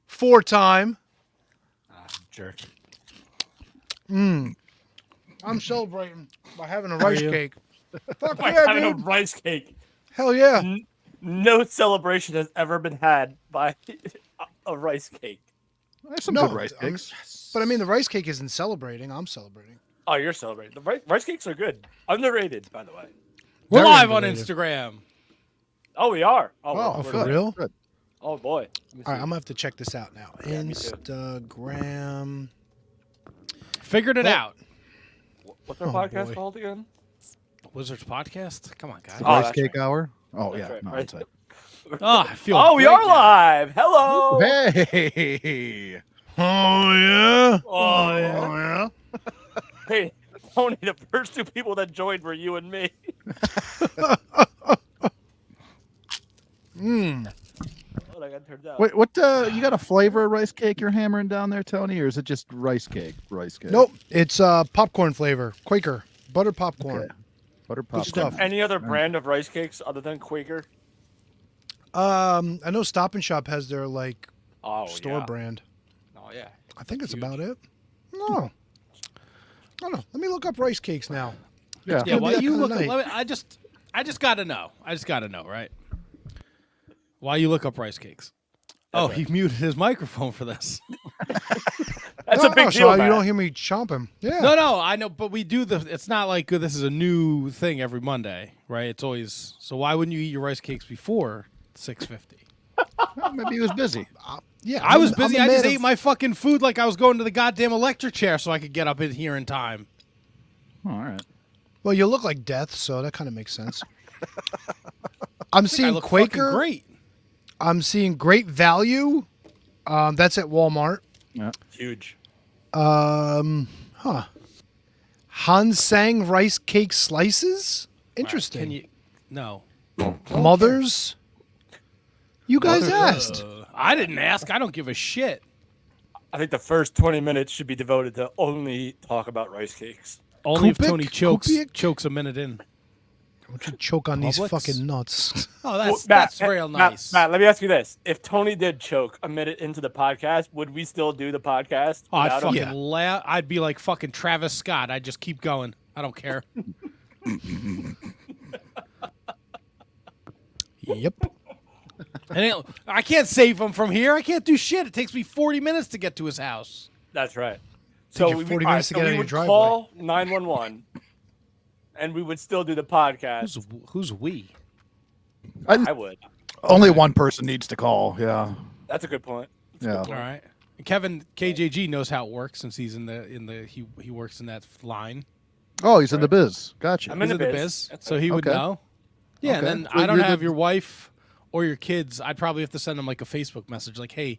4-time. Jerk. I'm celebrating by having a rice cake. Fuck By yeah, having a dude. rice cake. Hell yeah. No celebration has ever been had by a rice cake. There's some good rice cakes. But I mean, the rice cake isn't celebrating. I'm celebrating. Oh, you're celebrating. The rice cakes are good. Underrated, by the way. We're Very live on underrated. Instagram. Oh, we are. Oh, we're for live. real? Good. Oh, boy. Let me All right, see. I'm going to have to check this out now. Yeah, me too. Instagram. Figured it out. What's our Oh, podcast boy. called again? Wizards Podcast. Come on, guys. Oh, Rice that's cake right. hour. Oh That's yeah, right, no, right. that's it. Oh, I feel. Oh, we great are now. live. Hello. Hey. Oh, yeah? Oh, yeah. yeah? Hey, Tony, the first two people that joined were you and me. Oh, that got turned out. Wait, what? You got a flavor of rice cake you're hammering down there, Tony, or is it just rice cake? Rice cake. Nope. It's popcorn flavor. Quaker. Butter popcorn. Okay. Butter Good popcorn. stuff. Any other brand of rice cakes other than Quaker? I know Stop and Shop has their like store yeah. brand. Oh yeah. I think it's Huge. about it. No. I don't know. Let me look up rice cakes now. Yeah. Yeah, Gonna be while that you kinda look, night. I just gotta know. I just gotta know, right? While you look up rice cakes. Oh, he muted his microphone for this. That's No, a big no, deal, so man. you don't hear me chomping. Yeah. No, I know, but we do the. It's not like this is a new thing every Monday, right? It's always. So why wouldn't you eat your rice cakes before 6:50? Well, maybe he was busy. Yeah. I was I'm a busy. I man just of- ate my fucking food like I was going to the goddamn electric chair so I could get up in here in time. Oh, all right. Well, you look like death, so that kind of makes sense. I'm I seeing look fucking Quaker. great. I'm seeing Great Value. That's at Walmart. Yeah. Huge. Hansang rice cake slices. Interesting. Can you? No. Mothers. You guys asked. I didn't ask. I don't give a shit. I think the first 20 minutes should be devoted to only talk about rice cakes. Only if Kupik? Tony Kupik? chokes a minute in. Don't you choke on these Publix? fucking nuts. Oh, Well, that's real nice. Matt, let me ask you this: if Tony did choke a minute into the podcast, would we still do the podcast? Oh, I'd without him? fucking I'd be like fucking Travis Scott. I'd just keep going. I don't care. Yep. And I can't save him from here. I can't do shit. It takes me 40 minutes to get to his house. That's right. Take So you 40 minutes to get out of we your would driveway. call 911, and we would still do the podcast. Who's we? I would. Only one person needs to call. Yeah. That's a good point. Yeah. All right. Kevin KJG knows how it works since he's in the he works in that line. Oh, he's in the biz. Gotcha. I'm He's in the in biz. so he would Okay. know. Yeah, and Okay. then So I don't you're have the- your wife or your kids. I'd probably have to send them like a Facebook message, like, "Hey,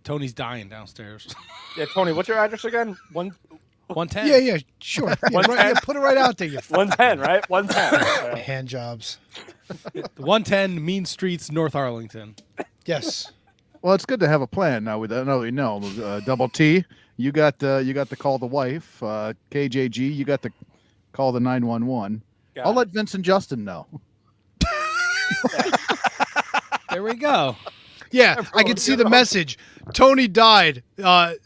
Tony's dying downstairs." Yeah, Tony, what's your address again? 110. Yeah, sure. Yeah, right, yeah, put it right out there, you 110, right? 110. hand jobs. 110 Mean Streets, North Arlington. Yes. Well, it's good to have a plan now. With that, no, we know. Double T, you got to call the wife. KJG, you got to call the 911. Got I'll it. let Vince and Justin know. There we go. Yeah, I can see the message. Tony died.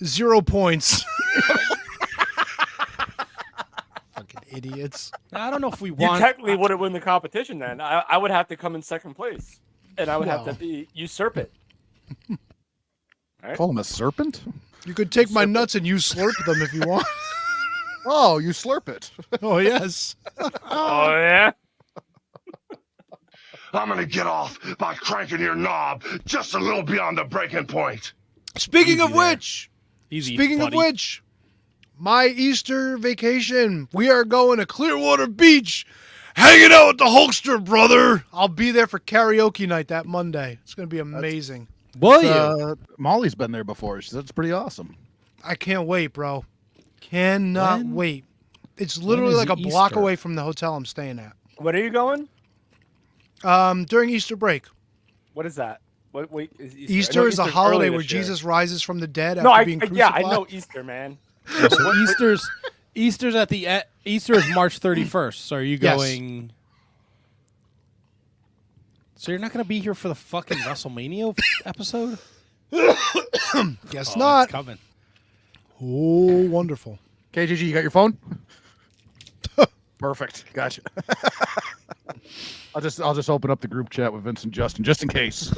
0 points. Fucking idiots. Now, I don't know if we You want. technically wouldn't win the competition then. I would have to come in second place, and I would have Well. to usurp it. Call him a serpent? You could take my nuts and you slurp them if you want. Oh, you slurp it. Oh, yes. Oh yeah. I'm gonna get off by cranking your knob just a little beyond the breaking point. Speaking of Easy there. which, Easy, Speaking buddy. of which, my Easter vacation, we are going to Clearwater Beach, hanging out with the Hulkster brother. I'll be there for karaoke night that Monday. It's going to be amazing. Will you? Molly's been there before. She said it's pretty awesome. I can't wait, bro. Cannot When? wait. It's literally is like a block Easter? away from the hotel I'm staying at. When are you going? During Easter break. What is that? What? Wait, is Easter? I know Easter is a Easter's holiday early where this year. Jesus rises from the dead No, after being crucified. yeah, I know Easter, man. So Easter's at the Easter is March 31st. So are you Yes. going? So you're not going to be here for the fucking WrestleMania episode? Guess Oh, not. it's coming. Oh, wonderful. KGG, you got your phone? Perfect. Gotcha. I'll just open up the group chat with Vince and Justin just in case.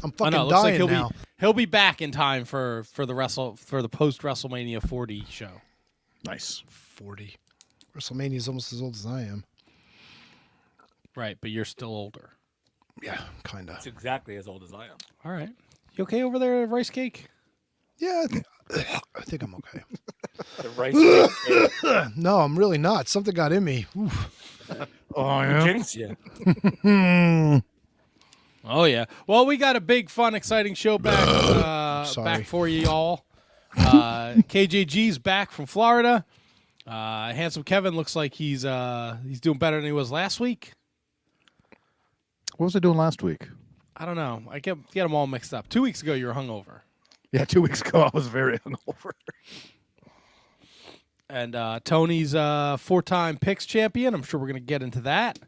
I'm Oh, fucking no, it looks like dying now. he'll be back in time for the post WrestleMania 40 show. Nice. 40. WrestleMania is almost as old as I am. Right, but you're still older. Yeah, kind of. It's exactly as old as I am. All right. You okay over there, Rice Cake? Yeah, I think I'm okay. The rice No, I'm really not. Something got in me. Oof. Oh, yeah. jinx you. Oh yeah. Well, we got a big, fun, exciting show back Sorry. back for you all. KJG's back from Florida. Handsome Kevin looks like he's doing better than he was last week. What was I doing last week? I don't know. I get them all mixed up. 2 weeks ago, you were hungover. Yeah, 2 weeks ago I was very hungover. And Tony's 4-time picks champion. I'm sure we're going to get into that.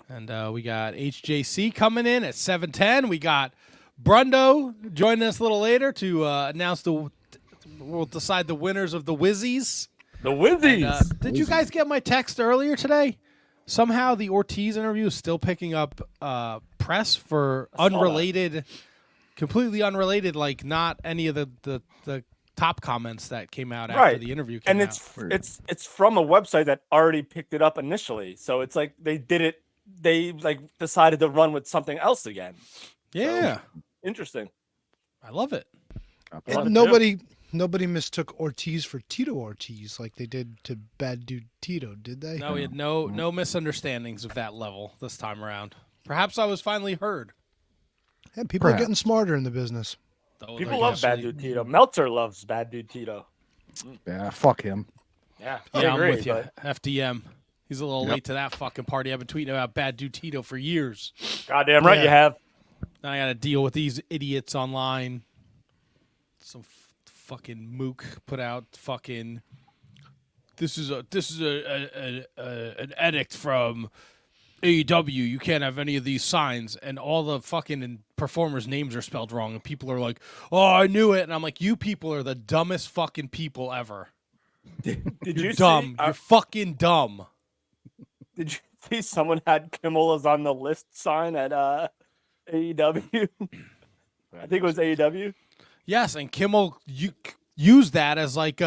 And we got HJC coming in at 7:10. We got Brundo joining us a little later to announce we'll decide the winners of the Wizzies. The Wizzies. And, did you guys get my text earlier today? Somehow the Ortiz interview is still picking up press for unrelated, completely unrelated, like not any of the top comments that came out after Right. the interview came And it's from a website that already picked it up initially. So it's like they like decided to run with something else again. Yeah, Interesting. I love it. Love it And nobody mistook Ortiz for Tito Ortiz like they did to Bad Dude Tito, did they? No, we had no misunderstandings of that level this time around. Perhaps I was finally heard. And people are getting Perhaps. smarter in the business. Though, People like, love Bad actually- Dude Tito. Meltzer loves Bad Dude Tito. Yeah, fuck him. Yeah, Yeah, I agree, I'm with you. but FDM. He's a little late to that fucking party. I've been tweeting about Bad Dude Tito for years. goddamn right Yeah. you have. Now I got to deal with these idiots online. Some fucking mook put out fucking. This is an edict from AEW. You can't have any of these signs, and all the fucking performers' names are spelled wrong, and people are like, "Oh, I knew it," and I'm like, "You people are the dumbest fucking people ever. Did You're you dumb. see? You're fucking dumb." Did you see someone had Kimmel is on the list sign at AEW? I think it was AEW. Yes, and Kimmel used that as like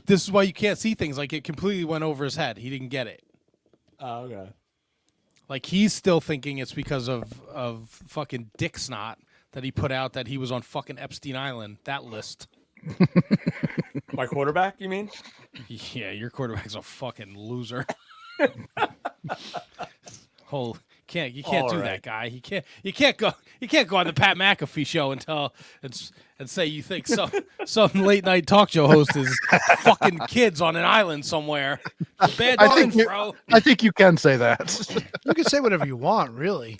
this is why you can't see things. Like it completely went over his head. He didn't get it. Oh, okay. Like he's still thinking it's because of fucking dick snot that he put out that he was on fucking Epstein Island. That list. My quarterback, you mean? Yeah, your quarterback's a fucking loser. You can't All do right. that, guy. You can't go on the Pat McAfee show and say you think some late night talk show host is fucking kids on an island somewhere. Bad I think times, bro. I think you can say that. You can say whatever you want, really.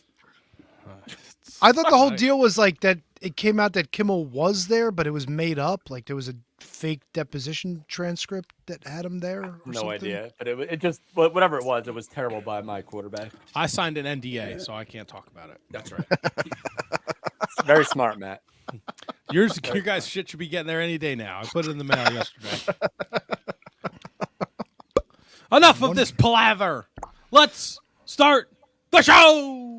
I thought the whole deal was like that it came out that Kimmel was there, but it was made up. Like there was a fake deposition transcript that had him there. Or No something. idea. But it just whatever it was terrible by my quarterback. I signed an NDA, so I can't talk about it. That's right. Very smart, Matt. Your guys' shit should be getting there any day now. I put it in the mail yesterday. Enough of this palaver. Let's start the show.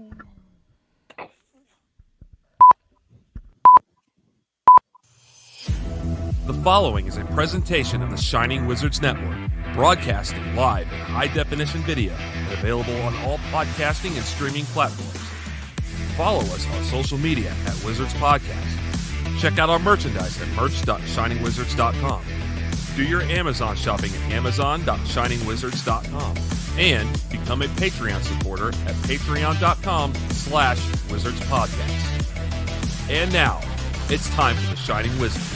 The following is a presentation of the Shining Wizards Network, broadcasting live in high-definition video and available on all podcasting and streaming platforms. Follow us on social media at Wizards Podcast. Check out our merchandise at merch.shiningwizards.com. Do your Amazon shopping at amazon.shiningwizards.com. And become a Patreon supporter at patreon.com/wizardspodcast. And now, it's time for the Shining Wizards.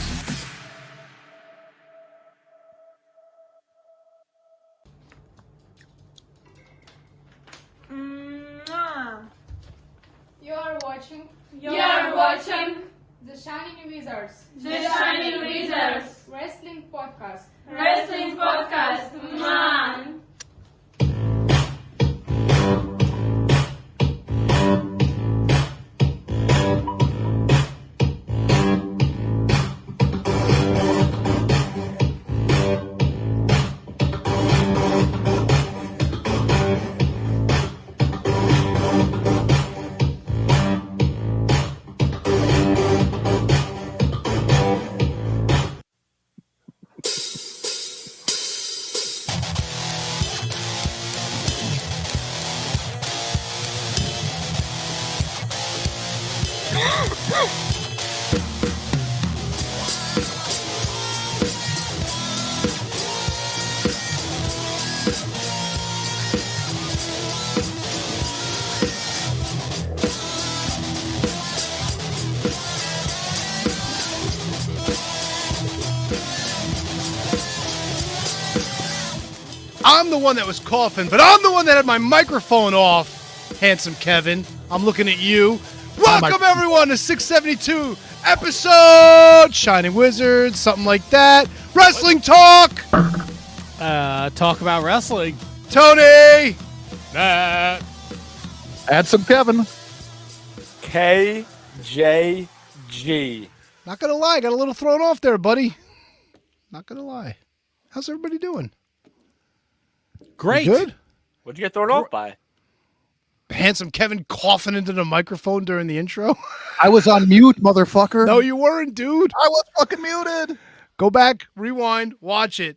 You're watching The Shining Wizards. The Shining Wizards Wrestling Podcast. Wrestling Podcast. Man. I'm the one that was coughing, but I'm the one that had my microphone off. Handsome Kevin, I'm looking at you. Welcome everyone to 672 episode Shining Wizards, something like that. Wrestling talk. Talk about wrestling. Tony. Nah. Add some Kevin. KJG. Not gonna lie, got a little thrown off there, buddy. Not gonna lie. How's everybody doing? Great. You good? What'd you get thrown off by? Handsome Kevin coughing into the microphone during the intro. I was on mute, motherfucker. No, you weren't, dude. I was fucking muted. Go back, rewind, watch it.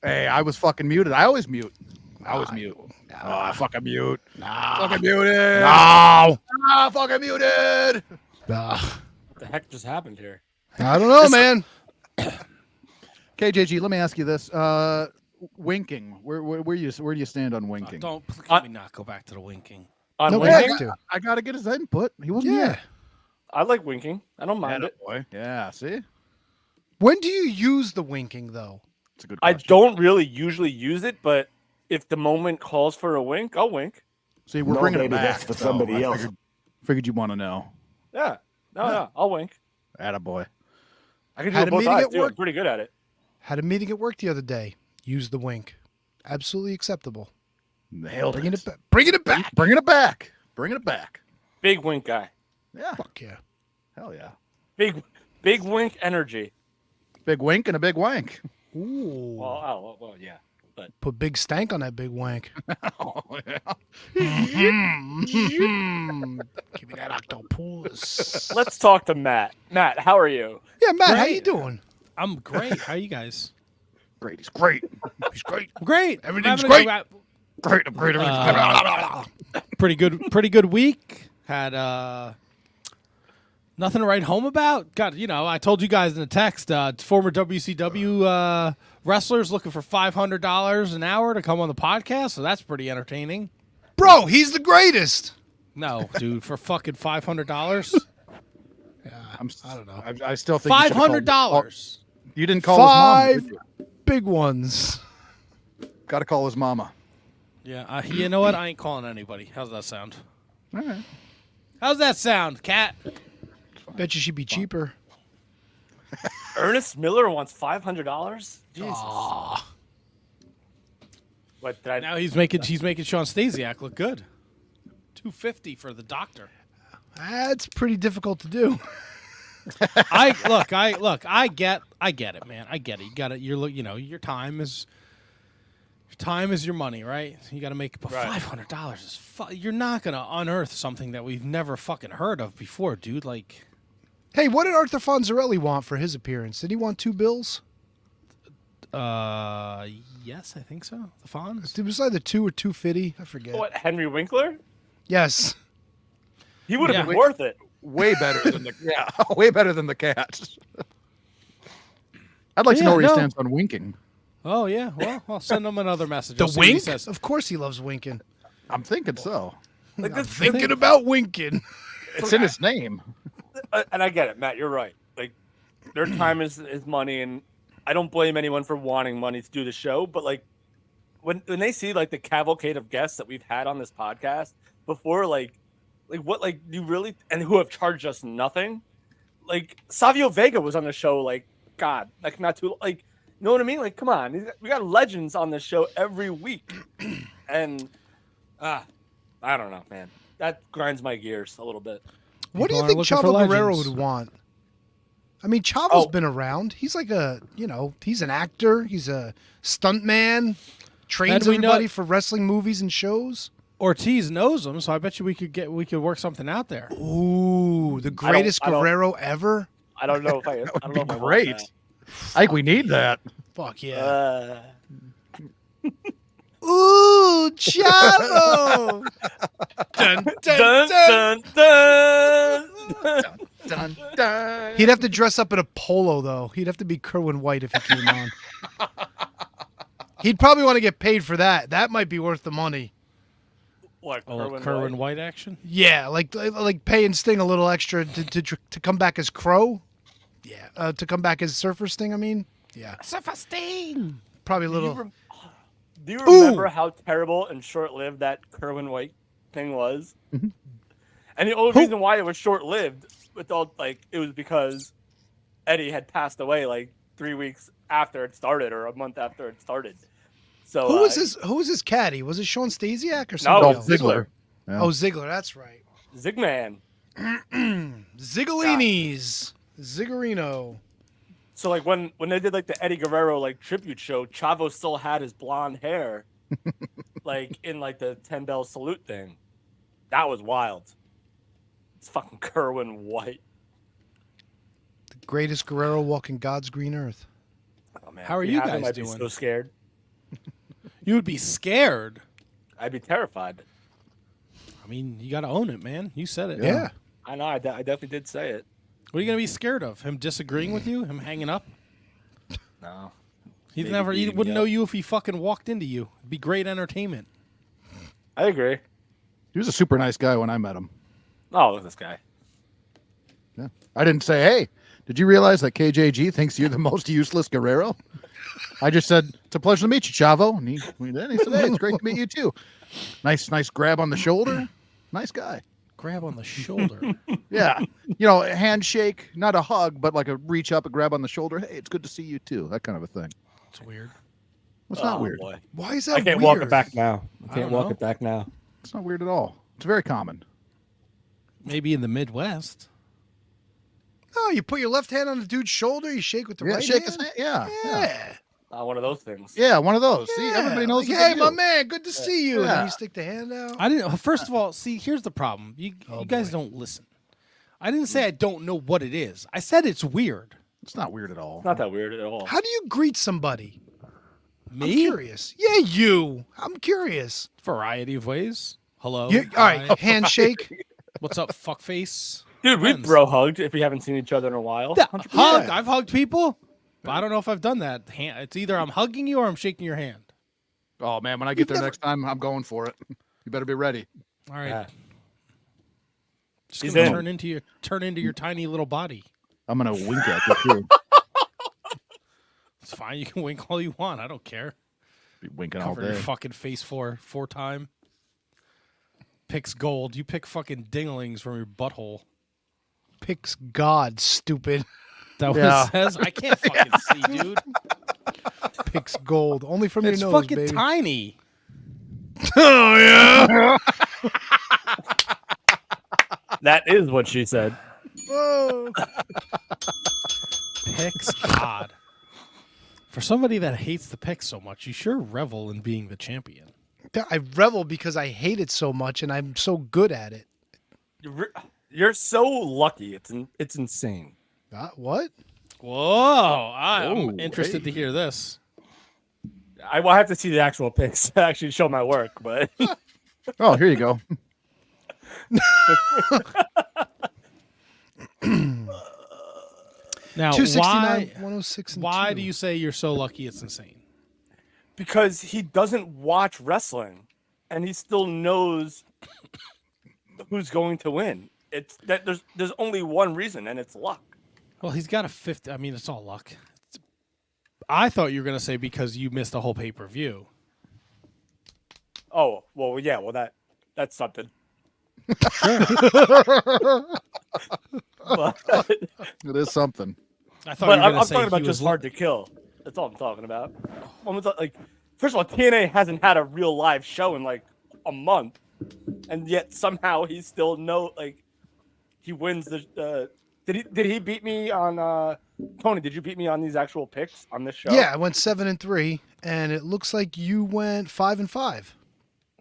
Hey, I was fucking muted. I always mute. I was mute. I fucking mute. Fucking muted. No. Fucking muted. What the heck just happened here? I don't know, man. KJG, let me ask you this. Winking. Where do you stand on winking? Don't let me not go back to the winking. On No, winking? have to. I gotta get his input. He wasn't Yeah. here. I like winking. I don't mind it. Boy. Yeah, see? When do you use the winking, though? It's a good I question. don't really usually use it, but if the moment calls for a wink, I'll wink. See, we're No, bringing it baby, back. that's for so somebody I else. Figured you want to know. Yeah. No, I'll wink. Attaboy. I can do Had it a both meeting eyes, at too. work. I'm pretty good at it. Had a meeting at work the other day. Use the wink. Absolutely acceptable. Nailed Bringing it back. Bringing it back. Bringing it back. Bringing it back. Big wink guy. Yeah. Fuck yeah. Hell yeah. Big wink energy. Big wink and a big wank. Ooh. Well, yeah. Put big stank on that big wank. Oh, yeah. Give me that octopus. Let's talk to Matt. Matt, how are you? Yeah, Matt, how Great. you doing? I'm great. How are you guys? Great. He's great. He's great. I'm great. Everything's I'm having great. Great. I'm great. Pretty good week. Had nothing to write home about. God, I told you guys in the text, former WCW wrestlers looking for $500 an hour to come on the podcast, so that's pretty entertaining. Bro, he's the greatest. No, dude, for fucking $500. I don't know. I still think you should've called- $500. You didn't call his mama. Five Did you? big ones. Got to call his mama. Yeah, you know what? I ain't calling anybody. How's that sound? All right. How's that sound, Cat? Bet you she'd be cheaper. Ernest Miller wants $500? Jesus. What did I Now he's making Sean Stasiak look good. $250 for the doctor. That's pretty difficult to do. I get it, man. I get it. You got it. Your time is your money, right? You got to make. But Right. $500 is. You're not gonna unearth something that we've never fucking heard of before, dude. Like, Hey, what did Arthur Fonzarelli want for his appearance? Did he want 2 bills? yes, I think so. The Fonz. It was either 2 or 250. I forget. What, Henry Winkler? Yes. He would have Yeah. been worth it. Way better than the way better than the cat. I'd like to know Yeah, where he no. stands on winking. Oh yeah. Well, I'll send him another message. The I'll see what he wink? says. Of course he loves winking. I'm thinking so. Like I'm this, thinking about winking. It's in his name. and I get it, Matt. You're right. Like, their time is money, and I don't blame anyone for wanting money to do the show. But like, when they see like the cavalcade of guests that we've had on this podcast before, like what, like you really, and who have charged us nothing. Like Savio Vega was on the show. Like, God, like not too like, you know what I mean? Like, come on, we got legends on the show every week, and I don't know, man. That grinds my gears a little bit. What do People you are think looking for Chavo Guerrero legends. would want? I mean, Chavo's Oh. been around. He's like he's an actor. He's a stuntman. Trains And we know- everybody for wrestling movies and shows. Ortiz knows him, so I bet you we could work something out there. Ooh, the greatest I don't- Guerrero ever. I don't know if I. I That don't would know be if I want great. that. I think we need that. Fuck yeah. Uh, Ooh, Chavo. dun, dun, dun, dun. dun, dun. Dun, dun. He'd have to dress up in a polo, though. He'd have to be Kerwin White if he came on. He'd probably want to get paid for that. That might be worth the money. What, Kerwin White action? Yeah, like paying Sting a little extra to come back as Crow. Yeah, to come back as Surfer Sting. I mean, yeah, Surfer Sting. probably a little. Do you remember how terrible and short-lived that Kerwin White thing was? Mhm. And the only reason why it was short-lived, it was because Eddie had passed away like 3 weeks after it started, or a month after it started. So Who was his caddy? Was it Sean Stasiak or No, somebody it else? was Ziggler. Yeah. Oh, Ziggler. That's right. Zigman. Ziggolinis. Ziggerino. So like when they did like the Eddie Guerrero like tribute show, Chavo still had his blonde hair, like in like the 10 bell salute thing. That was wild. It's fucking Kerwin White. The greatest Guerrero walking God's green earth. Oh man, How are if you had him, guys I'd be doing? so scared. You would be scared. I'd be terrified. I mean, you got to own it, man. You said it. Yeah. I know. I definitely did say it. What are you going to be scared of? Him disagreeing with you? Him hanging up? No. He Maybe never. He beating wouldn't me know up. you if he fucking walked into you. It'd be great entertainment. I agree. He was a super nice guy when I met him. Oh, look at this guy. Yeah. I didn't say, hey, did you realize that KJG thinks you're the most useless Guerrero? I just said, it's a pleasure to meet you, Chavo. And he said, hey, it's great to meet you too. Nice grab on the shoulder. Nice guy. Grab on the shoulder. Yeah. You know, a handshake, not a hug, but like a reach up, a grab on the shoulder. Hey, it's good to see you too. That kind of a thing. It's weird. It's not weird. Boy. Why is that I can't weird? walk it back now. I I can't don't walk know. it back now. It's not weird at all. It's very common. Maybe in the Midwest. Oh, you put your left hand on the dude's shoulder, you shake with the Yeah, right shake hand. his hand. Yeah. Yeah. Not one of those things. Yeah, one of those. See, Yeah. everybody knows. Like, it's hey, you. my man, good to see you. And then Yeah. you stick the hand out. I didn't. First of all, see, here's the problem. You guys don't listen. I didn't say I don't know what it is. I said it's weird. It's not weird at all. It's not that weird at all. How do you greet somebody? I'm Me? curious. Yeah, you. I'm curious. Variety of ways. Hello. All Hi. right, handshake. What's up, fuckface? Dude, we Friends. bro hugged if we haven't seen each other in a while. Hug. I've hugged people, but I don't know if I've done that. It's either I'm hugging you or I'm shaking your hand. Oh man, when I get there next time, I'm going for it. You better be ready. All right. Yeah. Just He's gonna in. turn into your tiny little body. I'm gonna wink at you too. It's fine. You can wink all you want. I don't care. Be winking all Cover your day. fucking face four time. Picks gold. You pick fucking dinglings from your butthole. Picks God, stupid. That Yeah. what it says? I can't fucking see, dude. Picks gold. Only from It's your nose, fucking baby. tiny. Oh, yeah. That is what she said. Whoa. Picks God. For somebody that hates the picks so much, you sure revel in being the champion. I revel because I hate it so much and I'm so good at it. You're so lucky. It's insane. What? Whoa. I'm Oh, interested to hey. hear this. I will have to see the actual pics to actually show my work, but Oh, here you go. Now, 269, why, 106, and why 2. do you say you're so lucky it's insane? because he doesn't watch wrestling and he still knows who's going to win. It's that there's only one reason, and it's luck. Well, he's got a 50. I mean, it's all luck. I thought you were going to say because you missed a whole pay-per-view. Oh, well, yeah, well that's something. But, It is something. I thought but you were I'm going to say talking about he was just hard to kill. That's all I'm talking about. Like, first of all, TNA hasn't had a real live show in like a month, and yet somehow he still he wins the. Did he beat me on Tony? Did you beat me on these actual picks on this show? Yeah, I went 7-3, and it looks like you went 5-5.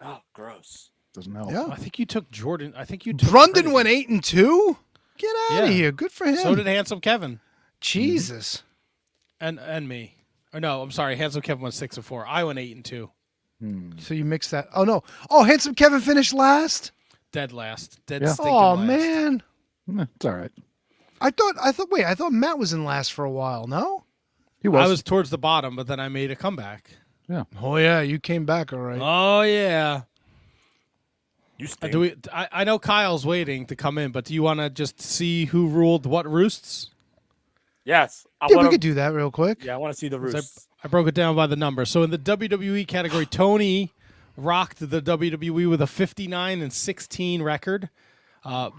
Oh, gross. Doesn't help. Yeah. I think you took Jordan. I think you took Brendan Crazy. went 8-2. Get out of Yeah. here. Good for him. So did Handsome Kevin Jesus. and me. Or no, I'm sorry. Handsome Kevin went 6-4. I went 8-2. So you mixed that. Oh no. Oh, Handsome Kevin finished last. Dead last. Dead Yeah. stinking Oh last. man. It's all right. I thought Matt was in last for a while. No. He was. I was towards the bottom, but then I made a comeback. Oh yeah, you came back all right. Oh yeah. You stink. I know Kyle's waiting to come in, but do you want to just see who ruled what roosts? Yes. Yeah, we could do that real quick. Yeah, I want to see the roosts. I broke it down by the number. So in the WWE category, Tony rocked the WWE with a 59-16 record.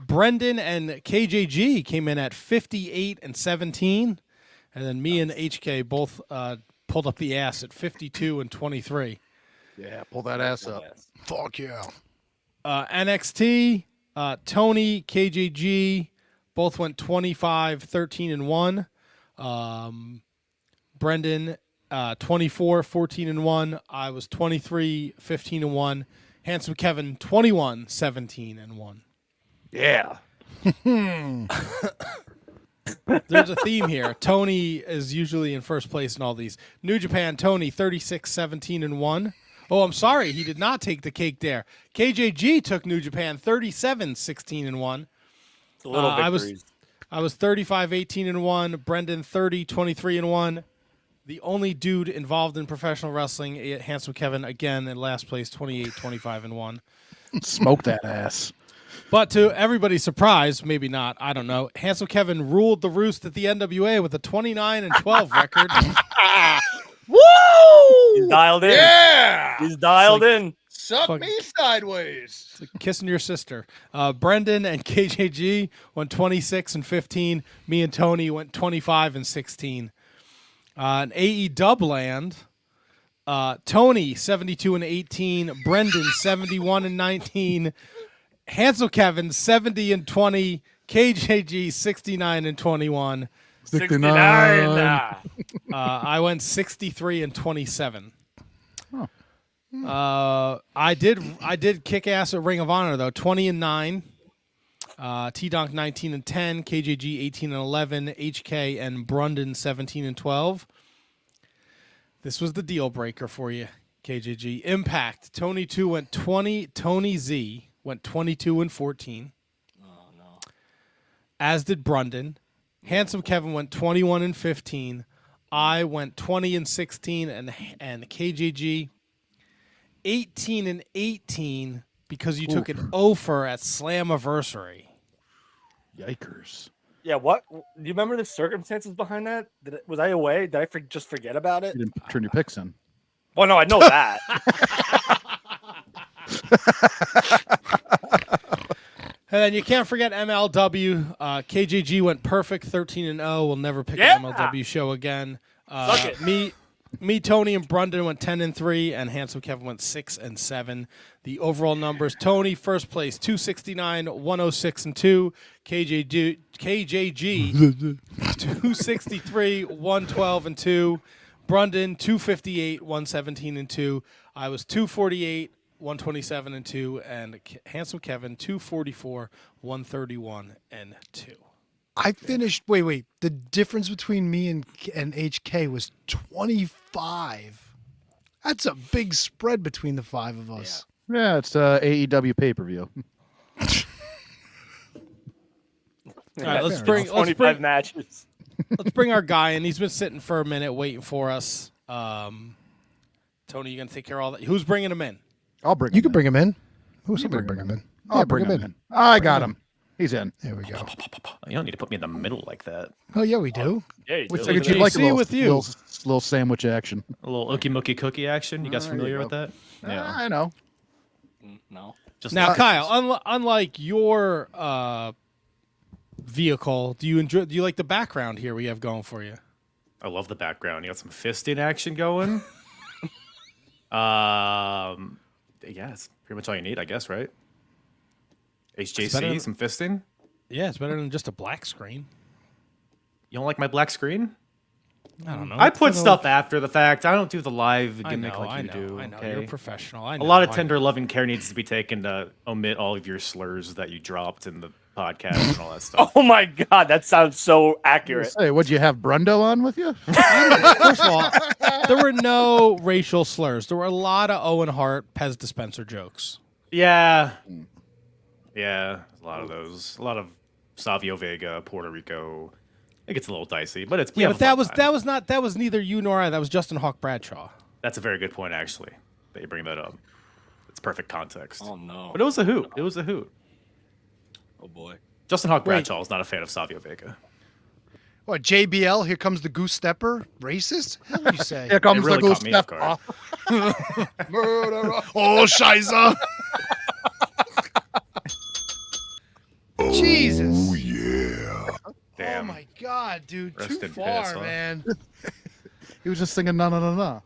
Brendan and KJG came in at 58-17, and then me and HK both pulled up the ass at 52-23. Yeah, pull that ass up. Fuck yeah. NXT, Tony, KJG, both went 25-13-1. Brendan, 24-14-1. I was 23-15-1. Handsome Kevin, 21-17-1. Yeah. There's a theme here. Tony is usually in first place in all these. New Japan, Tony, 36-17-1. Oh, I'm sorry. He did not take the cake there. KJG took New Japan 37-16-1. It's a little victories. I was 35-18-1. Brendan 30-23-1. The only dude involved in professional wrestling, Handsome Kevin, again in last place, 28-25-1. Smoke that ass. But to everybody's surprise, maybe not, I don't know, Handsome Kevin ruled the roost at the NWA with a 29-12 record. Woo! He's dialed in. Yeah! He's dialed in. Suck me sideways. It's like kissing your sister. Brendan and KJG went 26-15. Me and Tony went 25-16. In AEW land, Tony 72-18, Brendan 71-19, Hansel Kevin 70-20, KJG 69-21. 69. I went 63-27. I did kick ass at Ring of Honor though. 20-9. T-Donk 19-10, KJG 18-11, HK and Brendan 17-12. This was the deal breaker for you, KJG. Impact. Tony 2 went 20. Tony Z went 22-14. Oh no. As did Brendan. Handsome Kevin went 21-15. I went 20-16, and KJG 18-18 because you took an offer at Slammiversary. Yikers. Yeah, what? Do you remember the circumstances behind that? Was I away? Did I just forget about it? You didn't turn your picks in. Well, no, I know that. And then you can't forget MLW. KJG went perfect, 13-0. We'll never pick Yeah. an MLW show again. Suck it. Me, Tony, and Brendan went 10-3, and Handsome Kevin went 6-7. The overall numbers: Tony first place, 269, 106-2. KJG 263, 112-2. Brendan 258, 117-2. I was 248. 127-2, and Handsome Kevin 244, 131-2. I finished. Wait. The difference between me and HK was 25. That's a big spread between the five of us. Yeah, it's AEW pay-per-view. All right, let's 25 matches. let's bring our guy in. He's been sitting for a minute waiting for us. Tony, you gonna take care of all that? Who's bringing him in? I'll bring. You can bring him in. Who's Somebody bring him in. I'll bring him in. I got him. He's in. There we go. You don't need to put me in the middle like that. Oh yeah, we do. Yeah, you Which do. figured you'd like a JC little, with you. little sandwich action. A little ookie mookie cookie action. You guys There you familiar go. with that? Yeah. I know. No. Just Now, Kyle, unlike your vehicle, do you like the background here we have going for you? I love the background. You got some fisting action going. Yeah, it's pretty much all you need, I guess, right? It's better HJC, than- some fisting. Yeah, it's better than just a black screen. You don't like my black screen? I don't know. I put stuff after the fact. I don't do the live I gimmick know, like I you know, do. I know. Okay? You're a professional. I A know. lot of I tender know. loving care needs to be taken to omit all of your slurs that you dropped in the podcast and all that stuff. Oh my God, that sounds so accurate. Hey, would you have Brundo on with you? First of all, there were no racial slurs. There were a lot of Owen Hart Pez dispenser jokes. Yeah. Yeah, a lot of those. A lot of Savio Vega, Puerto Rico. It gets a little dicey, but it's Yeah, but that was neither you nor I. That was Justin Hawk Bradshaw. That's a very good point, actually, that you bring that up. It's perfect context. Oh no! But it was a hoot. It was a hoot. Oh boy. Justin Hawk Bradshaw is not a fan of Savio Vega. What, JBL? Here comes the goose stepper? Racist? What do you say? Here comes really the goose caught me off step. guard. Murderer. Oh, Shiza! Jesus! Yeah. Oh Damn. my God, dude! Rest Too in far, piss, huh? man. He was just singing na na na na.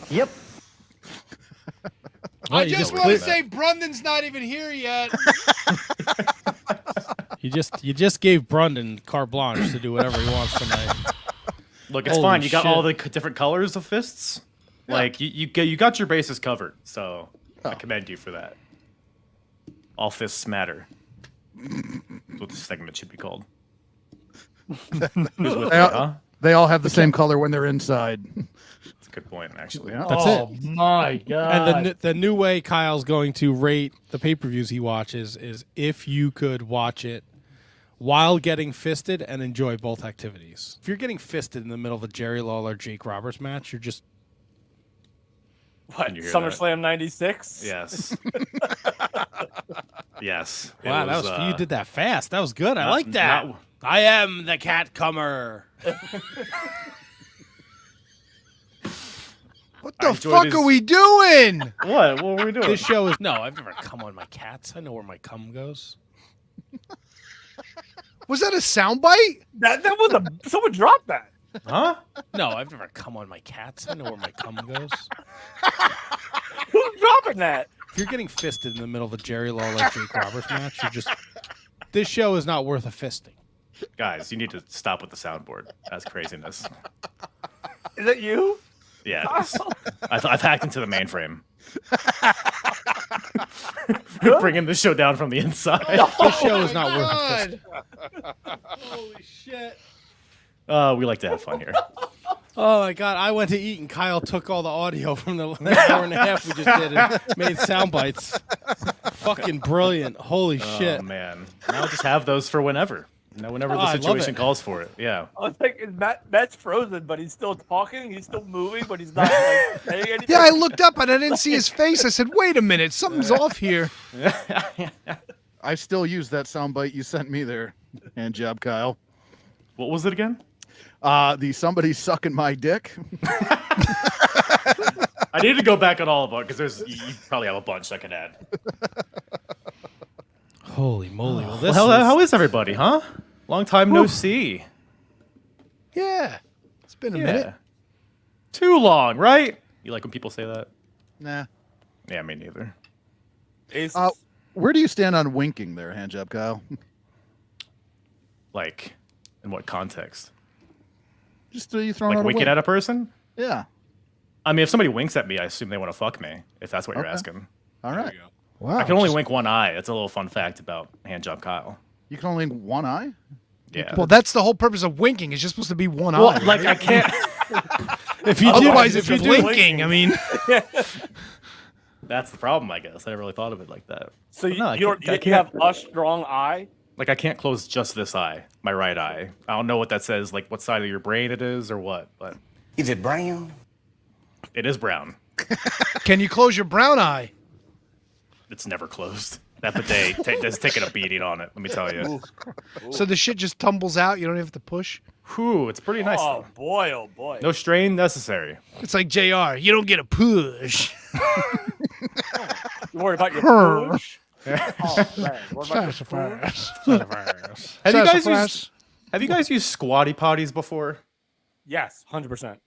Yep. I just want to say Brundon's not even here yet. You just gave Brundon carte blanche to do whatever he wants tonight. Look, it's Holy fine. You got all the shit. different colors of fists. Like you got your bases covered. So I commend you for that. All fists matter. That's what this segment should be called. Who's with me, huh? They all have the same color when they're inside. That's a good point, actually. That's Oh it. my God! And the new way Kyle's going to rate the pay-per-views he watches is if you could watch it while getting fisted and enjoy both activities. If you're getting fisted in the middle of a Jerry Lawler Jake Roberts match, you're just What? Can you hear SummerSlam '96? Yes. Yes. It wow. That was you did that fast. That was good. I like that. not- I am the cat comer. What I the enjoyed fuck his- are we doing? What? What were we doing? This show is no. I've never come on my cats. I know where my cum goes. Was that a soundbite? That was a someone dropped that. Huh? No, I've never come on my cats. I know where my cum goes. Who's dropping that? If you're getting fisted in the middle of a Jerry Lawler Jake Roberts match, you're just. This show is not worth a fisting. Guys, you need to stop with the soundboard. That's craziness. Is that you? Yeah. I've hacked into the mainframe. Bringing the show down from the inside. This show is not worth a fisting. Holy shit. We like to have fun here. Oh my god, I went to eat and Kyle took all the audio from the last hour and a half we just did and made sound bites. Fucking brilliant. Holy shit. Oh man. Now just have those for whenever. Whenever Oh, the I love situation it. calls for it. Yeah. I was like, Matt's frozen, but he's still talking. He's still moving, but he's not like saying anything. Yeah, I looked up and I didn't see his face. I said, wait a minute, something's off here. I still use that soundbite you sent me there. Hand job, Kyle. What was it again? The somebody sucking my dick. I need to go back on all of them because you probably have a bunch I can add. Holy moly. Well, Well, how is everybody, huh? Long time no see. Yeah, it's been a minute. Too long, right? You like when people say that? Nah. Yeah, me neither. Aces. Where do you stand on winking there, hand job, Kyle? Like, in what context? Just you throwing Like out a winking wink. at a person? Yeah. I mean, if somebody winks at me, I assume they want to fuck me, if that's what you're Okay. asking. All right. Wow. I can only wink one eye. That's a little fun fact about Handjob Kyle. You can only wink one eye? Yeah. Well, that's the whole purpose of winking. It's just supposed to be one Well, eye. like, I can't... If you Otherwise, do, if you're blinking, I mean, That's the problem, I guess. I never really thought of it like that. So you, No, I you, don't, can't- I you have can't. a strong eye? Like, I can't close just this eye, my right eye. I don't know what that says, like, what side of your brain it is or what, but Is it brown? it is brown. can you close your brown eye? It's never closed. That bidet has taken a beating on it, let me tell you. So the shit just tumbles out. You don't have to push. Whew, it's pretty nice, Oh though. boy, oh boy. No strain necessary. It's like JR. You don't get a push. You worry about your Her. push? Oh man, what about your push? Have you guys used squatty potties before? Yes, 100%.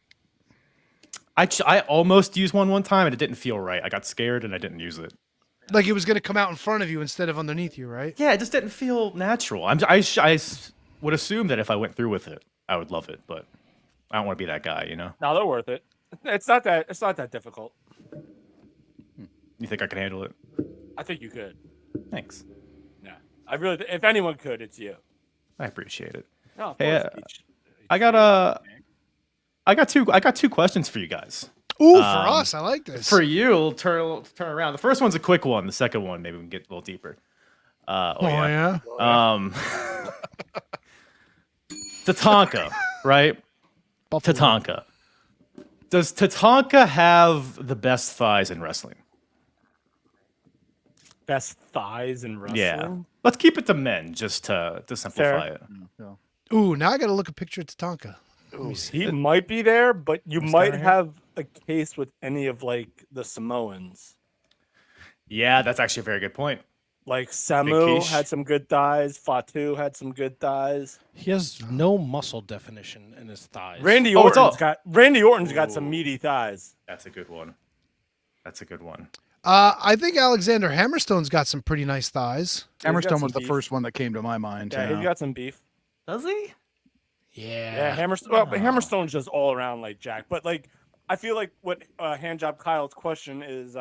I almost used one time and it didn't feel right. I got scared and I didn't use it. Like it was going to come out in front of you instead of underneath you, right? Yeah, it just didn't feel natural. Would assume that if I went through with it, I would love it, but I don't want to be that guy, you know? No, they're worth it. It's not that difficult. You think I can handle it? I think you could. Thanks. Yeah, I really. If anyone could, it's you. I appreciate it. No, of Hey, course. I got two questions for you guys. Ooh, for us, I like this. For you, turn around. The first one's a quick one. The second one, maybe we can get a little deeper. yeah. Tatanka, right? Tatanka. Does Tatanka have the best thighs in wrestling? Best thighs in wrestling. Yeah. Let's keep it to men, just to simplify it. Ooh, now I got to look a picture of Tatanka. Ooh, he might be there, but you might right here. have a case with any of like the Samoans. Yeah, that's actually a very good point. Like Samu Quiche. had some good thighs. Fatu had some good thighs. He has no muscle definition in his thighs. Randy Oh, it's Orton's got some meaty thighs. That's a good one. That's a good one. I think Alexander Hammerstone's got some pretty nice thighs. He's got Hammerstone some was the beef. first one that came to my mind. Yeah, he's got some beef. Does he? Yeah, Hammerstone. Well, Hammerstone's just all around like Jack. But like, I feel like what Handjob Kyle's question is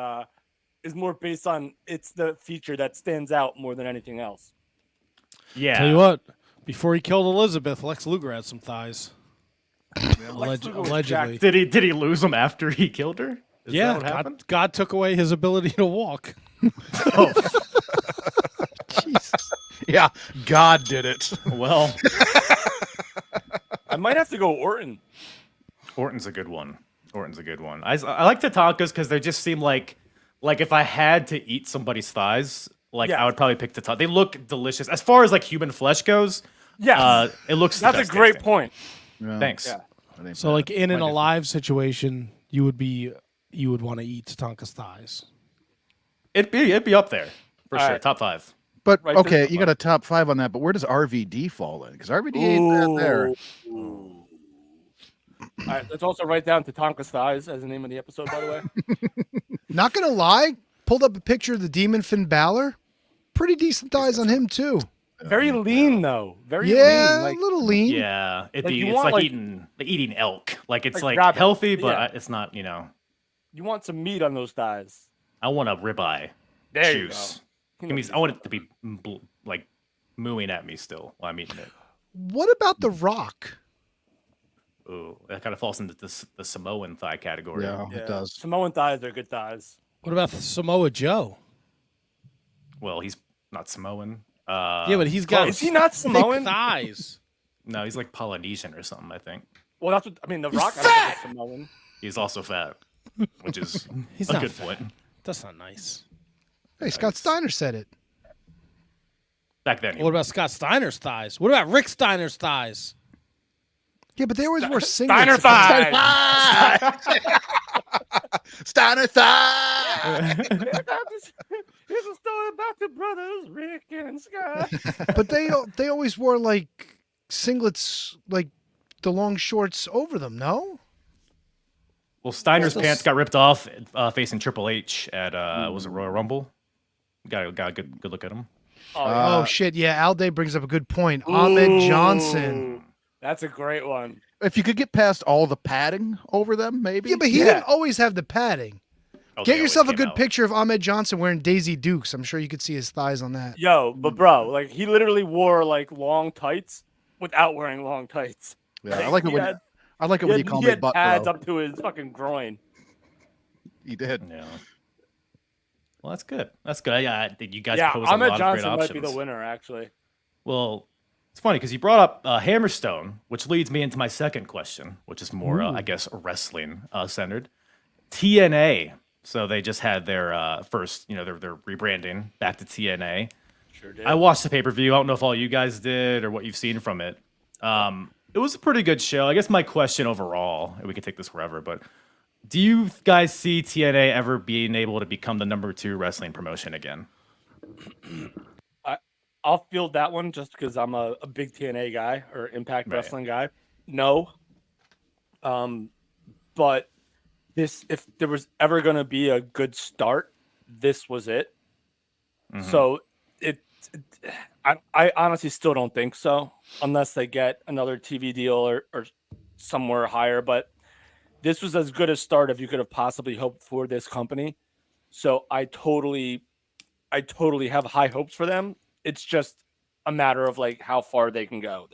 more based on it's the feature that stands out more than anything else. Yeah. Tell you what, before he killed Elizabeth, Lex Luger had some thighs. Lex Luger was Allegedly. Did he lose them after he killed her? Is that Yeah, what happened? God took away his ability to walk. Yeah, God did it. Well, I might have to go Orton. Orton's a good one. I like Tatankas because they just seem like if I had to eat somebody's thighs, Yeah. I would probably pick Tatanka. They look delicious. As far as like human flesh goes, Yes. it looks the That's a best great tasting. point. Yeah, Thanks. Yeah. that ain't So, bad. like in an Might have- alive situation, you would want to eat Tatanka's thighs. It'd be up there for All sure. right. Top 5. But right to okay, the you got a top 5 on that. But where does RVD fall in? Because RVD ain't bad there. Ooh. All right, let's also write down Tatanka's thighs as the name of the episode, by the way. Not gonna lie, pulled up a picture of the Demon Finn Balor. Pretty decent thighs on him too. Very lean though. Very Yeah, lean. Like, a little lean. Yeah, Like, it's you like want, like- eating elk. Like it's Like like rabbit. healthy, but Yeah. it's not. you want some meat on those thighs. I want a ribeye There juice. you Give me, I want it to be like mooing at me still while I'm eating it. What about The Rock? Ooh, that kind of falls into the Samoan thigh category. Yeah, Yeah. it does. Samoan thighs are good thighs. What about Samoa Joe? Well, he's not Samoan. Yeah, but he's got Is he not thick Samoan? thighs. No, he's like Polynesian or something. I think Well, that's what I mean. The Rock I don't think is Samoan. he's also fat, which is He's a not good fat. point. That's not nice. Hey, Scott Steiner said it. Back then, What about Scott Steiner's thighs? What about Rick Steiner's thighs? Yeah, but they always wore singlets. Steiner thighs. Steiner thigh. Here's a story about the brothers Rick and Scott. But they always wore like singlets, like the long shorts over them. No. well, Steiner's Well, pants got ripped off facing Triple H at was it Royal Rumble? Got a good look at him. Oh shit! Yeah, Al Day brings up a good point. Ahmed Johnson. That's a great one. If you could get past all the padding over them, maybe. Yeah, but he didn't always have the padding. Oh, they Get always yourself a came good out. picture of Ahmed Johnson wearing Daisy Dukes. I'm sure you could see his thighs on that. Yo, but bro, like he literally wore like long tights without wearing long tights. Yeah, I like it He when had- I like it when you call he me had butt pads bro. up to his fucking groin. He did. Yeah. Well, that's good. That's good. Yeah, I think you guys Yeah, pose a Ahmed lot Johnson of might great be options. the winner, actually. Well, it's funny because you brought up Hammerstone, which leads me into my second question, which is more, I guess, wrestling centered. TNA. So they just had their first, they're rebranding back to TNA. Sure did. I watched the pay-per-view. I don't know if all you guys did or what you've seen from it. It was a pretty good show. I guess my question overall, and we can take this wherever, but do you guys see TNA ever being able to become the #2 wrestling promotion again? I'll field that one just because I'm a big TNA guy or Impact Right. Wrestling guy. No. But if there was ever going to be a good start, this was it. Mhm. So I honestly still don't think so, unless they get another TV deal or somewhere higher. But this was as good a start as you could have possibly hoped for this company. So I totally have high hopes for them. It's just a matter of like how far they can go.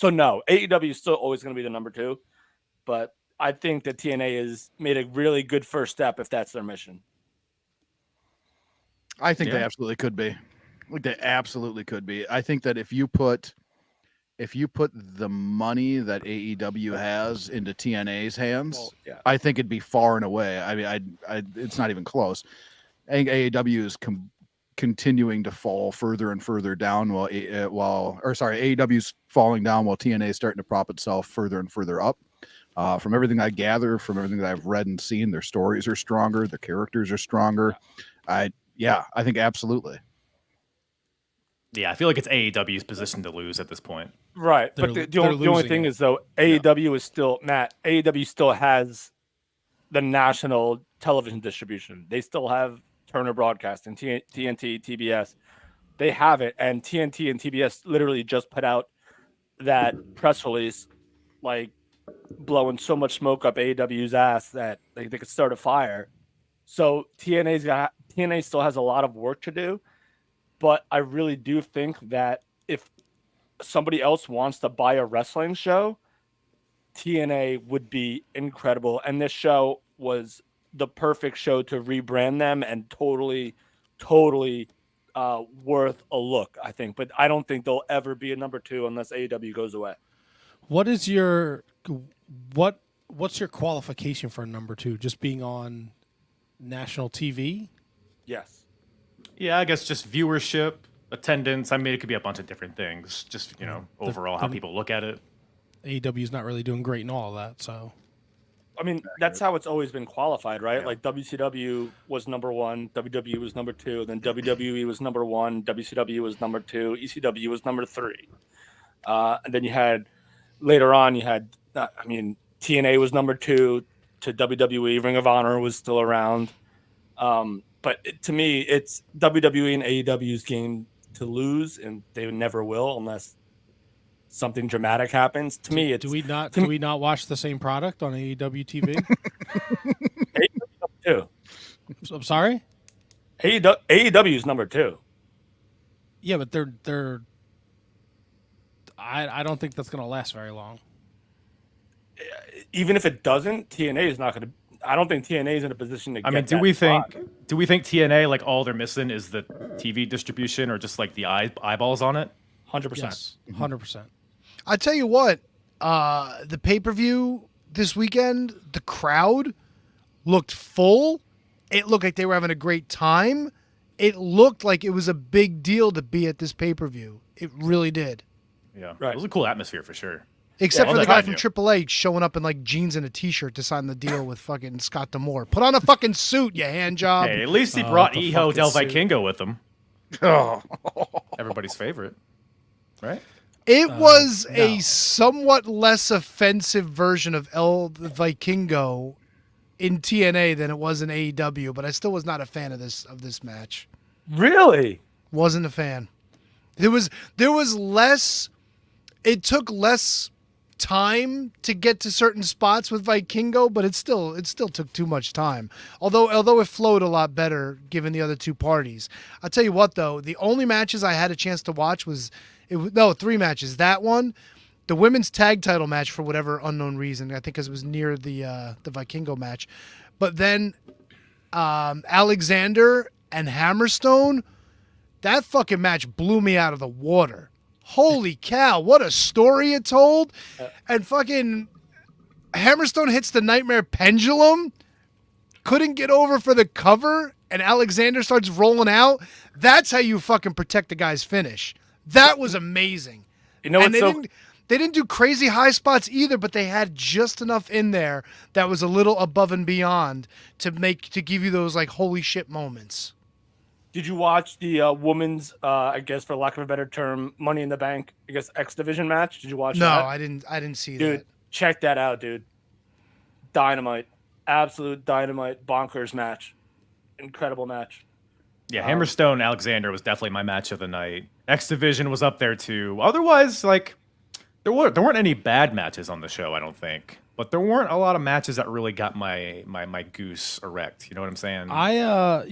No, AEW is still always going to be the #2, but I think that TNA has made a really good first step if that's their mission. I think they Yeah. absolutely could be. Like they absolutely could be. I think that if you put the money that AEW has into TNA's hands, Well, yeah. I think it'd be far and away. I mean, it's not even close. I think AEW is continuing to fall further and further down AEW's falling down while TNA is starting to prop itself further and further up. From everything I gather, from everything that I've read and seen, their stories are stronger, the characters are stronger. I think absolutely. Yeah, I feel like it's AEW's position to lose at this point. Right. They're- But the they're only losing thing it. is, though, AEW is still, Matt, AEW still has the national television distribution. They still have Turner Broadcasting, TNT, TBS. They have it. And TNT and TBS literally just put out that press release, like blowing so much smoke up AEW's ass that they could start a fire. So TNA still has a lot of work to do. But I really do think that if somebody else wants to buy a wrestling show, TNA would be incredible. And this show was the perfect show to rebrand them and totally worth a look, I think. But I don't think they'll ever be a number 2 unless AEW goes away. What's your qualification for a number 2? Just being on national TV? Yes. Yeah, I guess just viewership, attendance. I mean, it could be a bunch of different things. Just, overall how people look at it. AEW's not really doing great in all of that, so. I mean, that's how it's always been qualified, right? Like WCW was number 1, WWE was number 2, then WWE was number 1, WCW was number 2, ECW was number 3. And then later on, TNA was number 2 to WWE, Ring of Honor was still around. But to me, it's WWE and AEW's game to lose, and they never will unless something dramatic happens. To me, it's do we not watch the same product on AEW TV? AEW too. I'm sorry. AEW is number 2. Yeah, but they're. I don't think that's going to last very long. Even if it doesn't, TNA is not going to. I don't think TNA is in a position to. I mean, do we think TNA, like, all they're missing is the TV distribution or just like the eyeballs on it? 100%. Yes, 100%. I tell you what, the pay-per-view this weekend, the crowd looked full. It looked like they were having a great time. It looked like it was a big deal to be at this pay-per-view. It really did. Yeah, Right. It was a cool atmosphere for sure. Except Yeah, for the all guy that from I do. AAA showing up in like jeans and a t-shirt to sign the deal with fucking Scott D'Amore. Put on a fucking suit, you hand job. Hey, at least he brought the Hijo fucking del suit. Vikingo with him. Oh. Everybody's favorite, right? It was no. a somewhat less offensive version of El Vikingo in TNA than it was in AEW, but I still was not a fan of this match. Really? Wasn't a fan. There was less. It took less time to get to certain spots with Vikingo, but it still took too much time. Although it flowed a lot better given the other two parties. I'll tell you what though, the only matches I had a chance to watch was 3 matches. That one, the women's tag title match for whatever unknown reason. I think because it was near the Vikingo match, but then Alexander and Hammerstone, that fucking match blew me out of the water. Holy cow, what a story it told. And fucking Hammerstone hits the Nightmare Pendulum, couldn't get over for the cover, and Alexander starts rolling out. That's how you fucking protect the guy's finish. That was amazing. You know And what's they didn't do crazy high spots either, but they had just enough in there that was a little above and beyond to give you those like holy shit moments. Did you watch the women's, I guess for lack of a better term, Money in the Bank, I guess X Division match? Did you watch No, that? I didn't see Dude, that. check that out, dude. Dynamite. Absolute dynamite bonkers match. Incredible match. Yeah, Hammerstone Alexander was definitely my match of the night. X Division was up there too. Otherwise, like there weren't any bad matches on the show, I don't think. But there weren't a lot of matches that really got my goose erect. You know what I'm saying?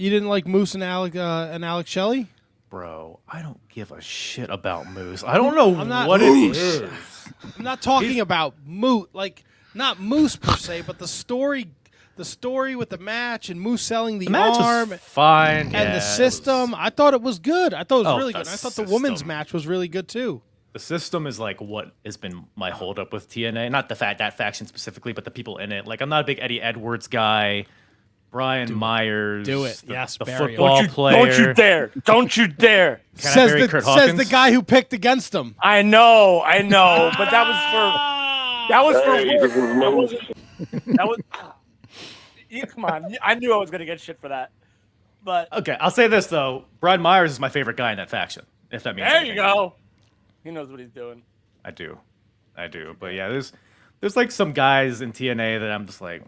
You didn't like Moose and Alex Shelley? Bro, I don't give a shit about Moose. I don't know I'm not- what it is. I'm not talking about Moot. Like, not Moose per se, but the story with the match and Moose selling the match arm was fine, and yeah, the it system. I thought it was good. I thought it was Oh, really the good. I thought the women's system. match was really good too. The system is like what has been my holdup with TNA. Not that faction specifically, but the people in it. Like I'm not a big Eddie Edwards guy. Brian Myers. Do it. The, Yes, the bury him. football player. Don't you dare! Don't you dare! Can I Says bury Kurt says Hawkins? the guy who picked against him. I know, but that was for that was. Come on, I knew I was gonna get shit for that, but Okay, I'll say this though. Brian Myers is my favorite guy in that faction. If that means there anything. you go. He knows what he's doing. I do. But yeah, there's like some guys in TNA that I'm just like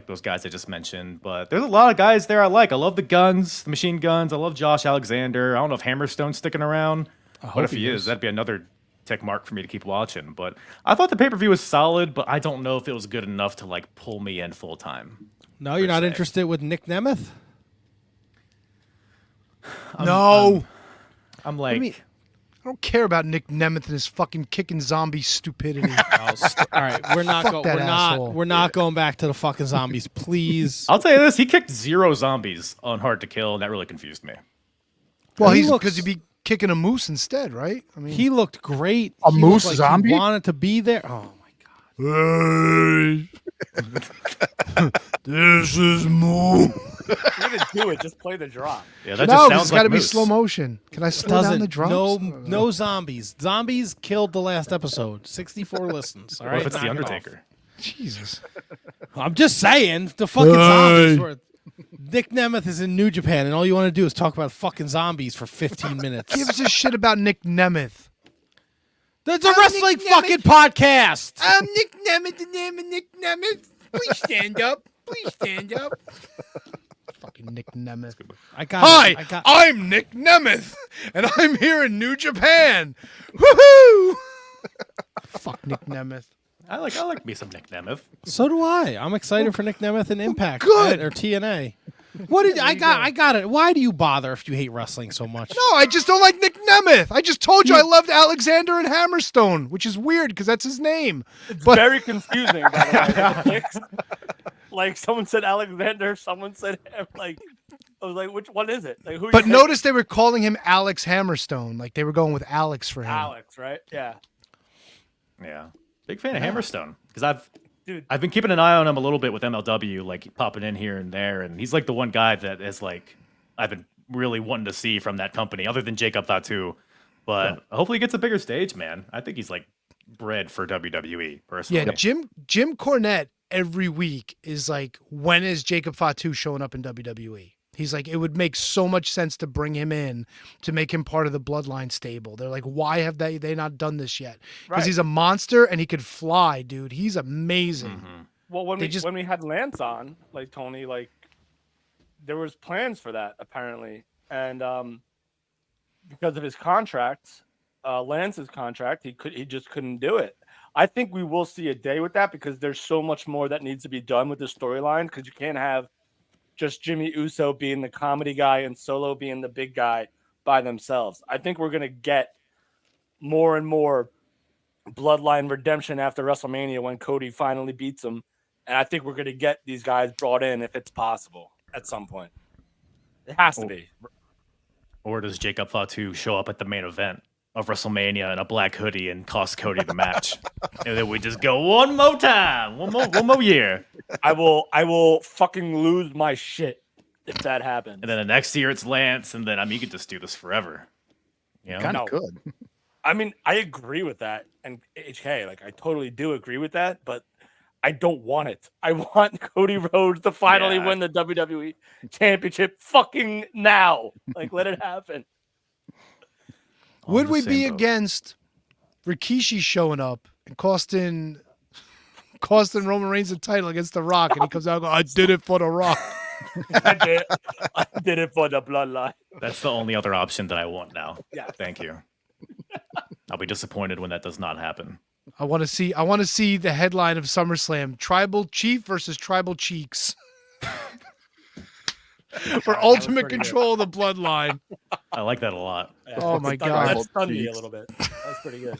those guys I just mentioned. But there's a lot of guys there I like. I love the Guns, the Machine Guns. I love Josh Alexander. I don't know if Hammerstone's sticking around, but if he is, that'd be another tick mark for me to keep watching. But I thought the pay-per-view was solid, but I don't know if it was good enough to like pull me in full time. No, you're not se. interested with Nick Nemeth? No. I'm like, I don't care about Nick Nemeth and his fucking kicking zombie stupidity. All right, we're not Fuck that asshole. we're not going back to the fucking zombies, please. I'll tell you this: he kicked 0 zombies on Hard to Kill, and that really confused me. Well, He he's looks- because he'd be kicking a moose instead, right? I mean, He looked great. A He moose looked like zombie? He wanted to be there. Oh my hey, this is Moose. You're gonna do it. Just play the drop. Yeah, that No, just 'cause sounds it's like got to be Moose. slow motion. Can I slow down the drops? No zombies. Zombies killed the last episode. 64 listens. All What right, if it's knock the it Undertaker? Jesus. off. I'm just saying the fucking zombies were. Nick Nemeth is in New Japan, and all you want to do is talk about fucking zombies for 15 minutes. Gives a shit about Nick Nemeth. There's a wrestling fucking podcast. I'm Nick Nemeth, the name of Nick Nemeth. Please stand up. Please stand up. Fucking Nick Nemeth. I got. Hi, it. I got. I'm Nick Nemeth, and I'm here in New Japan. Woohoo! Fuck Nick Nemeth. I like me some Nick Nemeth. So do I. I'm excited for Nick Nemeth and Impact good. or TNA. What did I got? I got it. Why do you bother if you hate wrestling so much? No, I just don't like Nick Nemeth. I just told you I loved Alexander and Hammerstone, which is weird because that's his name. But Very confusing. By the way. Like someone said Alexander, someone said like I was like, which one is it? Like who? but notice they were calling him Alex Hammerstone, like they were going with Alex for him. Alex, right? Yeah. Yeah, big fan of Hammerstone because Dude. I've been keeping an eye on him a little bit with MLW, like popping in here and there, and he's like the one guy that is like I've been really wanting to see from that company, other than Jacob Fatu. But hopefully he gets a bigger stage, man. I think he's like bred for WWE personally. Yeah, Jim Cornette every week is like, when is Jacob Fatu showing up in WWE? He's like, it would make so much sense to bring him in to make him part of the Bloodline stable. They're like, why have they not done this yet? Because Right. he's a monster and he could fly, dude. He's amazing. Mm-hmm. Well, when They we just- when we had Lance on, like Tony, like there was plans for that apparently, and because of his contract, Lance's contract, he just couldn't do it. I think we will see a day with that because there's so much more that needs to be done with the storyline because you can't have just Jimmy Uso being the comedy guy and Solo being the big guy by themselves. I think we're gonna get more and more Bloodline redemption after WrestleMania when Cody finally beats him. And I think we're going to get these guys brought in if it's possible at some point. It has to be. Or does Jacob Fatu show up at the main event of WrestleMania in a black hoodie and cost Cody the match? And then we just go one more time, one more year. I will fucking lose my shit if that happens. And then the next year it's Lance, and then you could just do this forever. You know? Kind No. of could. I mean, I agree with that. And HK, like I totally do agree with that, but I don't want it. I want Cody Rhodes to finally Yeah. win the WWE Championship fucking now. Like, let it happen. On Would the we same be boat. against Rikishi showing up and costing Roman Reigns the title against The Rock, and he comes out and goes, I did it for The Rock. I did it for the bloodline. That's the only other option that I want now. Yeah. Thank you. I'll be disappointed when that does not happen. I want to see the headline of SummerSlam: Tribal Chief versus Tribal Cheeks for ultimate control of the bloodline. I like that a lot. Yeah, Oh my that God. stunned me a little bit. That was pretty good.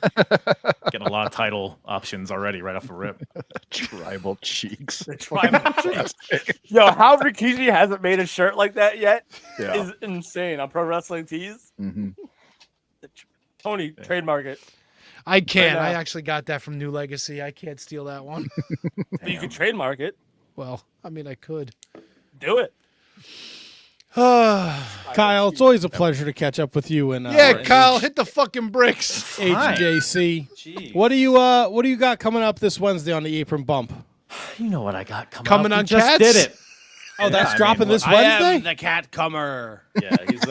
Getting a lot of title options already right off the rip. Tribal cheeks. The tribal cheeks. Yo, how Rikishi hasn't made a shirt like that yet Yeah. is insane on Pro Wrestling Tees. Mm-hmm. Tony, trademark it. I can't. Right now. I actually got that from New Legacy. I can't steal that one. But you can trademark it. Well, I mean, I could. Do it. Kyle, it's always a pleasure to catch up with you. And Yeah, Kyle, hit the fucking bricks. HJC. Jeez. What do you got coming up this Wednesday on the Apron Bump? You know what I got coming Coming up. on We just Cats? did it. Oh, that's I mean, dropping this I am Wednesday? the cat comer. Yeah, he's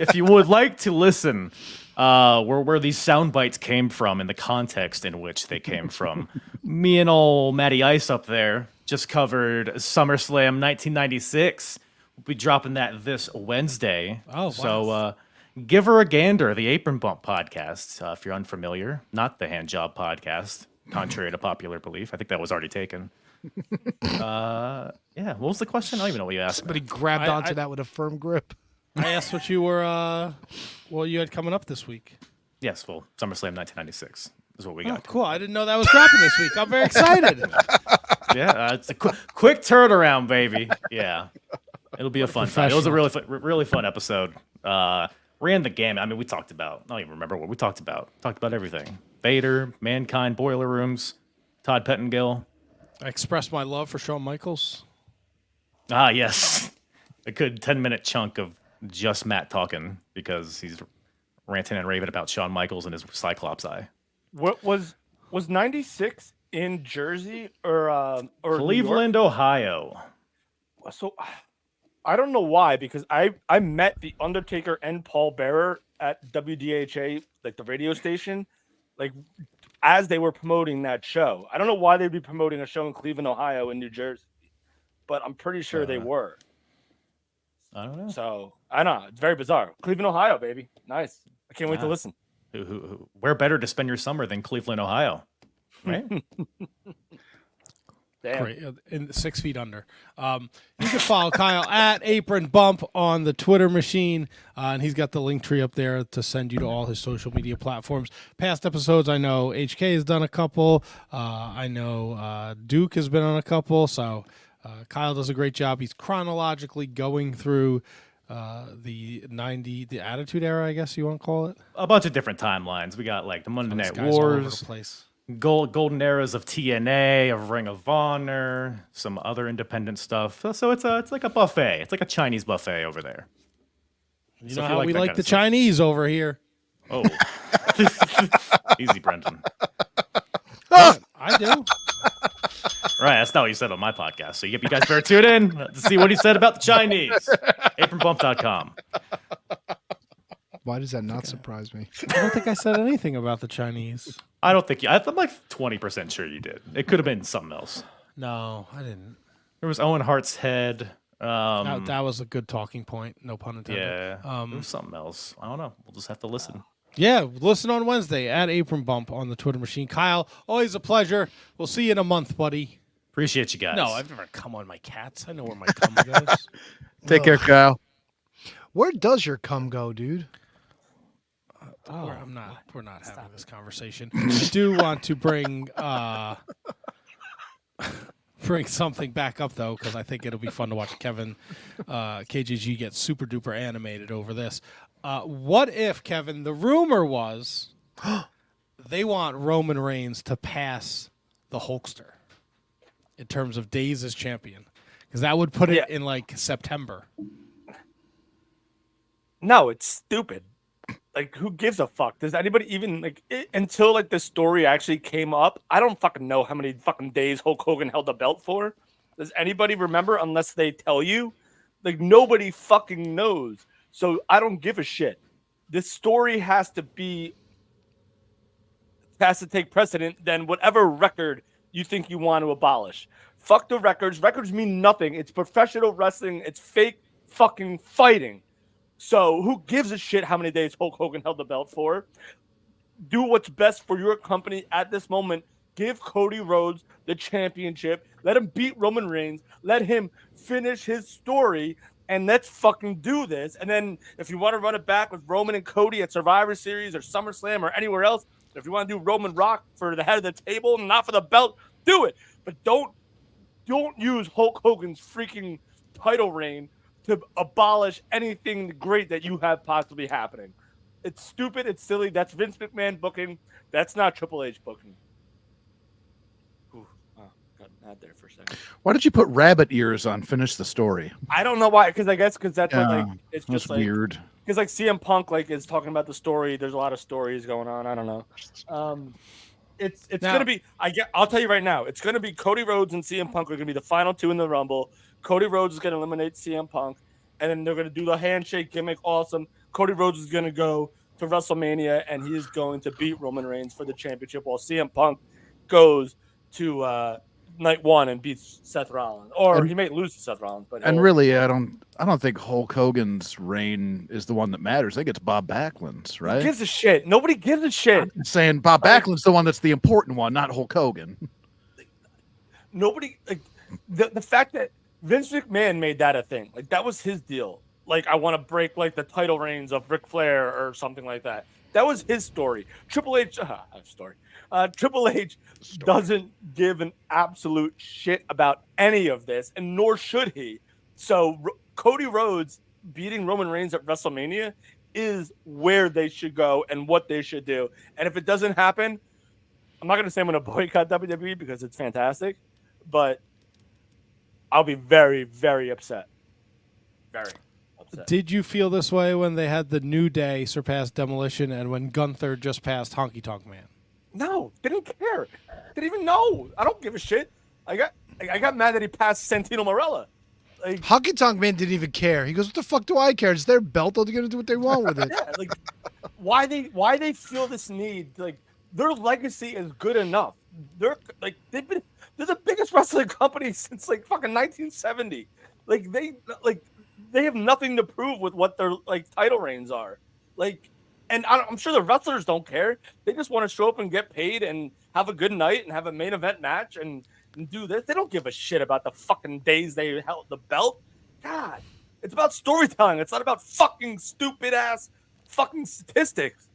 if you would like to listen where these sound bites came from and the context in which they came from, me and old Matty Ice up there just covered SummerSlam 1996. We'll be dropping that this Wednesday. Oh, wow. So give her a gander, the Apron Bump podcast, if you're unfamiliar. Not the Hand Job podcast, contrary to popular belief. I think that was already taken. Yeah, what was the question? I don't even know what you asked. Somebody grabbed onto that with a firm grip. I asked what you were, you had coming up this week. Yes, well, SummerSlam 1996 is what we Oh, got. cool. I didn't know that was dropping this week. I'm very excited. Yeah, it's a quick turnaround, baby. Yeah, it'll be a fun time. It was a really fun episode. Ran the gamut. I mean, we talked about, I don't even remember what we talked about. Talked about everything. Vader, Mankind, Boiler Rooms, Todd Pettengill. I expressed my love for Shawn Michaels. Ah, yes. A good 10-minute chunk of just Matt talking because he's ranting and raving about Shawn Michaels and his Cyclops eye. What was 96 in Jersey or Cleveland, Ohio. So I don't know why, because I met the Undertaker and Paul Bearer at WDHA, like the radio station, like as they were promoting that show. I don't know why they'd be promoting a show in Cleveland, Ohio, in New Jersey, but I'm pretty sure they were. I don't know. So I know it's very bizarre. Cleveland, Ohio, baby, nice. I can't wait to listen. Where better to spend your summer than Cleveland, Ohio? Right? Damn. Great. In 6 feet under. You can follow Kyle at Apron Bump on the Twitter machine, and he's got the link tree up there to send you to all his social media platforms. Past episodes, I know HK has done a couple. I know Duke has been on a couple. So Kyle does a great job. He's chronologically going through the Attitude Era, I guess you want to call it. A bunch of different timelines. We got like the Monday This Night guy's all over Wars. the place. Golden eras of TNA, of Ring of Honor, some other independent stuff. So it's like a buffet. It's like a Chinese buffet over there. You So know if you how we that like kind the of stuff- Chinese over here. Oh, easy, Brendan. I do. Right, that's not what you said on my podcast. So you guys better tune in to see what he said about the Chinese. ApronBump.com. Why does that not surprise me? I don't think I said anything about the Chinese. I don't think I'm like 20% sure you did. It could have been something else. No, I didn't. There was Owen Hart's head. That was a good talking point. No pun intended. Yeah, there was something else. I don't know. We'll just have to listen. Yeah, listen on Wednesday at Apron Bump on the Twitter machine. Kyle, always a pleasure. We'll see you in a month, buddy. Appreciate you guys. No, I've never come on my cats. I know where my cum goes. Take care, Kyle. Where does your cum go, dude? We're not having this conversation. I do want to bring something back up though, because I think it'll be fun to watch Kevin KJG get super duper animated over this. What if, Kevin, the rumor was they want Roman Reigns to pass the Hulkster in terms of days as champion? Because that would put it in like September. No, it's stupid. Like, who gives a fuck? Does anybody even until like the story actually came up? I don't fucking know how many fucking days Hulk Hogan held the belt for. Does anybody remember unless they tell you? Like, nobody fucking knows. So I don't give a shit. This story has to take precedent than whatever record you think you want to abolish. Fuck the records. Records mean nothing. It's professional wrestling. It's fake fucking fighting. So who gives a shit how many days Hulk Hogan held the belt for? Do what's best for your company at this moment. Give Cody Rhodes the championship. Let him beat Roman Reigns. Let him finish his story. And let's fucking do this. And then if you want to run it back with Roman and Cody at Survivor Series or SummerSlam or anywhere else, If you want to do Roman Rock for the head of the table, not for the belt, do it. But don't use Hulk Hogan's freaking title reign to abolish anything great that you have possibly happening. It's stupid. It's silly. That's Vince McMahon booking. That's not Triple H booking. Ooh, got mad there for a second. Why did you put rabbit ears on Finish the Story? I don't know why. Because that's like it's That's just like weird. Because like CM Punk is talking about the story. There's a lot of stories going on. I don't know. It's gonna be. I'll tell you right now. It's gonna be Cody Rhodes and CM Punk are gonna be the final two in the Rumble. Cody Rhodes is gonna eliminate CM Punk, and then they're gonna do the handshake gimmick. Awesome. Cody Rhodes is gonna go to WrestleMania and he is going to beat Roman Reigns for the championship, while CM Punk goes to night one and beats Seth Rollins, or he may lose to Seth Rollins. But really, I don't think Hulk Hogan's reign is the one that matters. I think it's Bob Backlund's, right? Who gives a shit? Nobody gives a shit. I'm saying Bob Backlund's the one that's the important one, not Hulk Hogan. Nobody the fact that Vince McMahon made that a thing. Like that was his deal. Like I want to break like the title reigns of Ric Flair or something like that. That was his story. Triple H Triple H doesn't give an absolute shit about any of this, and nor should he. So Cody Rhodes beating Roman Reigns at WrestleMania is where they should go and what they should do. And if it doesn't happen, I'm not going to say I'm going to boycott WWE because it's fantastic, but I'll be very, very upset. Very upset. Did you feel this way when they had the New Day surpass Demolition and when Gunther just passed Honky Tonk Man? No, didn't care. Didn't even know. I don't give a shit. I got mad that he passed Santino Marella. Like, Honky Tonk Man didn't even care. He goes, "What the fuck do I care? It's their belt. They're gonna do what they want with it." Yeah, like why they feel this need? Like their legacy is good enough. They're the biggest wrestling company since like fucking 1970. Like they have nothing to prove with what their like title reigns are. Like, and I'm sure the wrestlers don't care. They just want to show up and get paid and have a good night and have a main event match and do this. They don't give a shit about the fucking days they held the belt. God, it's about storytelling. It's not about fucking stupid ass fucking statistics.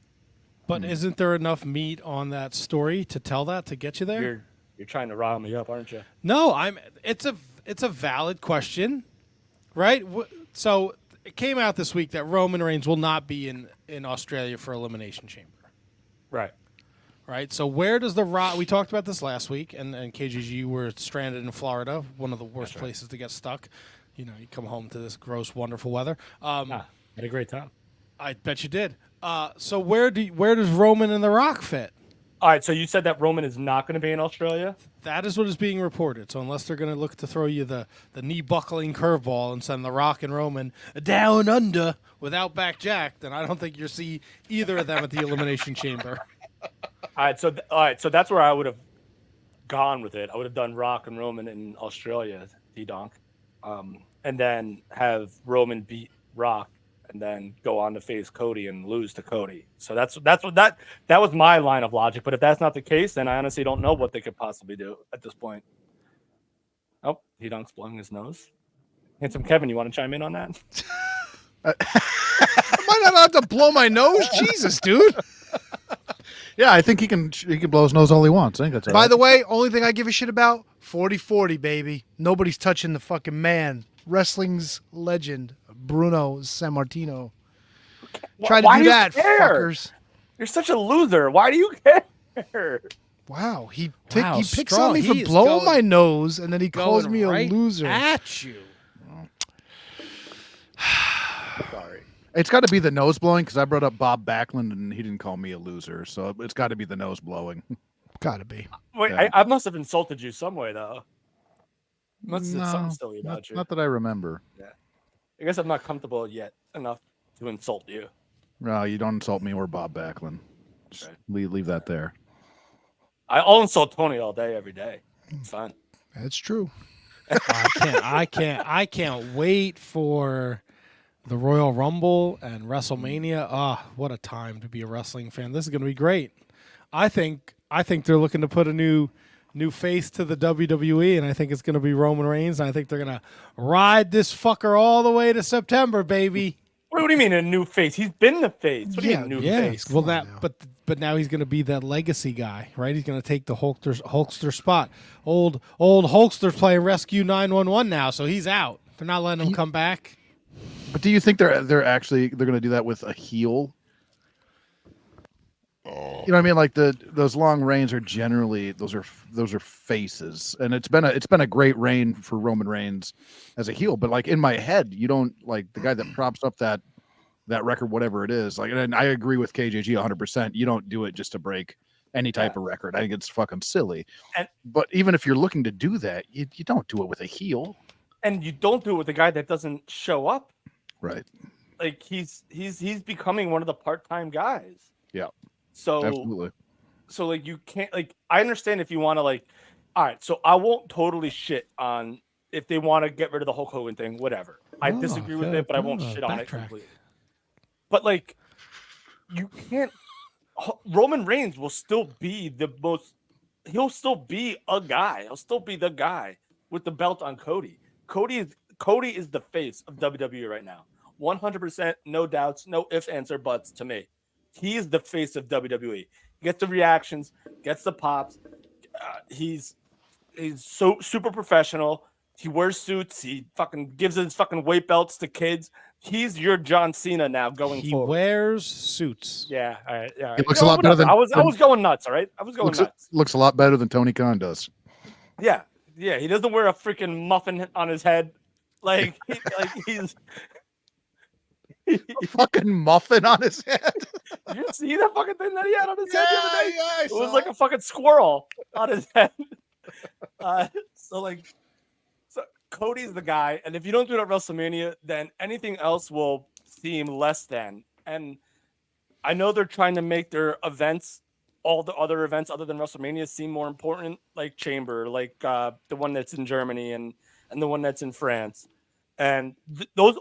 But isn't there enough meat on that story to tell that to get you there? You're trying to rile me up, aren't you? No, it's a valid question, right? So it came out this week that Roman Reigns will not be in Australia for Elimination Chamber. Right. Right. So where does the Rock? We talked about this last week, and KGG were stranded in Florida, one of the worst places to get stuck. You know, you come home to this gross, wonderful weather. Had a great time. I bet you did. So where does Roman and the Rock fit? All right. So you said that Roman is not going to be in Australia. That is what is being reported. So unless they're going to look to throw you the knee buckling curveball and send the Rock and Roman down under without back jack, then I don't think you'll see either of them at the Elimination Chamber. All right. So that's where I would have gone with it. I would have done Rock and Roman in Australia, D-Donk, and then have Roman beat Rock, and then go on to face Cody and lose to Cody. So that was my line of logic. But if that's not the case, then I honestly don't know what they could possibly do at this point. Oh, D-Donk's blowing his nose. Handsome Kevin, you want to chime in on that? Am I not allowed to blow my nose? Jesus, dude. Yeah, I think he can blow his nose all he wants. I think that's all By right. the way, only thing I give a shit about, 40-40, baby. Nobody's touching the fucking man. Wrestling's legend, Bruno Sammartino. Try to Why do you that, care? fuckers. You're such a loser. Why do you care? Wow, he Wow, picks strong. on me for He is blowing going- my nose, and then he calls Going me a right loser. at you. Sorry. It's got to be the nose blowing because I brought up Bob Backlund and he didn't call me a loser. So it's got to be the nose blowing. Gotta be. Wait, Yeah. I must have insulted you some way, though. Must have said something silly about you. Not that I remember. I guess I'm not comfortable yet enough to insult you. No, you don't insult me or Bob Backlund. Just Okay. leave that there. I'll insult Tony all day, every day. It's fun. That's true. I can't wait for the Royal Rumble and WrestleMania. Ah, what a time to be a wrestling fan. This is going to be great. I think they're looking to put a new face to the WWE, and I think it's going to be Roman Reigns, and I think they're going to ride this fucker all the way to September, baby. What do you mean a new face? He's been the face. What do you mean new face? Well, but but now he's going to be that legacy guy, right? He's going to take the Hulkster spot. Old Hulkster's playing Rescue 911 now, so he's out. They're not letting him come back. But do you think they're going to do that with a heel? You know what I mean? Like those long reigns are generally those are faces, and it's been a great reign for Roman Reigns as a heel. But like in my head, you don't like the guy that props up that record, whatever it is. Like, and I agree with KJG 100%. You don't do it just to break any type of record. I think it's fucking silly. But even if you're looking to do that, you don't do it with a heel. And you don't do it with a guy that doesn't show up. Right. Like he's becoming one of the part-time guys. Yeah. So absolutely. So like you can't like I understand if you want to like all right, so I won't totally shit on if they want to get rid of the Hulk Hogan thing, whatever. I disagree with it, but I won't shit on it completely. But like you can't Roman Reigns will still be he'll still be a guy. He'll still be the guy with the belt on Cody. Cody is the face of WWE right now. 100%, no doubts, no ifs, ands, or buts to me. He is the face of WWE. He gets the reactions, gets the pops. He's so super professional. He wears suits. He fucking gives his fucking weight belts to kids. He's your John Cena now going forward. He wears suits. Yeah, all right. Yeah, He looks a lot better than I was going nuts. All right, I was going nuts. Looks a lot better than Tony Khan does. Yeah. He doesn't wear a freaking muffin on his head, he's. A fucking muffin on his head. Did you see that fucking thing that he had on his head the other day? Yeah, it was like a fucking squirrel on his head. So Cody's the guy, and if you don't do it at WrestleMania, then anything else will seem less than. And I know they're trying to make their events, all the other events other than WrestleMania, seem more important, like Chamber, like the one that's in Germany and the one that's in France. And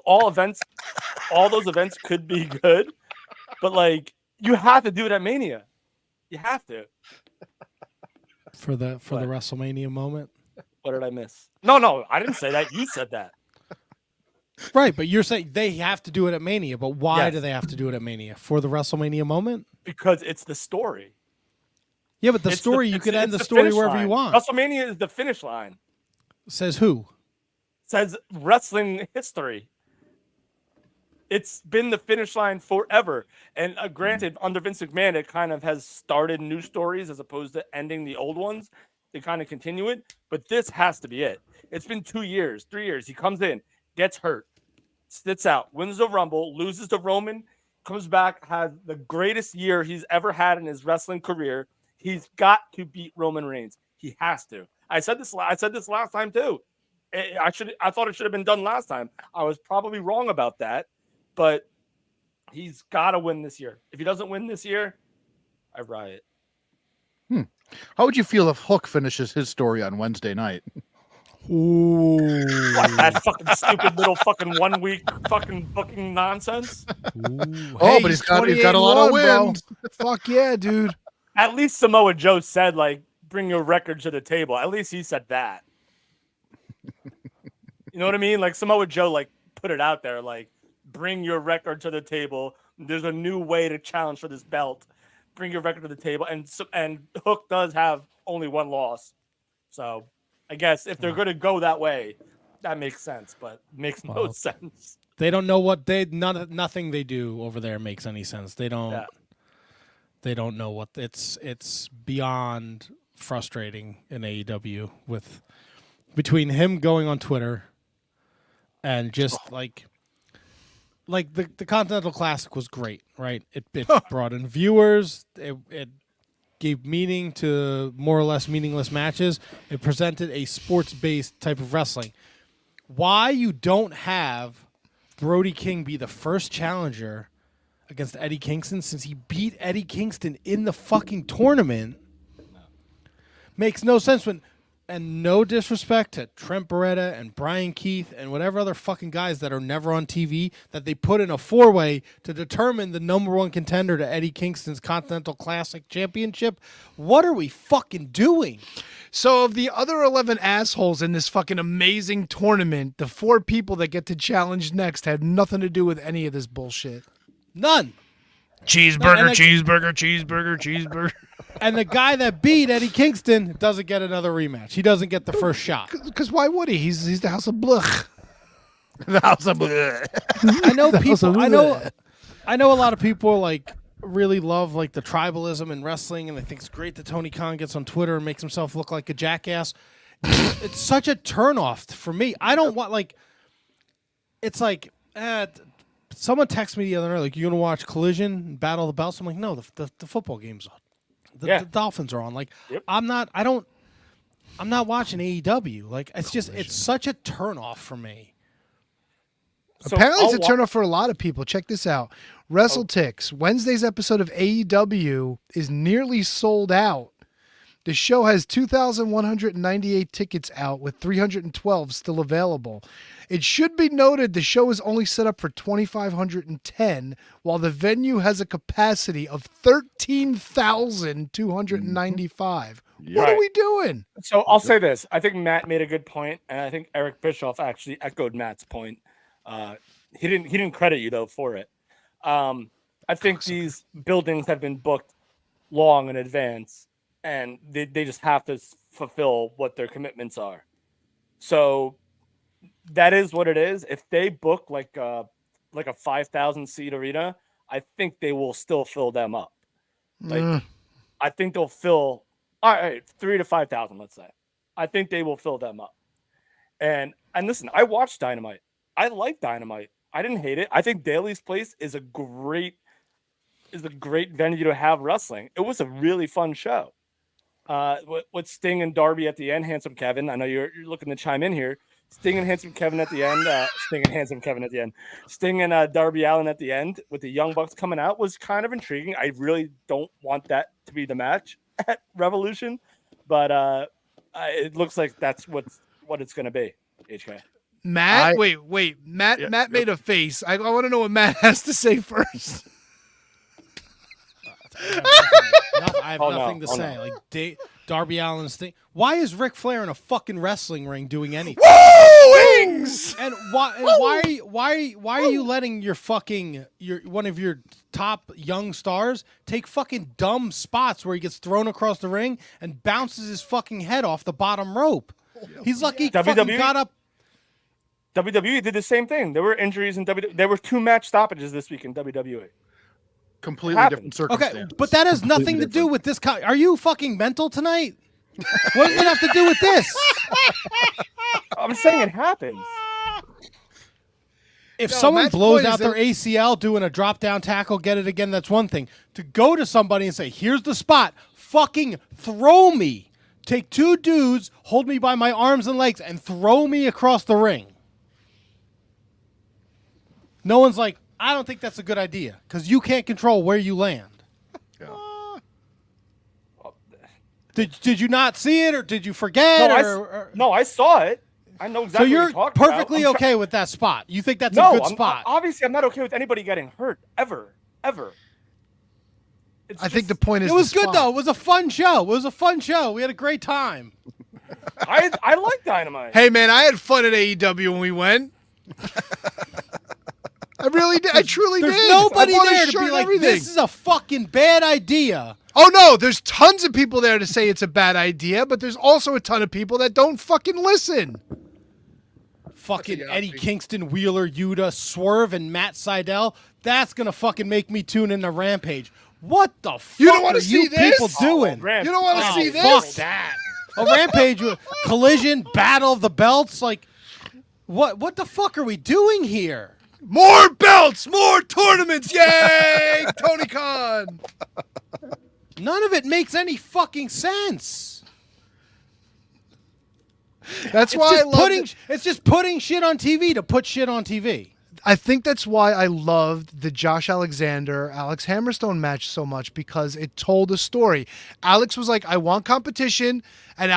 all those events could be good, but like you have to do it at Mania. You have to. For the WrestleMania moment. What did I miss? No, I didn't say that. You said that. Right, but you're saying they have to do it at Mania, but why do they have to do it at Mania? For the WrestleMania moment? Because it's the story. Yeah, but you could end the story wherever you want. WrestleMania is the finish line. Says who? Says wrestling history. It's been the finish line forever. And granted, under Vince McMahon, it kind of has started new stories as opposed to ending the old ones. They kind of continue it. But this has to be it. It's been 2 years, 3 years. He comes in, gets hurt, sits out, wins the Rumble, loses to Roman, comes back, has the greatest year he's ever had in his wrestling career. He's got to beat Roman Reigns. He has to. I said this last time too. I thought it should have been done last time. I was probably wrong about that, but he's got to win this year. If he doesn't win this year, I riot. How would you feel if Hook finishes his story on Wednesday night? Ooh. What, that fucking stupid little fucking 1 week fucking booking nonsense? But he's got a lot of wins. Fuck yeah, dude. At least Samoa Joe said, like, bring your record to the table. At least he said that. You know what I mean? Like, Samoa Joe, like, put it out there, like, bring your record to the table. There's a new way to challenge for this belt. Bring your record to the table. And Hook does have only one loss. So I guess if they're going to go that way, that makes sense, but makes no sense. They don't know nothing they do over there makes any sense. They don't know what it's beyond frustrating in AEW with between him going on Twitter and just like the Continental Classic was great, right? It brought in viewers. It gave meaning to more or less meaningless matches. It presented a sports-based type of wrestling. Why you don't have Brody King be the first challenger against Eddie Kingston since he beat Eddie Kingston in the fucking tournament makes no sense. And no disrespect to Trent Beretta and Brian Keith and whatever other fucking guys that are never on TV that they put in a four-way to determine the number one contender to Eddie Kingston's Continental Classic Championship. What are we fucking doing? So of the other 11 assholes in this fucking amazing tournament, the 4 people that get to challenge next had nothing to do with any of this bullshit. None. Cheeseburger, like- cheeseburger. And the guy that beat Eddie Kingston doesn't get another rematch. He doesn't get the first shot. Because why would he? He's the House of Bluch. The house of bleh. I know House people. of I know a lot of people like really love like the tribalism in wrestling, and they think it's great that Tony Khan gets on Twitter and makes himself look like a jackass. It's such a turnoff for me. I don't want like. It's like someone texted me the other night, like, "You gonna watch Collision, Battle of the Belts?" I'm like, "No, the football game's on. The Dolphins are on." Like, Yep. I'm not watching AEW. Like, it's such a turnoff for me. So Apparently, it's I'll a turnoff for a lot of people. Check this out. WrestleTix, Wednesday's episode of AEW is nearly sold out. The show has 2,198 tickets out with 312 still available. It should be noted the show is only set up for 2,510, while the venue has a capacity of 13,295. What are Right. we doing? So I'll say this. I think Matt made a good point, and I think Eric Bischoff actually echoed Matt's point. He didn't credit you though for it. I think these buildings have been booked long in advance, and they just have to fulfill what their commitments are. So that is what it is. If they book like a 5,000 seat arena, I think they will still fill them up. Like I think they'll fill. All right, 3,000 to 5,000, let's say. I think they will fill them up. And listen, I watched Dynamite. I like Dynamite. I didn't hate it. I think Daly's Place is a great venue to have wrestling. It was a really fun show. With Sting and Darby at the end, Handsome Kevin. I know you're looking to chime in here. Sting and Handsome Kevin at the end. Sting and Darby Allin at the end with the Young Bucks coming out was kind of intriguing. I really don't want that to be the match at Revolution, but it looks like that's what it's going to be. HK. Matt, wait. Matt made a face. I want to know what Matt has to say first. I have nothing to say. Like Darby Allin's thing. Why is Ric Flair in a fucking wrestling ring doing anything? Woo! Wings! And why are you letting your one of your top young stars take fucking dumb spots where he gets thrown across the ring and bounces his fucking head off the bottom rope? He's lucky he fucking got up. WWE did the same thing. There were injuries in WWE. There were 2 match stoppages this week in WWE. Completely different circumstances. Okay, but that has nothing to do with this. Are you fucking mental tonight? What does it have to do with this? I'm saying it happens. If someone Matt's blows point is out their ACL doing a drop down tackle, get it again, that's one thing. To go to somebody and say, "Here's the spot, fucking throw me." Take 2 dudes, hold me by my arms and legs, and throw me across the ring. No one's like, "I don't think that's a good idea," because you can't control where you land. Did you not see it, or did you forget? No, I saw it. I know exactly. So you're what you're talking perfectly about. okay with that spot. You think that's a good spot? Obviously, I'm not okay with anybody getting hurt ever. I think the point is It was the good spot. though. It was a fun show. We had a great time. I like Dynamite. Hey man, I had fun at AEW when we went. I really did. I truly There's did. nobody I bought a there to shirt be and like, everything. "This is a fucking bad idea." Oh no, there's tons of people there to say it's a bad idea, but there's also a ton of people that don't fucking listen. Fucking Eddie Kingston, Wheeler Yuta, Swerve, and Matt Sydal. That's gonna fucking make me tune into Rampage. What the fuck You don't wanna are you see this? people doing? You don't want to see this? Fuck that. A Rampage, Collision, Battle of the Belts. Like, what the fuck are we doing here? More belts, more tournaments, yay! Tony Khan. None of it makes any fucking sense. That's why I love It's just putting shit on TV to put shit on TV. I think that's why I loved the Josh Alexander Alex Hammerstone match so much, because it told a story. Alex was like, "I want competition," and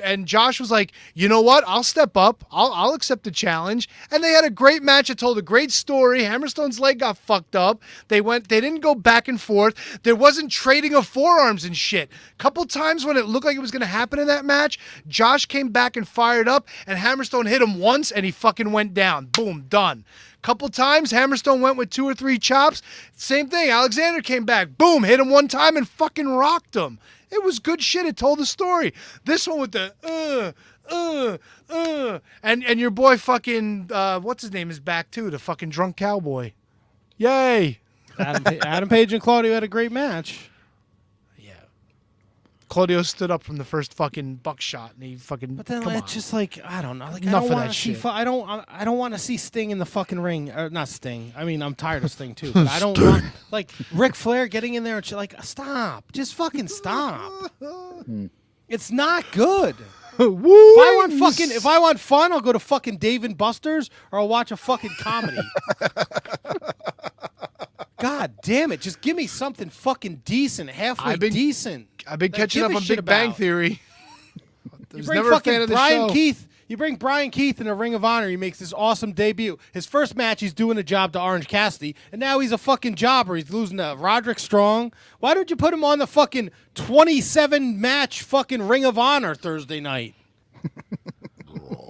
and Josh was like, "You know what? I'll step up. I'll accept the challenge." And they had a great match. It told a great story. Hammerstone's leg got fucked up. They didn't go back and forth. There wasn't trading of forearms and shit. Couple times when it looked like it was going to happen in that match, Josh came back and fired up, and Hammerstone hit him once, and he fucking went down. Boom, done. Couple times, Hammerstone went with 2 or 3 chops. Same thing. Alexander came back. Boom, hit him one time and fucking rocked him. It was good shit. It told the story. This one with the and your boy fucking what's his name is back too. The fucking drunk cowboy. Yay. Adam Page and Claudio had a great match. Claudio stood up from the first fucking buckshot, and he fucking. But then come it's on. just like I don't know. Like Enough I of don't that want to see. shit. I don't want to see Sting in the fucking ring. Not Sting. I mean, I'm tired of Sting too. But I don't want like Ric Flair getting in there and shit. Like stop. Just fucking stop. It's not good. If I want fun, I'll go to fucking Dave and Buster's or I'll watch a fucking comedy. God damn it! Just give me something fucking decent, halfway decent. I've been that I catching give up a on shit Big Bang about. Theory. You bring fucking Brian Keith. You bring Brian Keith in a Ring of Honor. He makes this awesome debut. His first match, he's doing a job to Orange Cassidy, and now he's a fucking jobber. He's losing to Roderick Strong. Why don't you put him on the fucking 27 match fucking Ring of Honor Thursday night?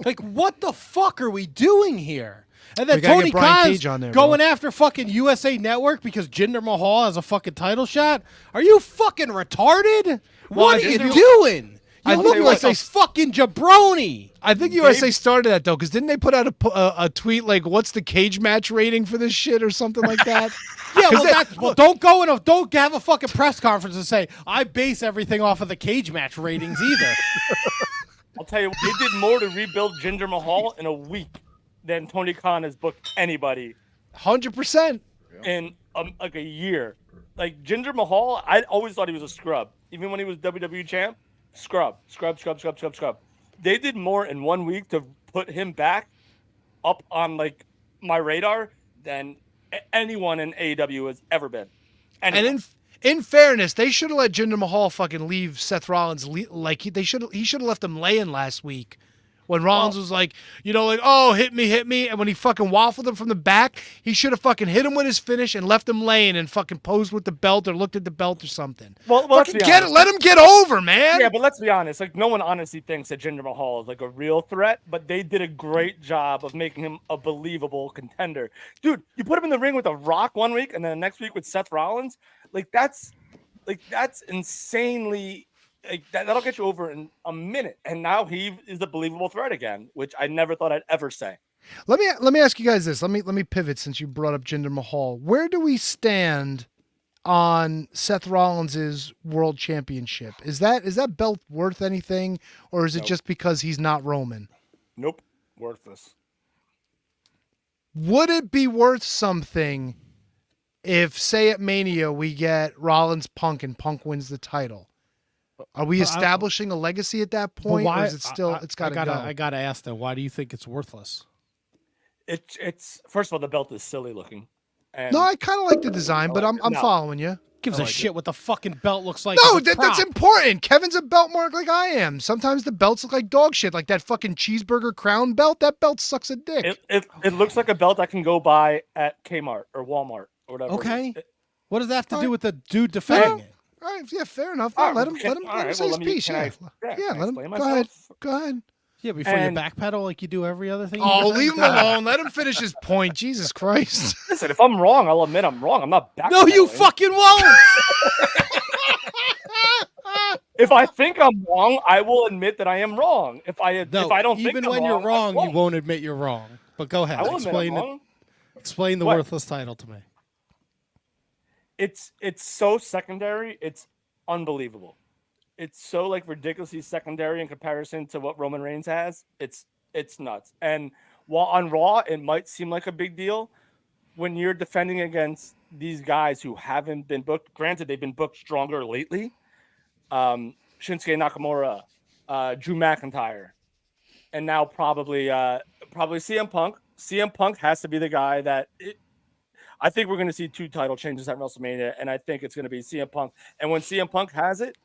Like, what the fuck are we doing here? And then We gotta Tony get Brian Khan's Cage on there, bro. going after fucking USA Network because Jinder Mahal has a fucking title shot. Are you fucking retarded? What are you doing? You look like a fucking jabroni. I think USA started that though, because didn't they put out a tweet like, "What's the cage match rating for this shit" or something like that? Yeah, don't have a fucking press conference and say I base everything off of the cage match ratings either. I'll tell you, they did more to rebuild Jinder Mahal in a week than Tony Khan has booked anybody 100%. in like a year. Like Jinder Mahal, I always thought he was a scrub. Even when he was WWE champ, scrub. They did more in 1 week to put him back up on like my radar than anyone in AEW has ever been. Anyone. And in fairness, they should have let Jinder Mahal fucking leave Seth Rollins. He should have left him laying last week. When Rollins was like, oh, hit me. And when he fucking waffled him from the back, he should have fucking hit him with his finish and left him laying and fucking posed with the belt or looked at the belt or something. Well, fucking let him get over, man. Yeah, but let's be honest. Like, no one honestly thinks that Jinder Mahal is like a real threat, but they did a great job of making him a believable contender. Dude, you put him in the ring with The Rock 1 week and then the next week with Seth Rollins. That's insanely. That'll get you over in a minute, and now he is a believable threat again, which I never thought I'd ever say. Let me ask you guys this. Let me pivot since you brought up Jinder Mahal. Where do we stand on Seth Rollins' world championship? Is that belt worth anything, or is it just because he's not Roman? Nope, worthless. Would it be worth something if, say, at Mania we get Rollins Punk and Punk wins the title? Are we establishing a legacy at that point, or is it still? It's got to go. I gotta ask them. Why do you think it's worthless? It's first of all, the belt is silly looking. And No, I kind of like the design, but I'm following you. Gives a shit what the fucking belt looks like. No, It's a that's prop. important. Kevin's a belt mark like I am. Sometimes the belts look like dog shit, like that fucking cheeseburger crown belt. That belt sucks a dick. It looks like a belt I can go buy at Kmart or Walmart or whatever. Okay. What does that have to do with the dude defending it? All right, yeah, fair enough. All right, Let him all right, say well, his piece. can I Let him. explain Go ahead. myself? Go ahead. Yeah, before And- you backpedal like you do every other thing. Oh, you do. leave him alone. Let him finish his point. Jesus Christ. Listen, if I'm wrong, I'll admit I'm wrong. I'm not back. No, you fucking won't. If I think I'm wrong, I will admit that I am wrong. If I No, don't even think I'm when you're wrong, I'm you won't admit you're wrong. But go ahead. I will admit I'm Explain it. wrong. Explain the What? worthless title to me. It's so secondary. It's unbelievable. It's so like ridiculously secondary in comparison to what Roman Reigns has. It's nuts. And while on Raw it might seem like a big deal, when you're defending against these guys who haven't been booked, granted they've been booked stronger lately. Shinsuke Nakamura, Drew McIntyre, and now probably CM Punk. CM Punk has to be the guy that I think we're going to see 2 title changes at WrestleMania, and I think it's going to be CM Punk. And when CM Punk has it,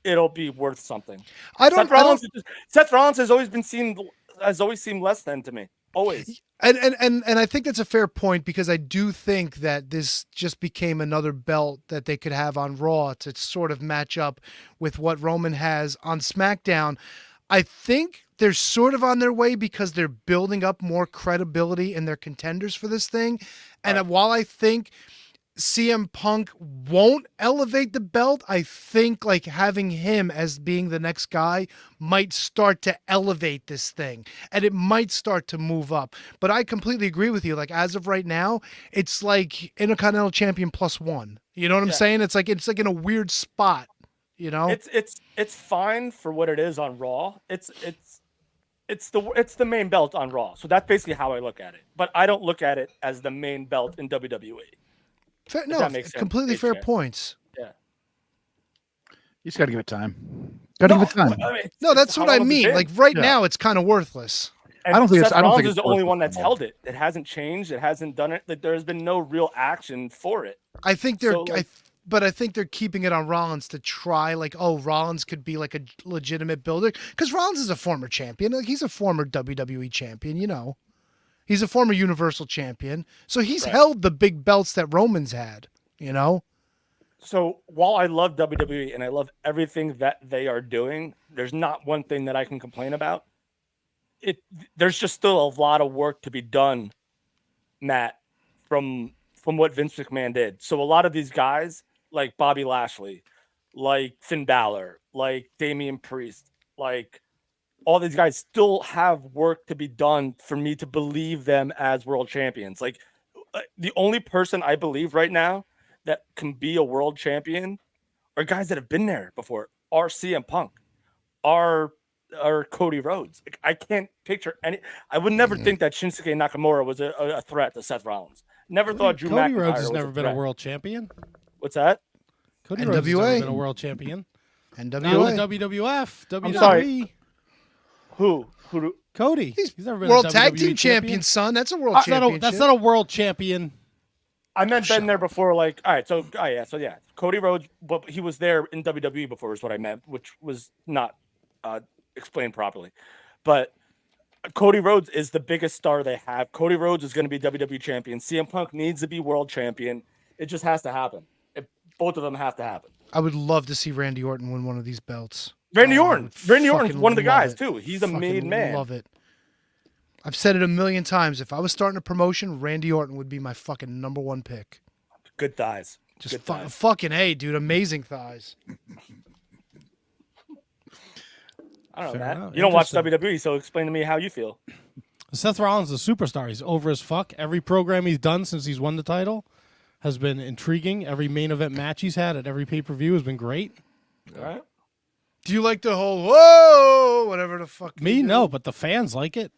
it'll be worth something. Seth Rollins has always seemed less than to me. Always. And I think that's a fair point, because I do think that this just became another belt that they could have on Raw to sort of match up with what Roman has on SmackDown. I think they're sort of on their way because they're building up more credibility in their contenders for this thing. And while I think CM Punk won't elevate the belt, I think like having him as being the next guy might start to elevate this thing and it might start to move up. But I completely agree with you. Like as of right now, it's like Intercontinental Champion +1. You know what I'm saying? It's like in a weird spot, you know? It's fine for what it is on Raw. It's the main belt on Raw. So that's basically how I look at it. But I don't look at it as the main belt in WWE. Fair, no, that makes sense. completely fair HJ. points. Yeah. You just got to give it time. Got to give it time. I mean, No, that's what I mean. Like right Yeah. now, it's kind of worthless. And I don't think Seth it's- I don't Rollins think is it's the only worth one it that's anymore. held it. It hasn't changed. It hasn't done it. Like there's been no real action for it. I think they're, So, like- but I think they're keeping it on Rollins to try, like, oh, Rollins could be like a legitimate builder because Rollins is a former champion. Like, he's a former WWE champion, you know. He's a former Universal champion, so he's held the big belts that Roman's had, you know. So while I love WWE and I love everything that they are doing, there's not one thing that I can complain about. There's just still a lot of work to be done, Matt, from what Vince McMahon did. So a lot of these guys, like Bobby Lashley, like Finn Balor, like Damian Priest, like all these guys still have work to be done for me to believe them as world champions. Like the only person I believe right now that can be a world champion are guys that have been there before, are CM Punk, are Cody Rhodes. Like, I can't picture any. I would never think that Shinsuke Nakamura was a threat to Seth Rollins. Never thought Drew Cody McIntyre Rhodes has was never been a threat. world champion. What's that? Cody Rhodes has NWA. never been a world champion. Not NWA. the WWF, WWE. sorry. Who? Cody. He's never been World a Tag WWE Team champion, son. That's a world That's not championship. that's not a world champion. I meant been there before. Like, all right, so yeah, Cody Rhodes, but he was there in WWE before is what I meant, which was not explained properly. But Cody Rhodes is the biggest star they have. Cody Rhodes is going to be WWE champion. CM Punk needs to be world champion. It just has to happen. Both of them have to happen. I would love to see Randy Orton win one of these belts. Randy Oh, I Orton. would Randy Orton's fucking one of the love guys it. too. He's a Fucking made man. Love it. I've said it a million times. If I was starting a promotion, Randy Orton would be my fucking #1 pick. Good thighs. Just Good thighs. fucking A, dude. Amazing thighs. I don't know Fair that. enough. You don't watch Interesting. WWE, so explain to me how you feel. Seth Rollins is a superstar. He's over as fuck. Every program he's done since he's won the title has been intriguing. Every main event match he's had at every pay-per-view has been great. All right. Do you like the whole whoa, whatever the fuck? Me, you do? no, but the fans like it.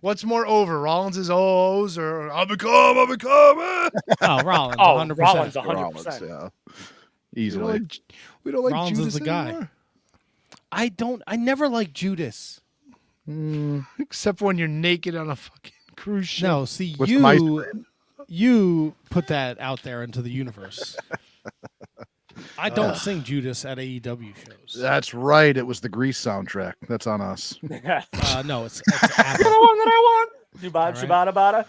What's more over, Rollins' O's or I'll become? Oh, Rollins, Oh, 100%. Rollins, 100%. Rollins, yeah. We don't Easily. like, we don't like Rollins is Judas the guy. anymore. I never liked Judas. Except for when you're naked on a fucking cruise ship. No, see, With mice you put that out there into the universe. I don't sing Judas at AEW shows. That's right. It was the Grease soundtrack. That's on us. Yeah. No, it's the ABBA. one that I want. Shibata bada.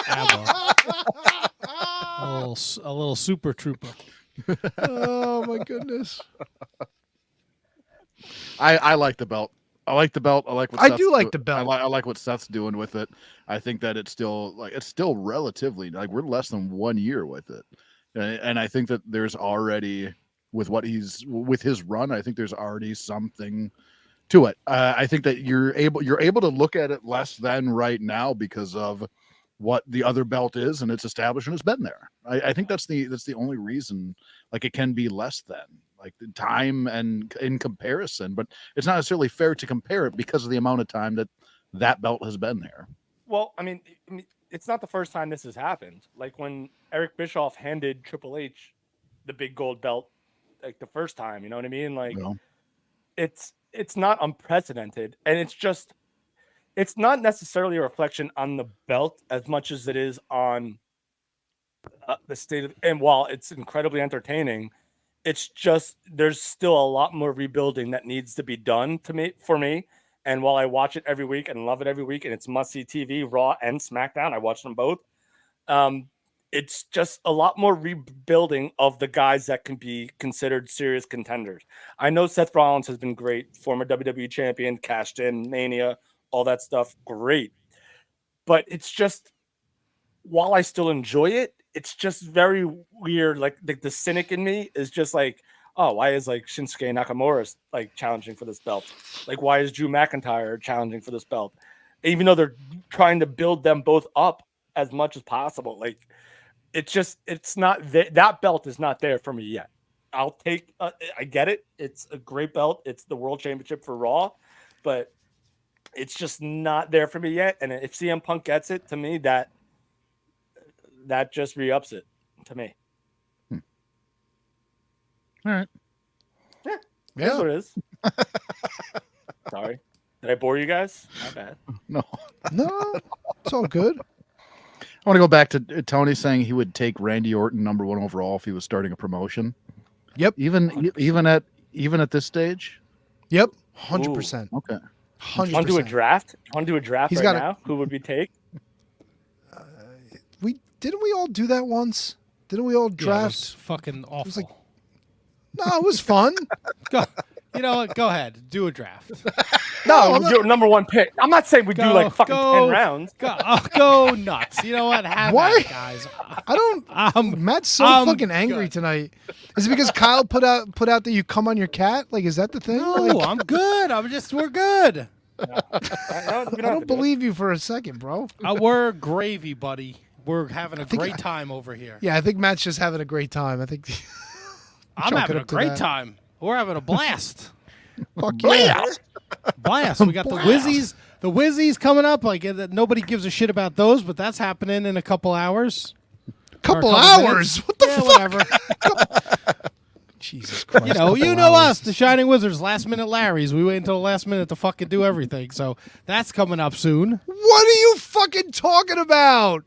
ABBA. A little super trooper. Oh my goodness. I like the belt. I like the belt. I like what I Seth's do like do- the belt. I like what Seth's doing with it. I think that it's still relatively like we're less than 1 year with it, and I think that there's already with his run. I think there's already something to it. I think that you're able to look at it less than right now because of what the other belt is, and it's established and it's been there. I think that's the only reason like it can be less than like the time and in comparison, but it's not necessarily fair to compare it because of the amount of time that belt has been there. Well, I mean, it's not the first time this has happened. Like when Eric Bischoff handed Triple H the big gold belt, like the first time, you know what I mean? Like it's not unprecedented, and it's not necessarily a reflection on the belt as much as it is on the state of. And while it's incredibly entertaining, it's just there's still a lot more rebuilding that needs to be done for me. And while I watch it every week and love it every week, and it's must-see TV, Raw and SmackDown, I watch them both. it's just a lot more rebuilding of the guys that can be considered serious contenders. I know Seth Rollins has been great, former WWE champion, cashed in, Mania, all that stuff, great. But it's just, while I still enjoy it, it's just very weird. Like the cynic in me is just like, oh, why is like Shinsuke Nakamura like challenging for this belt? Like, why is Drew McIntyre challenging for this belt? Even though they're trying to build them both up as much as possible. Like, it's not that belt is not there for me yet. I'll take, I get it. It's a great belt. It's the world championship for Raw, but it's just not there for me yet. And if CM Punk gets it, to me, that just re-ups it to me. All right. Yeah. That's what it is. Sorry. Did I bore you guys? Not bad. No. No, it's all good. I want to go back to Tony saying he would take Randy Orton #1 overall if he was starting a promotion. Yep. Even at this stage. Yep. 100%. Okay. 100%. Want to do a draft? Want to do a draft He's right got now? Who would we take? Didn't we all do that once? Didn't we all Yeah, it draft? was fucking awful. was like- No, it was fun. Go, you know what? Go ahead. Do a draft. No, you're #1 pick. I'm not saying we do like fucking 10 rounds. Go nuts. You know what? Have Why? at it, guys. I don't. Matt's so fucking angry good. tonight. Is it because Kyle put out that you come on your cat? Like, is that the thing? No, Like, I'm good. We're good. I don't believe you for a second, bro. We're gravy, buddy. We're having a great time over here. Yeah, I think Matt's just having a great time. I think I'm chalk it having a up to great that. time. We're having a blast. Fuck yeah. Blast. We got the Wizzies. The Wizzies coming up. Like nobody gives a shit about those, but that's happening in a couple hours. Couple Or a hours? minutes. What the Yeah, fuck? whatever. Jesus Christ. You know us, the Shining Wizards, last minute Larrys. We wait until the last minute to fucking do everything. So that's coming up soon. What are you fucking talking about?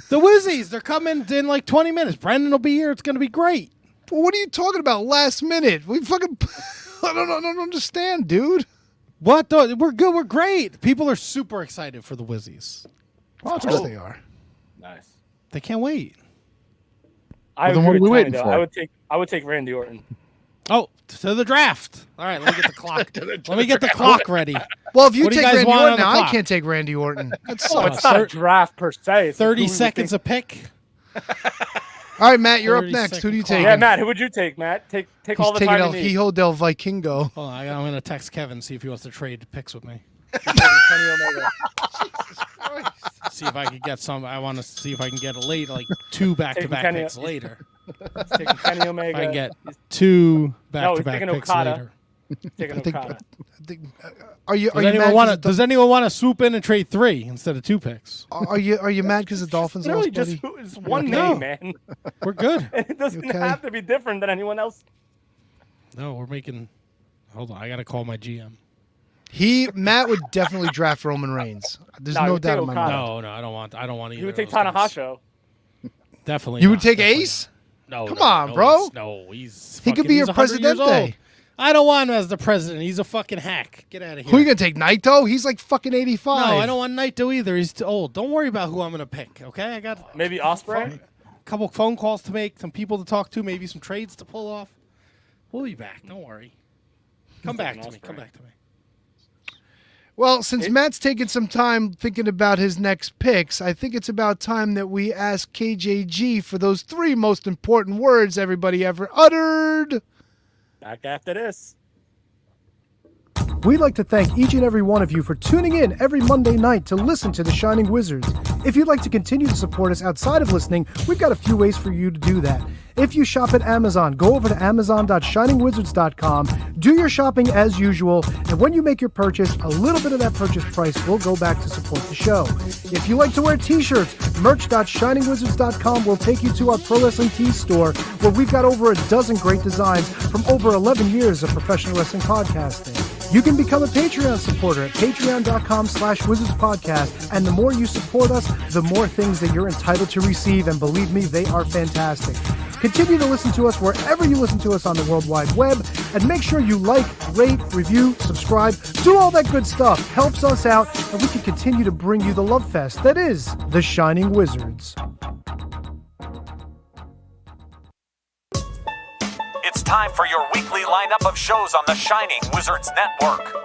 The Wizzies, they're coming in like 20 minutes. Brandon will be here. It's going to be great. What are you talking about? Last minute? We fucking. I don't understand, dude. What? We're good. We're great. People are super excited for the Wizzies. Well, of course they are. Nice. They can't wait. I then what agree are we with waiting Tony, though. for? I would take Randy Orton. Oh, to the draft. All right, let me get the clock. Let me get the clock ready. Well, if you What do you take guys Randy want Orton, on the now I clock? can't take Randy Orton. That Oh, sucks. it's not a draft per se. It's 30 who we seconds think- a pick. All right, Matt, you're up 30 next. Who do you second take? Yeah, Matt. Who would you take, Matt? Take He's all the taking time El you need. Hijo del Vikingo. Hold on, I'm going to text Kevin, see if he wants to trade picks with me. Kenny Omega. See if I can get some. I want to see if I can get a late, like 2 back-to-back Kenny- picks later. He's taking Kenny If Omega. I can get 2 he's backback taking picks Okada. later. Taking I think. Okada. I think are you Does mad anyone 'cause want to? the- Does anyone want to swoop in and trade 3 instead of 2 picks? Are you mad because the Dolphins Literally lost, just buddy? it's one No. name, man. We're good. And it doesn't Okay. have to be different than anyone else. No, we're making. Hold on, I got to call my GM. Matt would definitely draft Roman Reigns. There's No, no he'd doubt take in my mind. Okada. No, I don't want. either. You would of take those guys. Tanahashi. Definitely. You would not, take definitely Ace? not. No. Come no, on, no, bro. He's He could fucking- be he's your 100 years old. presidente. I don't want him as the president. He's a fucking hack. Get out of here. Who are you gonna take? Naito? He's like fucking 85. No, I don't want Naito either. He's too old. Don't worry about who I'm going to pick, okay? I got Maybe Osprey. a couple phone calls to make, some people to talk to, maybe some trades to pull off. We'll be back. Don't worry. Come back to me. Osprey. Come back to me. Well, since Matt's taking some time thinking about his next picks, I think it's about time that we ask KJG for those 3 most important words everybody ever uttered. Back after this. We'd like to thank each and every one of you for tuning in every Monday night to listen to The Shining Wizards. If you'd like to continue to support us outside of listening, we've got a few ways for you to do that. If you shop at Amazon, go over to amazon.shiningwizards.com, do your shopping as usual, and when you make your purchase, a little bit of that purchase price will go back to support the show. If you like to wear t-shirts, merch.shiningwizards.com will take you to our Pro Wrestling Tees store, where we've got over a dozen great designs from over 11 years of professional wrestling podcasting. You can become a Patreon supporter at patreon.com/wizardspodcast, and the more you support us, the more things that you're entitled to receive, and believe me, they are fantastic. Continue to listen to us wherever you listen to us on the World Wide Web, and make sure you like, rate, review, subscribe, do all that good stuff. Helps us out, and we can continue to bring you the love fest that is The Shining Wizards. time for your weekly lineup of shows on the Shining Wizards Network.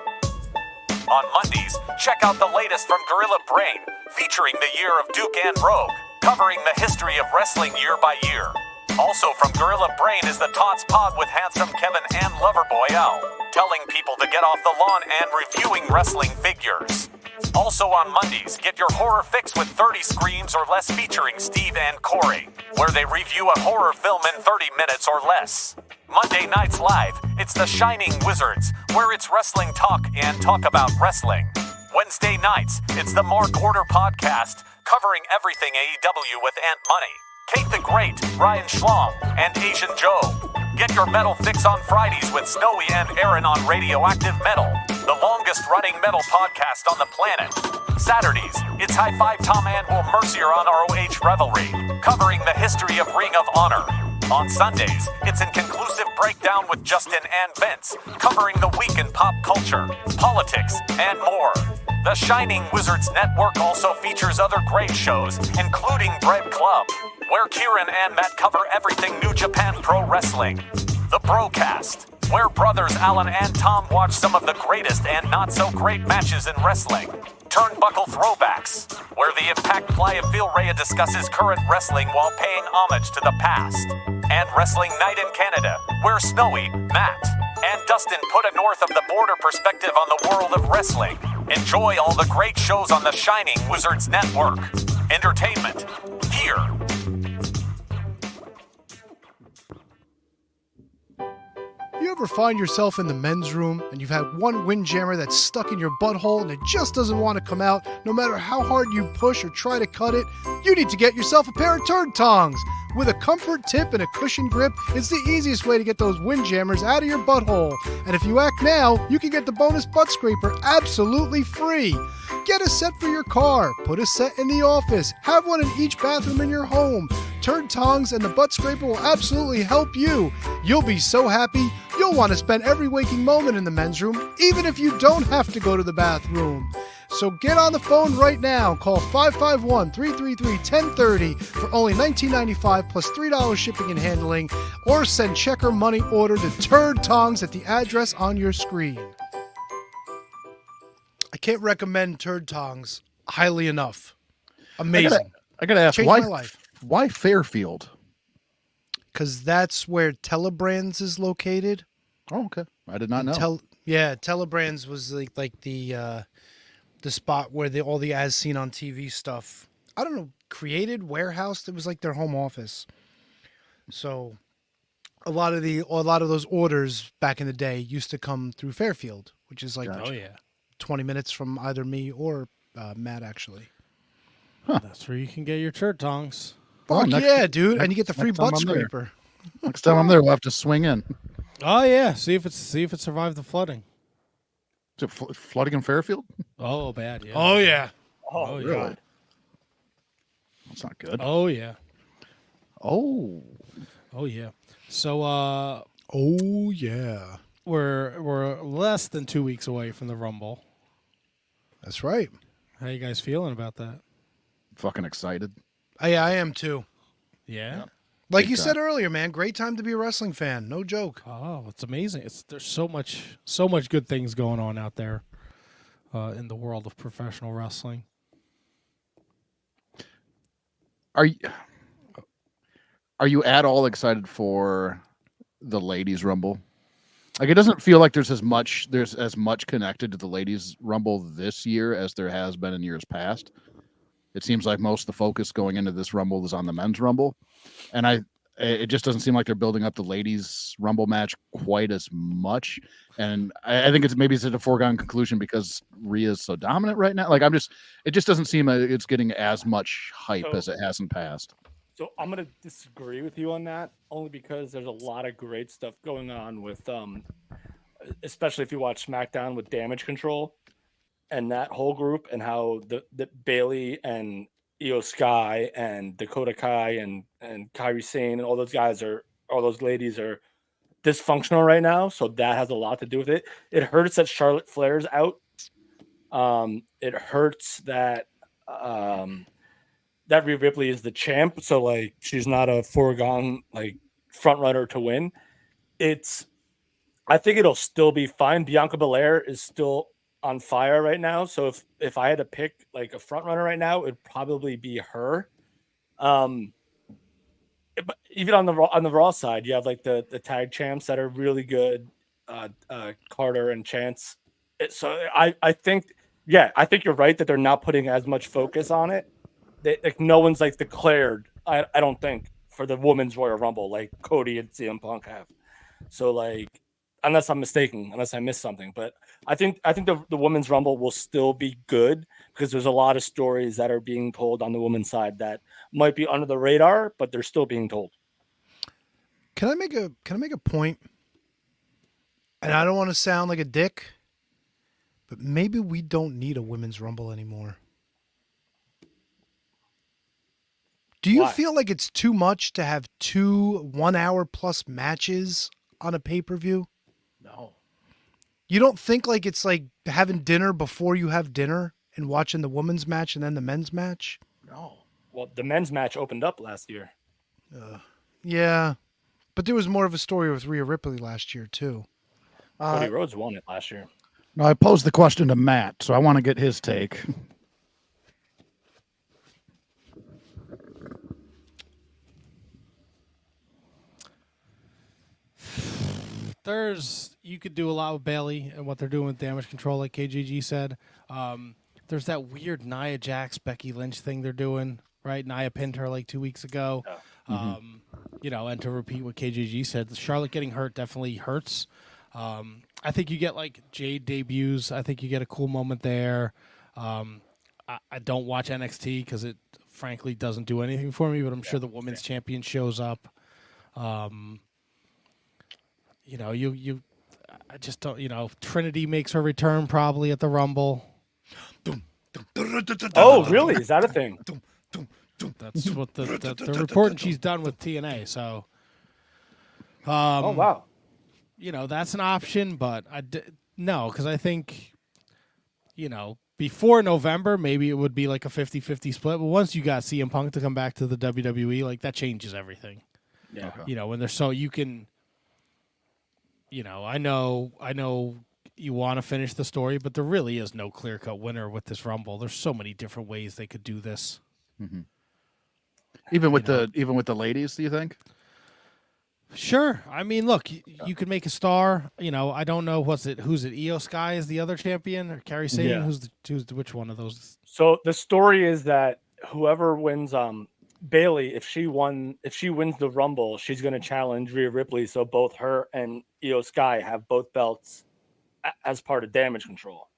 On Mondays, check out the latest from Gorilla Brain, featuring the year of Duke and Rogue, covering the history of wrestling year by year. Also from Gorilla Brain is the Tots Pod with Handsome Kevin and Loverboy Al, telling people to get off the lawn and reviewing wrestling figures. Also on Mondays, get your horror fix with 30 Screams or Less featuring Steve and Corey, where they review a horror film in 30 minutes or less. Monday nights live, it's the Shining Wizards, where it's wrestling talk and talk about wrestling. Wednesday nights, it's the Mark Order podcast, covering everything AEW with Ant Money, Kate the Great, Ryan Schlong, and Asian Joe. Get your metal fix on Fridays with Snowy and Aaron on Radioactive Metal, the longest running metal podcast on the planet. Saturdays, it's High Five Tom and Will Mercier on ROH Revelry, covering the history of Ring of Honor. On Sundays, it's Inconclusive Breakdown with Justin and Vince, covering the week in pop culture, politics, and more. The Shining Wizards Network also features other great shows, including Bread Club, where Kieran and Matt cover everything New Japan Pro Wrestling. The Brocast, where brothers Alan and Tom watch some of the greatest and not so great matches in wrestling. Turnbuckle Throwbacks, where the Impact Playa Phil Rhea discusses current wrestling while paying homage to the past. And Wrestling Night in Canada, where Snowy, Matt, and Dustin put a north of the border perspective on the world of wrestling. Enjoy all the great shows on the Shining Wizards Network. Entertainment, here. You ever find yourself in the men's room and you've had one windjammer that's stuck in your butthole and it just doesn't want to come out no matter how hard you push or try to cut it? You need to get yourself a pair of turd tongs. With a comfort tip and a cushion grip, it's the easiest way to get those windjammers out of your butthole. And if you act now, you can get the bonus butt scraper absolutely free. Get a set for your car, put a set in the office, have one in each bathroom in your home. Turd tongs and the butt scraper will absolutely help you. You'll be so happy, you'll want to spend every waking moment in the men's room, even if you don't have to go to the bathroom. So get on the phone right now. Call 551-333-1030 for only $19.95 plus $3 shipping and handling, or send check or money order to Turd Tongs at the address on your screen. I can't recommend Turd Tongs highly enough. Amazing. I gotta ask, Changed my life. why Fairfield? Because that's where Telebrands is located. Oh, okay. I did not know. Telebrands was like the spot where all the as seen on TV stuff, I don't know, created warehouse. That was like their home office. So a lot of those orders back in the day used to come through Fairfield, which is like 20 minutes from either me or Matt, actually. Huh. That's where you can get your turd tongs. Fuck yeah, dude. And you get the free butt scraper. Next time I'm there, we'll have to swing in. Oh yeah, see if it survived the flooding. Is it flooding in Fairfield? Oh, bad. Yeah. Oh yeah. Oh, really? God. That's not good. Oh yeah. Oh yeah. So oh yeah. We're less than 2 weeks away from the Rumble. That's right. How you guys feeling about that? Fucking excited. Yeah, I am too. Yeah. Like you said earlier, man, great time to be a wrestling fan. No joke. Oh, it's amazing. There's so much good things going on out there in the world of professional wrestling. Are you at all excited for the Ladies Rumble? Like, it doesn't feel like there's as much connected to the Ladies Rumble this year as there has been in years past. It seems like most of the focus going into this Rumble is on the Men's Rumble, and it just doesn't seem like they're building up the Ladies Rumble match quite as much. And I think it's a foregone conclusion because Rhea's so dominant right now. Like, it just doesn't seem like it's getting as much hype as it has in past. So I'm gonna disagree with you on that, only because there's a lot of great stuff going on with, especially if you watch SmackDown with Damage Control and that whole group, and how the Bailey and Io Sky and Dakota Kai and Kairi Sane and all those ladies are dysfunctional right now. So that has a lot to do with it. It hurts that Charlotte Flair's out. It hurts that that Rhea Ripley is the champ, so like she's not a foregone like front runner to win. I think it'll still be fine. Bianca Belair is still on fire right now. So if I had to pick like a front runner right now, it'd probably be her. But even on the Raw side, you have like the tag champs that are really good, Carter and Chance. So I think you're right that they're not putting as much focus on it. Like no one's like declared. I don't think for the women's Royal Rumble like Cody and CM Punk have. So like, unless I'm mistaken, unless I missed something, but I think the women's Rumble will still be good because there's a lot of stories that are being told on the women's side that might be under the radar, but they're still being told. Can I make a point? And I don't want to sound like a dick, but maybe we don't need a women's Rumble anymore. Do you feel like it's too much to have 2 1-hour plus matches on a pay-per-view? No. You don't think like it's like having dinner before you have dinner and watching the women's match and then the men's match? No. Well, the men's match opened up last year. Yeah. But there was more of a story with Rhea Ripley last year, too. Cody Rhodes won it last year. No, I posed the question to Matt, so I want to get his take. You could do a lot with Bailey and what they're doing with Damage Control, like KGG said. There's that weird Nia Jax, Becky Lynch thing they're doing, right? Nia pinned her like 2 weeks ago. You know, and to repeat what KGG said, Charlotte getting hurt definitely hurts. I think you get like Jade debuts. I think you get a cool moment there. I don't watch NXT because it frankly doesn't do anything for me, but I'm sure the women's champion shows up. You know, I just don't, you know, Trinity makes her return probably at the Rumble. Oh, really? Is that a thing? That's what the reporting she's done with TNA. So, oh, wow. You know, that's an option, but no, because I think, you know, before November, maybe it would be like a 50-50 split. But once you got CM Punk to come back to the WWE, like that changes everything. Yeah. Okay. You know, when they're so you can, you know, I know you want to finish the story, but there really is no clear-cut winner with this Rumble. There's so many different ways they could do this. Mm-hmm. Even with the ladies, do you think? Sure. I mean, look, you could make a star. You know, I don't know who's it? Io Sky is the other champion, or Kairi Sane? Yeah. Who's which one of those? So the story is that whoever wins, Bailey, if she wins the Rumble, she's going to challenge Rhea Ripley. So both her and Io Sky have both belts as part of Damage Control.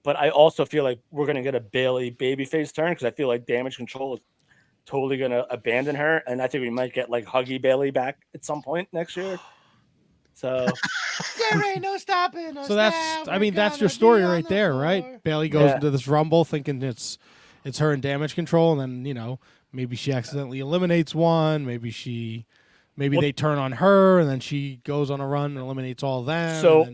But I also feel like we're going to get a Bailey babyface turn because I feel like Damage Control is totally going to abandon her, and I think we might get like Huggy Bailey back at some point next year. So there ain't no stopping us. So that's your story right there, right? Bailey goes into this Rumble thinking it's her in Damage Control, and then, you know, maybe she accidentally eliminates one. Maybe they turn on her, and then she goes on a run and eliminates all of them. So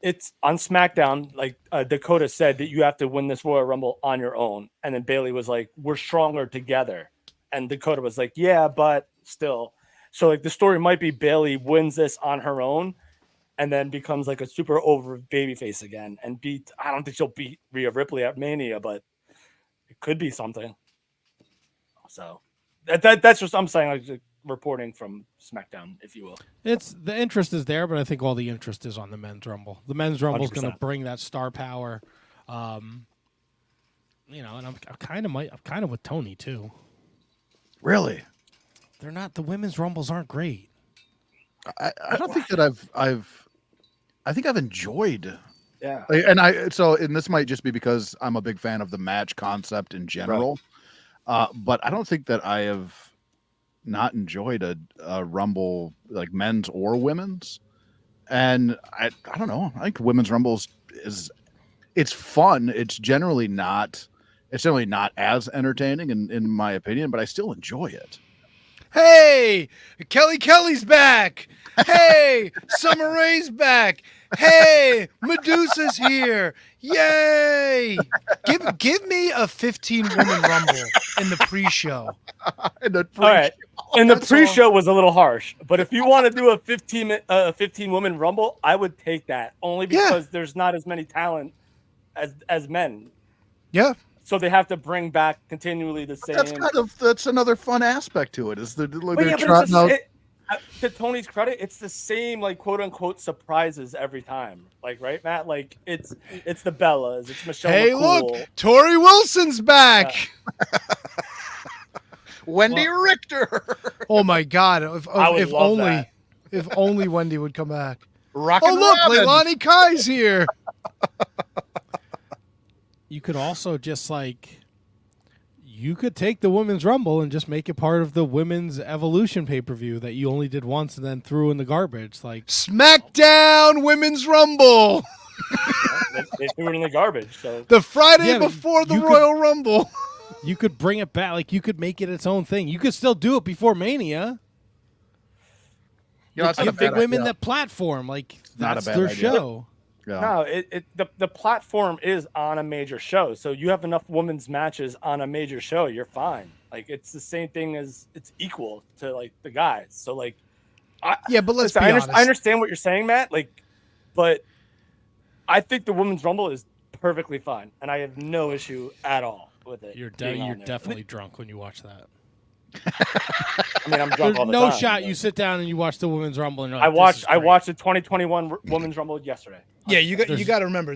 it's on SmackDown, like Dakota said, that you have to win this Royal Rumble on your own. And then Bailey was like, we're stronger together. And Dakota was like, yeah, but still. So like the story might be Bailey wins this on her own and then becomes like a super over babyface again and I don't think she'll beat Rhea Ripley at Mania, but it could be something. So that's just, I'm saying, like reporting from SmackDown, if you will. It's the interest is there, but I think all the interest is on the men's Rumble. The men's Rumble is going to bring that star power. You know, and I'm kind of with Tony too. Really? They're not. The women's Rumbles aren't great. I don't think that I think I've enjoyed. Yeah. And this might just be because I'm a big fan of the match concept in general. Right. But I don't think that I have not enjoyed a Rumble, like men's or women's. And I don't know. I think women's Rumbles it's fun. It's generally not as entertaining in my opinion, but I still enjoy it. Hey, Kelly's back. Hey, Summer Rae's back. Hey, Medusa's here! Yay! Give me a 15-woman Rumble in the pre-show. In the All right. And the That's all. pre-show was a little harsh, but if you want to do a 15-woman Rumble, I would take that only because there's not as many talent as men. Yeah. So they have to bring back continually the same. That's another fun aspect to it. Is they're But yeah, but trotting out. to Tony's credit, it's the same like quote unquote surprises every time. Like, right, Matt? Like it's the Bellas, it's Michelle Hey, McCool. look, Tori Wilson's back. Wendy Richter. Oh my God! I would If love only, that. if only Wendy would come back. Rockin' Oh look, Robin. Leilani Kai's here. You could also just like, you could take the Women's Rumble and just make it part of the Women's Evolution pay-per-view that you only did once and then threw in the garbage. Like SmackDown Women's Rumble, They threw it in the garbage. So the Friday Yeah, but before the you could- Royal Rumble. you could bring it back. Like you could make it its own thing. You could still do it before Mania. Yeah, that's not a Give the bad women idea. that platform. Like Not a that's bad their idea. show. Yeah. no, the platform is on a major show, so you have enough women's matches on a major show, you're fine. Like it's the same thing as it's equal to like the guys. So like, Yeah, but let's listen, be honest. I understand what you're saying, Matt. Like, but I think the women's rumble is perfectly fine, and I have no issue at all with it. You're being on there. definitely drunk when you watch that. I mean, I'm drunk There's all the no time. shot but you sit down and you watch the Women's Rumble and you're I like, "This is watched great." the 2021 women's rumble yesterday. Yeah, you got There's- to remember,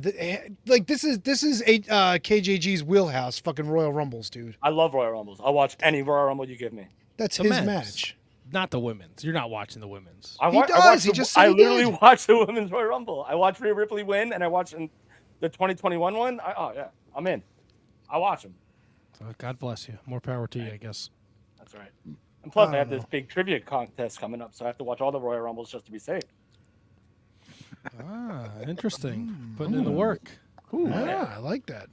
like this is KJG's wheelhouse. Fucking Royal Rumbles, dude. I love Royal Rumbles. I'll watch any Royal Rumble you give me. That's The his men's. match. Not the women's. You're not watching the women's. I He wa- I does. watched He the- just said I he literally did. watched the women's Royal Rumble. I watched Rhea Ripley win, and I watched the 2021 one. Yeah, I'm in. I watch them. God bless you. More power to you, I guess. That's right. And plus, I have this big trivia contest coming up, so I have to watch all the Royal Rumbles just to be safe. Ah, interesting. Putting in the work. Yeah, I like that.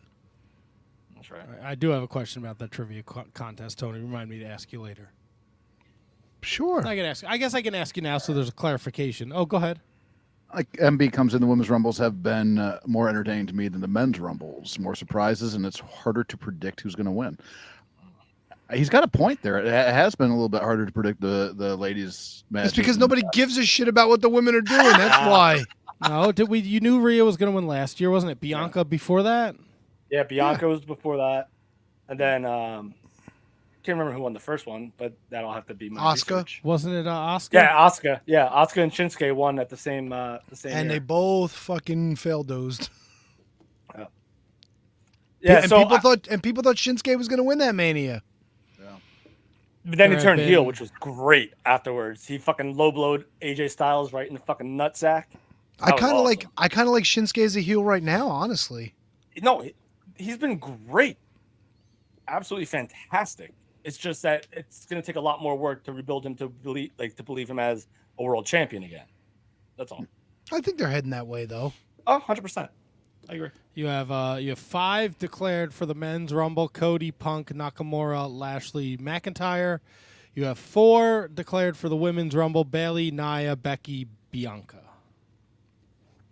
That's right. I do have a question about that trivia contest, Tony. Remind me to ask you later. Sure. I can ask. I guess I can ask you now, so there's a clarification. Oh, go ahead. Like MB comes in, the women's rumbles have been more entertaining to me than the men's rumbles. More surprises, and it's harder to predict who's going to win. He's got a point there. It has been a little bit harder to predict the ladies' matches. It's because nobody gives a shit about what the women are doing. That's why. No, did we? You knew Rhea was going to win last year, wasn't it? Bianca before that. Yeah, Bianca was before that, and then can't remember who won the first one, but that'll have to be my Asuka? research. Wasn't it Asuka? Yeah, Asuka. Yeah, Asuka and Shinsuke won at the same And year. they both fucking failed dozed. Yeah, and so people thought Shinsuke was going to win that Mania. but then he There turned have heel, been- which was great afterwards. He fucking low blowed AJ Styles right in the fucking nutsack. I That was kind of like awesome. Shinsuke as a heel right now, honestly. No, he's been great, absolutely fantastic. It's just that it's going to take a lot more work to rebuild him to believe him as a world champion again. That's all. I think they're heading that way though. Oh, 100%. I agree. You have 5 declared for the men's Rumble: Cody, Punk, Nakamura, Lashley, McIntyre. You have 4 declared for the women's Rumble: Bayley, Nia, Becky, Bianca.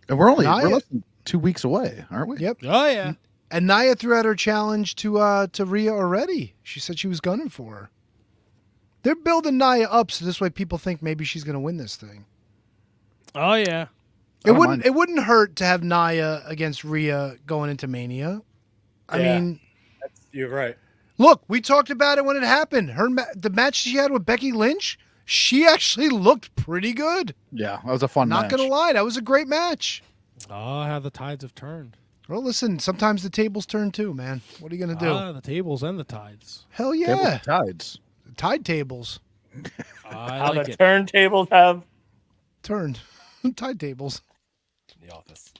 And we're Nia- less than 2 weeks away, aren't we? Yep. Oh yeah. And Nia threw out her challenge to Rhea already. She said she was gunning for her. They're building Nia up so this way people think maybe she's going to win this thing. Oh yeah. It don't wouldn't mind. it wouldn't hurt to have Nia against Rhea going into Mania. I Yeah. mean, You're right. look, we talked about it when it happened. The match she had with Becky Lynch, she actually looked pretty good. Yeah, that was a fun Not match. going to lie, that was a great match. Oh, how the tides have turned. Well, listen, sometimes the tables turn too, man. What are you going to do? The tables and the tides. Hell Tables yeah. and tides. Tide tables I How like the it. turntables have turned. Tide tables. in the office.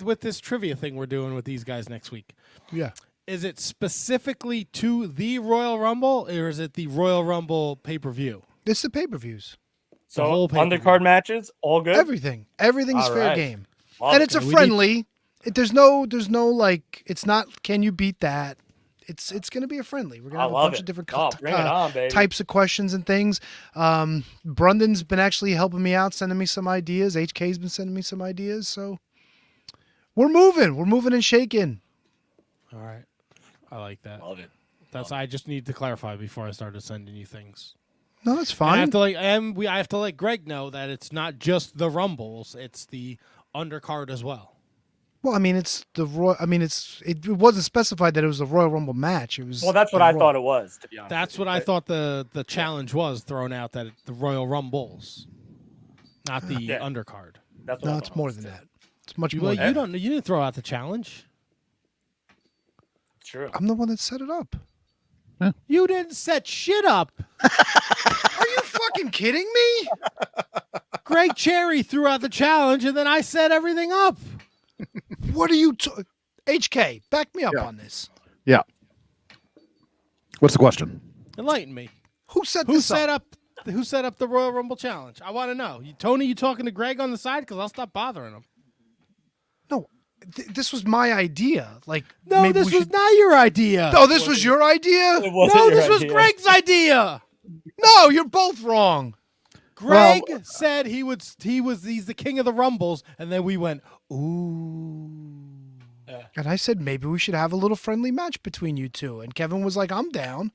With this trivia thing we're doing with these guys next week. Yeah. Is it specifically to the Royal Rumble, or is it the Royal Rumble pay-per-view? It's the pay-per-views. So whole pay-per-view. undercard matches, all good. Everything's All fair right. game. Love And it. it's a We need- friendly. There's no like it's not can you beat that? It's going to be a friendly. We're going to I have a love bunch it. of different Oh, bring it on, baby. types of questions and things. Brundon's been actually helping me out, sending me some ideas. HK's been sending me some ideas. So we're moving and shaking. All right. I like that. Love it. I just need to clarify before I started sending you things. No, that's I fine. have to I have to let Greg know that it's not just the Rumbles, it's the undercard as well. Well, I mean, it's the Royal. I mean, it wasn't specified that it was the Royal Rumble match. It was. Well, that's what I thought it was, to be honest. That's what I thought the challenge was thrown out, that the Royal Rumbles, not the undercard. That's what No, I it's thought it more was, than too. that. It's much You, more. well, Than that. you didn't throw out the challenge. True. I'm the one that set it up. You didn't set shit up. Are you fucking kidding me? Greg Cherry threw out the challenge, and then I set everything up. What are you? HK, back me up on this. Yeah. What's the question? Enlighten me. Who set Who this set up? Who set up the Royal Rumble challenge? I want to know. Tony, you talking to Greg on the side? Because I'll stop bothering him. No, this was my idea. Like, No, maybe this we was should... not your idea. No, this was your idea. It wasn't No, your this was idea. Greg's idea. No, you're both wrong. Greg said he's the king of the Rumbles, and then we went, ooh. And I said maybe we should have a little friendly match between you two. And Kevin was like, "I'm down."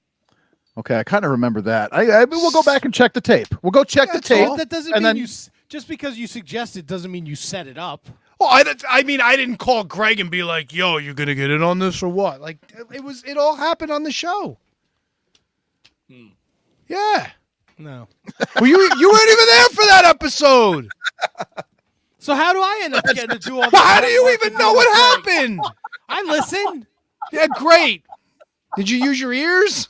Okay, I kind of remember that. We'll go back and check the tape. We'll go check the tape. That doesn't and mean then, you just because you suggested doesn't mean you set it up. Well, I mean, I didn't call Greg and be like, "Yo, you're gonna get in on this or what?" Like, it all happened on the show. Yeah. No. Well, you weren't even there for that episode. So how do I end up getting to do all this? Well, how do you even know what happened? I listened. Yeah, great. Did you use your ears?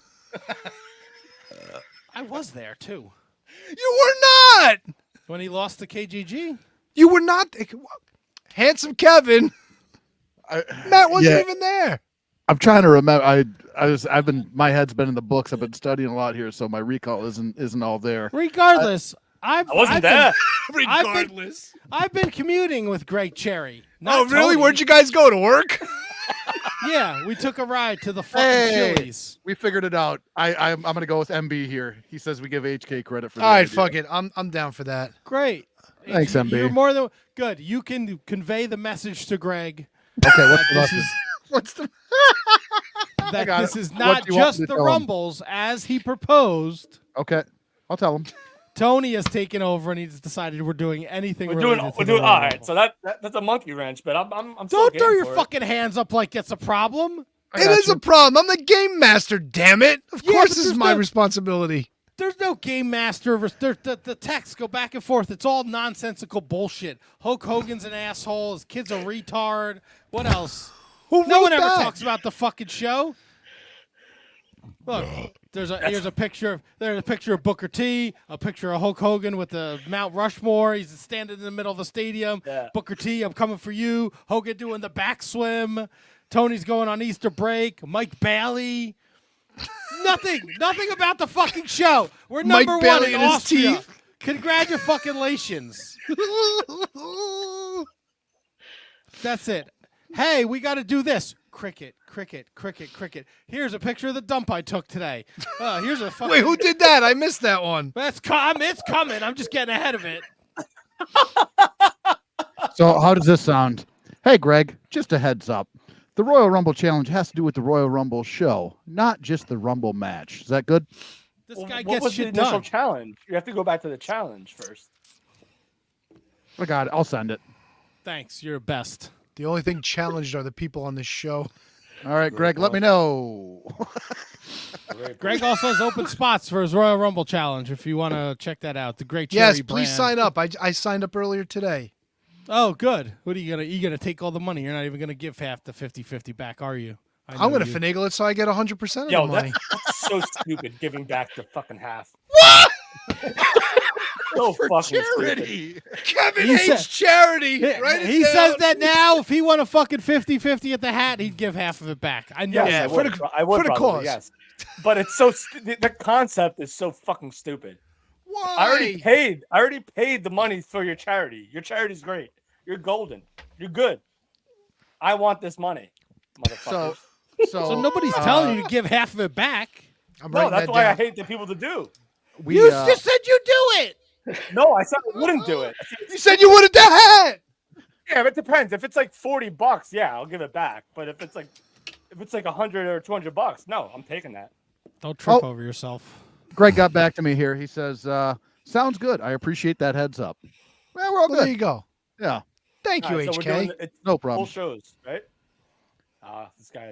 I was there too. You were not. When he lost to KGG? You were not. Handsome Kevin. Matt wasn't even there. I'm trying to remember. My head's been in the books. I've been studying a lot here, so my recall isn't all there. Regardless, I wasn't there. Regardless. I've been commuting with Greg Cherry. Oh, really? Tony. Where'd you guys go, to work? Yeah, we took a ride to the fucking Hey, Chili's. we figured it out. I'm gonna go with MB here. He says we give HK credit for. All right, fuck it. I'm down for that. Great. Thanks, MB. You're more than good. You can convey the message to Greg. Okay, What's the? That got this it. is What not do you want just me to the tell him? Rumbles as he proposed. Okay, I'll tell him. Tony has taken over and he's decided we're doing anything. We're related doing. to We're the doing. Royal All right. Rumble. So that's a monkey wrench, but I'm. still Don't game throw your for it. fucking hands up like it's a problem. It is a problem. I'm the game master. Damn it! Of Yeah, course, but this is there's my no- responsibility. There's no game master. The texts go back and forth. It's all nonsensical bullshit. Hulk Hogan's an asshole. His kid's a retard. What else? Who No wrote one ever that? talks about the fucking show. Look, here's a picture. There's a picture of Booker T. A picture of Hulk Hogan with the Mount Rushmore. He's standing in the middle of the stadium. Yeah. Booker T. I'm coming for you. Hogan doing the back swim. Tony's going on Easter break. Mike Bailey. Nothing about the fucking show. We're Mike number Bailey one in and his Austria. teeth. Congratulations. That's it. Hey, we got to do this. Cricket. Here's a picture of the dump I took today. Here's a fucking. Wait, who did that? I missed that one. It's coming. I'm just getting ahead of it. So how does this sound? Hey, Greg, just a heads up. The Royal Rumble Challenge has to do with the Royal Rumble show, not just the Rumble match. Is that good? This Well, guy what gets was the shit initial done. challenge? You have to go back to the challenge first. I got it. I'll send it. Thanks. You're best. The only thing challenged are the people on this show. All right, Greg, let me know. Greg also has open spots for his Royal Rumble challenge if you want to check that out. The Great Cherry Yes, please brand. sign up. I signed up earlier today. Oh, good. What are you gonna take all the money? You're not even gonna give half the 50-50 back, are you? I'm going to finagle it so I get 100% of Yo, the money. that's so stupid. Giving back the fucking half. What? So fucking stupid. Charity. Kevin He hates said- charity. Write it He down. says that now if he won a fucking 50-50 at the hat, he'd give half of it back. I know. Yes, Yeah, I for would. the- I would for the probably, cause. yes. But it's so the concept is so fucking stupid. Why? I already paid the money for your charity. Your charity's great. You're golden. You're good. I want this money, motherfuckers. So nobody's telling you to give half of it back. I'm No, writing that's that why I down. hate the people to do. we You just said you do it. No, I said I wouldn't do it. You said you would have done it. Yeah, but it depends. If it's like $40, yeah, I'll give it back. But if it's like 100 or $200, no, I'm taking that. Don't trip Oh. over yourself. Greg got back to me here. He says, "Sounds good. I appreciate that heads up." Well, we're all Well, there good. you go. Yeah, Thank you, All right, so we're HK. doing it's no full problem. shows, right? This guy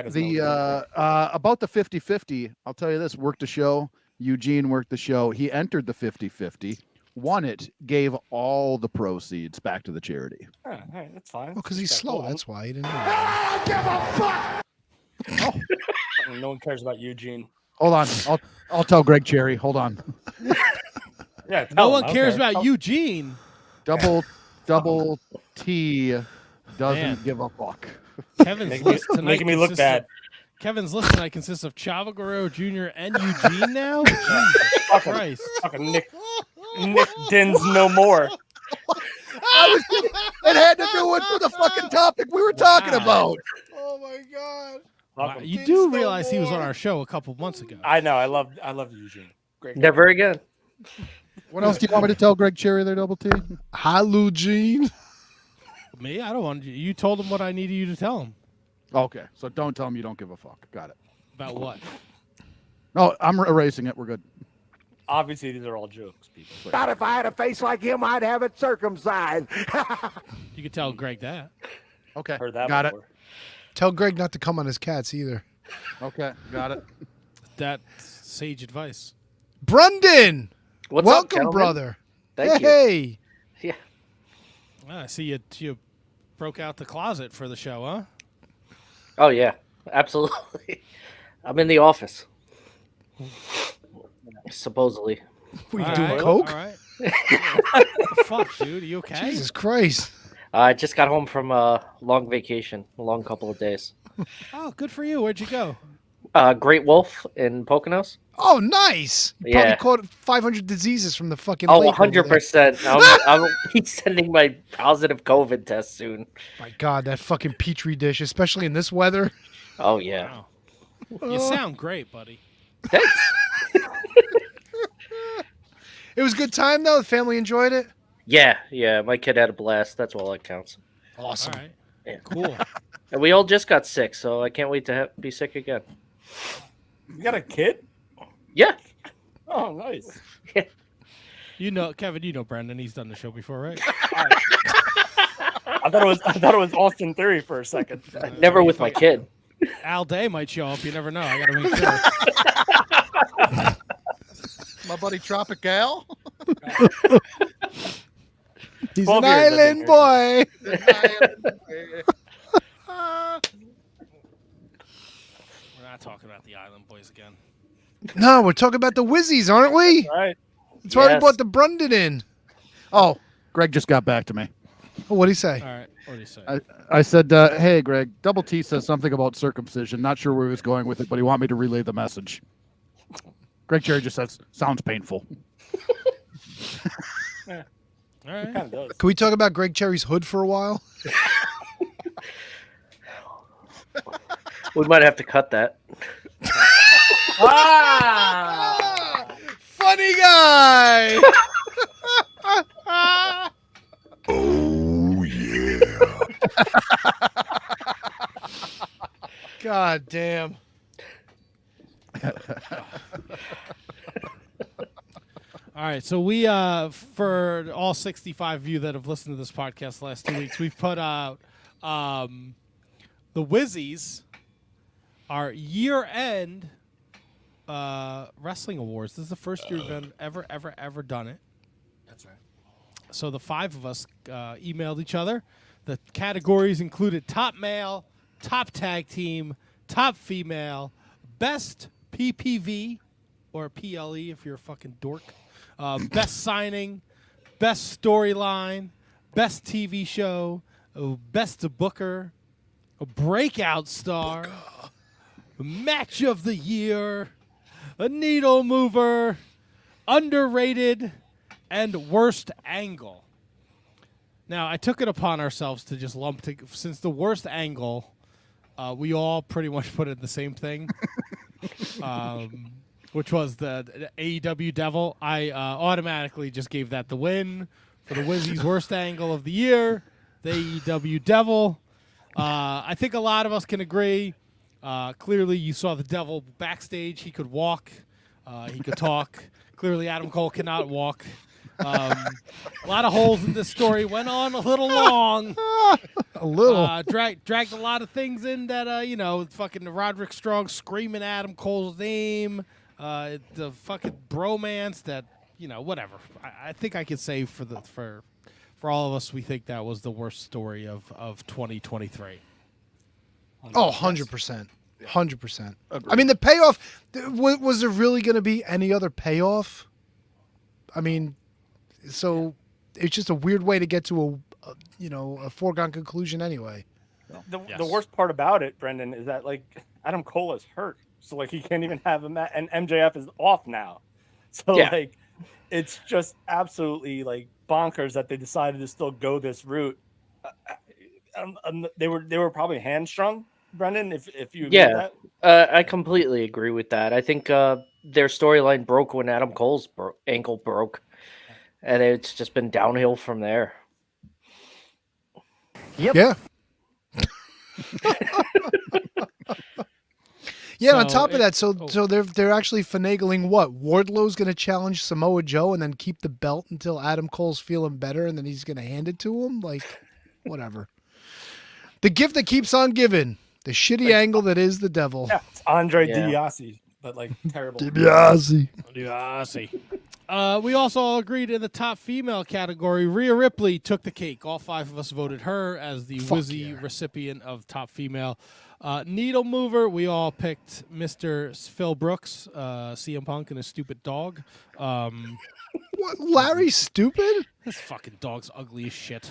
doesn't The know. about the 50-50, I'll tell you this: worked the show. Eugene worked the show. He entered the 50-50, won it, gave all the proceeds back to the charity. All right, that's fine. Well, because he's That's slow. cool. That's why he didn't. No one cares about Eugene. Hold on, I'll tell Greg Cherry. Hold on. Yeah, No tell one him, I don't cares care. about Eugene. Double T doesn't Man. give a fuck. Kevin's Making me- list tonight making me look consists bad. of- Kevin's list tonight consists of Chavo Guerrero Jr. and Eugene now? Jesus Fucking- Christ. Fucking Nick Dins no more. It had to do with the fucking topic we were talking about. Oh my god. Wow, Fuck him. you do realize he was on our show a couple months ago. I know. I love Eugene. Great. guy. Never again. What else do you want me to tell Greg Cherry there, Double T? Hi, Eugene. Me? I don't want you. You told him what I needed you to tell him. Okay, so don't tell him you don't give a fuck. Got it. About what? No, I'm erasing it. We're good. Obviously, these are all jokes, people. Thought if I had a face like him, I'd have it circumcised. You could tell Greg that. Okay, Heard that got before. Tell Greg not to come on his cats either. it. Okay, got it. That's sage advice. Brundon. What's Welcome, up, gentlemen? brother. Thank you. Hey. Yeah. I see you broke out the closet for the show, huh? Oh yeah, absolutely. I'm in the office. Supposedly. Were you All doing right, coke? All right. What the fuck, dude? Are you okay? Jesus Christ. I just got home from a long vacation, a long couple of days. Oh, good for you. Where'd you go? Great Wolf in Poconos. Oh, nice. You Yeah. probably caught 500 diseases from the fucking Oh, lake over there. 100%. I'm be sending my positive COVID test soon. My God, that fucking petri dish, especially in this weather. Oh yeah. Wow. You sound great, buddy. Thanks. It was a good time, though. The family enjoyed it. Yeah. My kid had a blast. That's all that counts. Awesome. All right. Yeah. Cool. And we all just got sick, so I can't wait to be sick again. You got a kid? Yeah. Oh, nice. You know, Kevin, you know Brandon. He's done the show before, right? I thought it was Austin Theory for a second. Never with my kid. Al Day might show up. You never know. I got to make sure. My buddy Tropical. He's 12 an years I've been island here. boy. We're not talking about the Island Boys again. No, we're talking about the Wizzies, aren't we? All right. That's why we Yes. brought the Brundon in. Oh, Greg just got back to me. Oh, what'd he say? All right. What do you say? I said, hey, Greg, Double T says something about circumcision. Not sure where he was going with it, but he wanted me to relay the message. Greg Cherry just says, sounds painful. All right. Kind of does. Can we talk about Greg Cherry's hood for a while? We might have to cut that. Funny guy. Oh, yeah. God damn. All right, so we for all 65 of you that have listened to this podcast the last 2 weeks, we've put out the Wizzies, our year-end wrestling awards. This is the first year we've ever done it. That's right. So the five of us emailed each other. The categories included top male, top tag team, top female, best PPV or PLE if you're a fucking dork, best signing, best storyline, best TV show, best booker, a breakout star, a match of the year, a needle mover, underrated, and worst angle. Now, I took it upon ourselves to just since the worst angle We all pretty much put in the same thing, which was the AEW Devil. I automatically just gave that the win for the Wizzy's worst angle of the year, the AEW Devil. I think a lot of us can agree. Clearly, you saw the Devil backstage. He could walk. He could talk. Clearly, Adam Cole cannot walk. A lot of holes in this story. Went on a little long. A little. Dragged a lot of things in that, fucking Roderick Strong screaming Adam Cole's name. The fucking bromance that, whatever. I think I could say for all of us, we think that was the worst story of 2023. Oh, 100%. 100%. I mean, the payoff, was there really going to be any other payoff? I mean, so it's just a weird way to get to a foregone conclusion anyway. The worst part about it, Brendan, is that like Adam Cole is hurt. So like he can't even have him, and MJF is off now. So like it's just absolutely like bonkers that they decided to still go this route. They were probably hamstrung, Brendan. If you agree with that? I completely agree with that. I think their storyline broke when Adam Cole's ankle broke, and it's just been downhill from there. Yep. Yeah. Yeah, on top of that, so they're actually finagling what? Wardlow's going to challenge Samoa Joe and then keep the belt until Adam Cole's feeling better, and then he's going to hand it to him? Like, whatever. The gift that keeps on giving. The shitty angle that is the Devil. Yeah, it's Andre DiBiase, but like terrible. DiBiase. We also all agreed in the top female category, Rhea Ripley took the cake. All 5 of us voted her as the Wizzy recipient of top female. Needle mover, we all picked Mr. Phil Brooks, CM Punk and his stupid dog. What, Larry's stupid? This fucking dog's ugly as shit.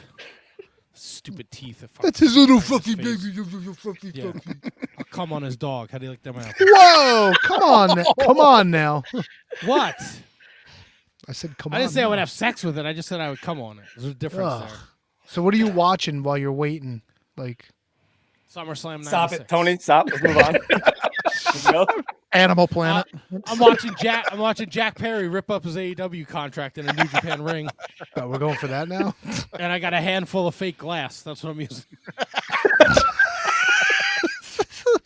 Stupid teeth. That's his little fluffy baby. Yeah. I'll come on his dog. How do you like them out? Whoa! Come on, come on now. What? I said come on. I didn't say now. I would have sex with it. I just said I would come on it. There's a difference there. So what are you watching while you're waiting? Like SummerSlam 96. Stop it, Tony. Stop. Let's move on. Let's go. Animal Planet. I'm watching Jack Perry rip up his AEW contract in a New Japan ring. Oh, we're going for that now? And I got a handful of fake glass. That's what I'm using.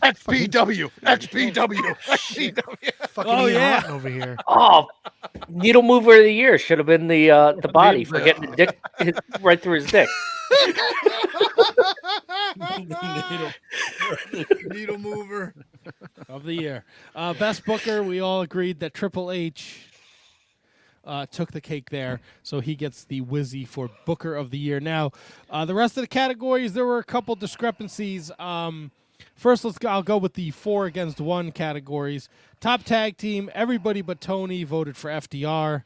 XPW. XPW. Fucking Oh, Ian yeah. Horton over here. Oh, needle mover of the year should have been the body for getting the dick right through his dick. Needle mover of the year. Best booker, we all agreed that Triple H took the cake there, so he gets the Wizzy for Booker of the Year. Now, the rest of the categories, there were a couple discrepancies. First, I'll go with the 4 against 1 categories. Top tag team, everybody but Tony voted for FDR.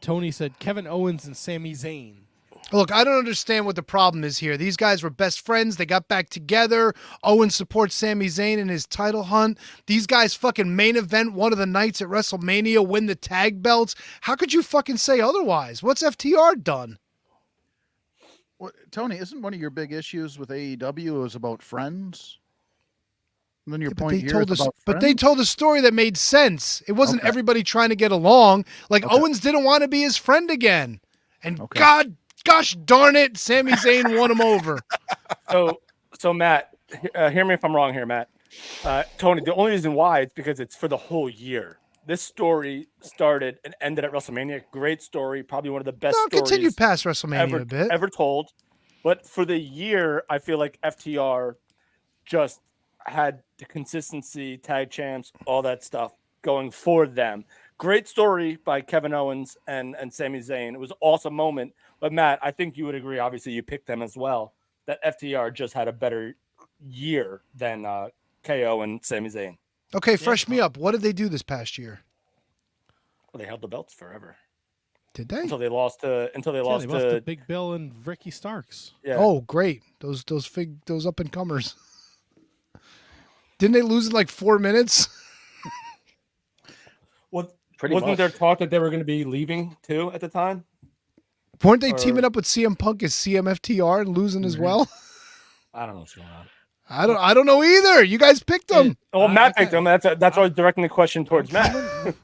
Tony said Kevin Owens and Sami Zayn. Look, I don't understand what the problem is here. These guys were best friends. They got back together. Owens supports Sami Zayn in his title hunt. These guys fucking main event one of the nights at WrestleMania, win the tag belts. How could you fucking say otherwise? What's FTR done? Well, Tony, isn't one of your big issues with AEW was about friends? And then your point here is about but they told a story that made sense. It wasn't everybody trying to get along. Like Owens didn't want to be his friend again. And gosh darn it, Sami Zayn won him over. So Matt, hear me if I'm wrong here, Matt. Tony, the only reason why it's because it's for the whole year. This story started and ended at WrestleMania. Great story, probably one of the best stories continued past WrestleMania ever told. But for the year, I feel like FTR just had the consistency, tag champs, all that stuff going for them. Great story by Kevin Owens and Sami Zayn. It was an awesome moment. But Matt, I think you would agree, obviously you picked them as well, that FTR just had a better year than KO and Sami Zayn. Okay, fresh me up. What did they do this past year? Well, they held the belts forever. Did they? Until they lost to Big Bill and Ricky Starks. Yeah. Oh, great. Those up and comers. Didn't they lose in like 4 minutes? Wasn't there talk that they were going to be leaving too at the time? Weren't they teaming up with CM Punk as CMFTR and losing as well? I don't know what's going on. I don't know either. You guys picked them. Oh, Matt picked them. That's why I was directing the question towards Matt.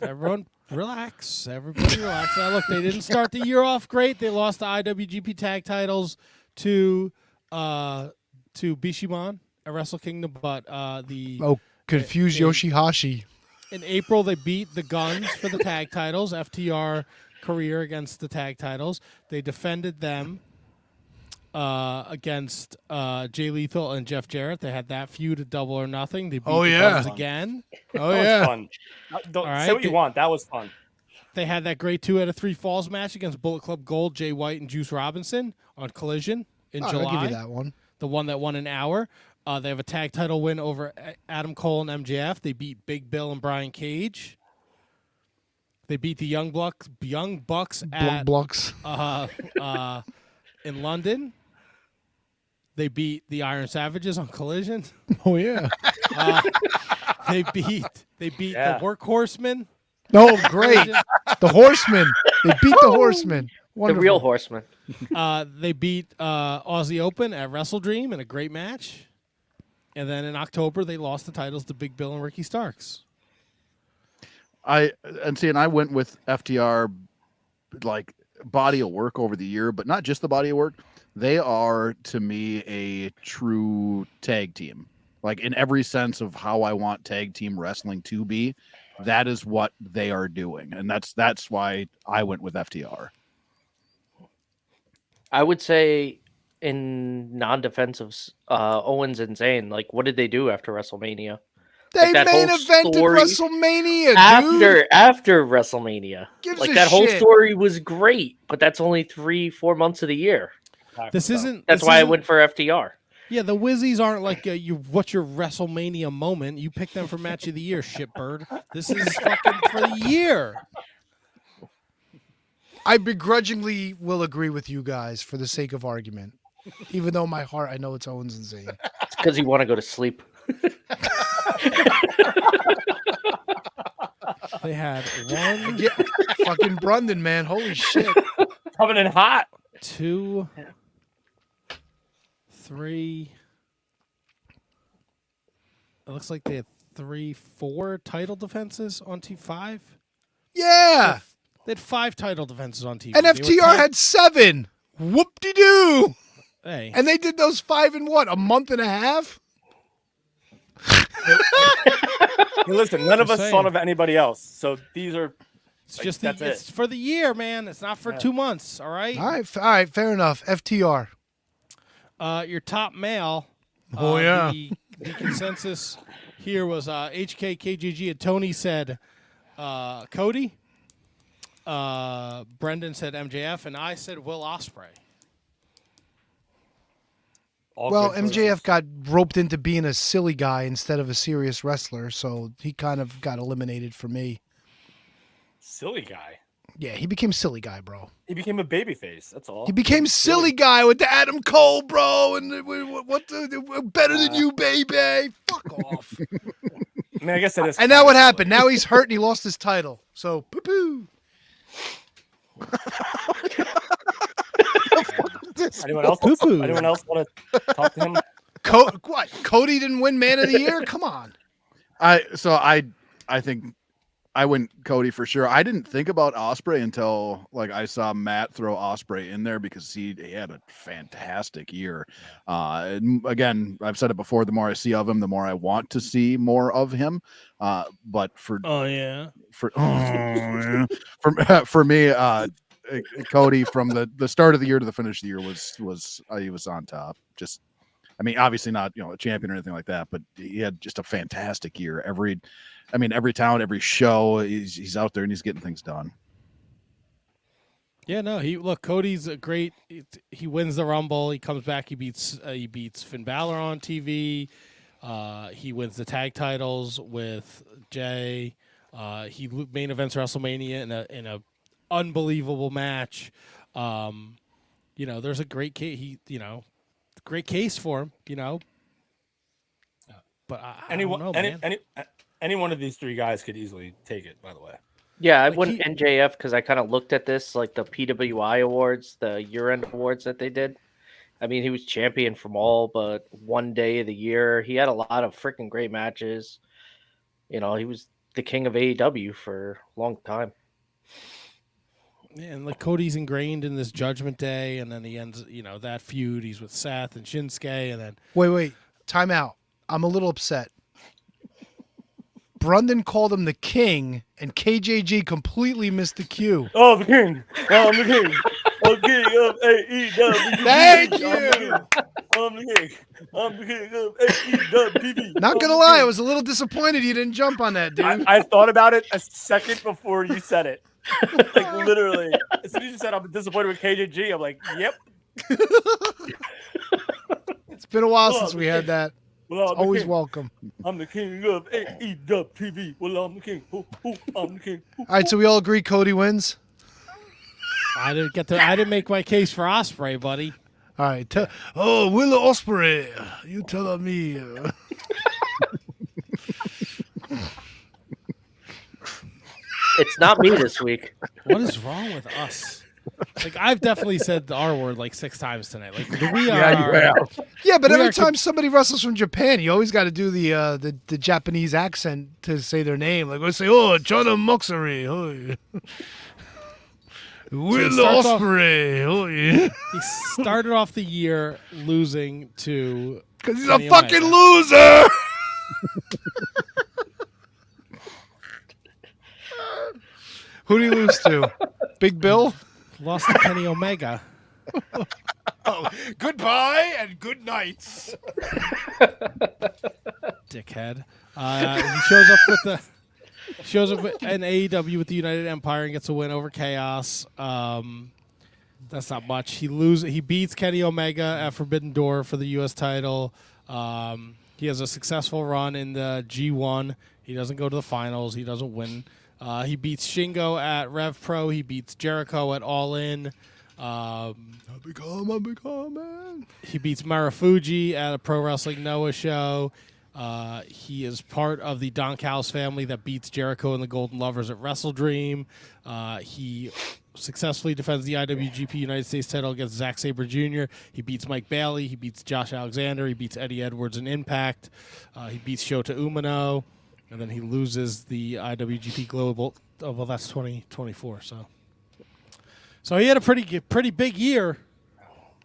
Everyone, relax. Everybody, relax. Now, look, they didn't start the year off great. They lost the IWGP Tag Titles to Bishamon at Wrestle Kingdom, but confused Yoshihashi. In April, they beat the Guns for the tag titles. FTR career against the tag titles. They defended them against Jay Lethal and Jeff Jarrett. They had that feud at Double or Nothing. They beat the Guns again. Oh, that was fun. Say what you want. That was fun. They had that great 2 out of 3 falls match against Bullet Club Gold, Jay White, and Juice Robinson on Collision in July. I'll give you that one. The one that won an hour. They have a tag title win over Adam Cole and MJF. They beat Big Bill and Brian Cage. They beat the Young Bucks at in London. They beat the Iron Savages on Collision. Oh yeah. They beat the Workhorsemen. Oh great. The Horsemen. They beat the Horsemen. Wonderful. The real Horsemen. They beat Aussie Open at Wrestle Dream in a great match. And then in October, they lost the titles to Big Bill and Ricky Starks. I went with FTR, like, body of work over the year, but not just the body of work. They are, to me, a true tag team. Like, in every sense of how I want tag team wrestling to be, that is what they are doing. And that's why I went with FTR. I would say in non-defensives, Owens and Zayn, like, what did they do after WrestleMania? They like main evented WrestleMania, dude. After WrestleMania. Gives like, a that whole shit. story was great, but that's only 3-4 months of the year. That's why I went for FTR. Yeah, the Wizzies aren't like what's your WrestleMania moment. You pick them for match of the year, shitbird. This is fucking for the year. I begrudgingly will agree with you guys for the sake of argument. Even though in my heart I know it's Owens and Zayn. It's because you want to go to sleep. They had one. Yeah, fucking Brundon, man. Holy shit. Coming in hot. 2, 3. It looks like they had 3-4 title defenses on T5. Yeah. They had 5 title defenses on TV. And FTR had 7. Whoop-de-doo. Hey. And they did those 5 in what? A month and a half? Hey, listen, none of Just us saying. thought of anybody else. So these are It's just that's it's for the year, man. It's not for 2 months, all right? All right, fair enough. FTR. Your top male. Oh, yeah. The consensus here was HK, KGG, and Tony said Cody. Brendan said MJF, and I said Will Ospreay. Well, MJF got roped into being a silly guy instead of a serious wrestler, so he kind of got eliminated for me. Silly guy. Yeah, he became silly guy, bro. He became a babyface. That's all. He became silly guy with the Adam Cole, bro, and we're better than you, baby. Fuck off. I mean, I guess that is. And now what happened? Now he's hurt and he lost his title. So, poo-poo. Anyone else want to talk to him? What? Cody didn't win Man of the Year? Come on. I think I went Cody for sure. I didn't think about Ospreay until like I saw Matt throw Ospreay in there because he had a fantastic year. And again, I've said it before, the more I see of him, the more I want to see more of him. But for me, Cody from the start of the year to the finish of the year was he was on top. Just, I mean, obviously not, a champion or anything like that, but he had just a fantastic year. Every town, every show, he's out there and he's getting things done. Yeah, no, Cody's a great. He wins the Rumble. He comes back. He beats Finn Balor on TV. He wins the tag titles with Jay. He main events WrestleMania in a unbelievable match. There's a great case. Great case for him. But I don't know, man. Any one of these three guys could easily take it. By the way. Yeah, I went NJF because I kind of looked at this like the PWI awards, the year-end awards that they did, I mean, he was champion from all but one day of the year. He had a lot of freaking great matches. You know, he was the king of AEW for a long time. Yeah, and like Cody's ingrained in this Judgment Day, and then he ends, that feud. He's with Seth and Shinsuke, and then Wait, time out. I'm a little upset. Brundon called him the king, and KJG completely missed the cue. Oh, the king. I'm the king. I'm the king of AEW. Thank you. I'm the king. I'm the king of AEW. Not gonna lie, I was a little disappointed you didn't jump on that, dude. I thought about it a second before you said it. Like, literally. As soon as you said I'm disappointed with KJG, I'm like, yep. It's been a while since we had that. Well, It's always welcome. I'm the king of AEW. Well, I'm the king. I'm the king. All right, so we all agree Cody wins. I didn't make my case for Ospreay, buddy. All right. Will Ospreay, you tell me. It's not me this week. What is wrong with us? Like, I've definitely said the R word like 6 times tonight. Like, we are. Yeah, you have. Yeah, but We every are time somebody wrestles from Japan, you always got to do the Japanese accent to say their name. Like, we say, Chana Moxley. Oh, Will starts off- Ospreay. Oh, yeah. He started off the year losing to. Because he's Kenny a fucking Omega. loser. Who did he lose to? Big Bill? Lost to Kenny Omega. Goodbye and good nights. Dickhead. He shows up in AEW with the United Empire and gets a win over Chaos. That's not much. He beats Kenny Omega at Forbidden Door for the U.S. title. He has a successful run in the G1. He doesn't go to the finals. He doesn't win. He beats Shingo at Rev Pro. He beats Jericho at All In. He beats Marufuji at a Pro Wrestling Noah show. He is part of the Don Callis family that beats Jericho and the Golden Lovers at Wrestle Dream. He successfully defends the IWGP United States title against Zack Sabre Jr. He beats Mike Bailey. He beats Josh Alexander. He beats Eddie Edwards in Impact. He beats Shota Umino. And then he loses the IWGP Global. Oh, well, that's 2024. So he had a pretty big year.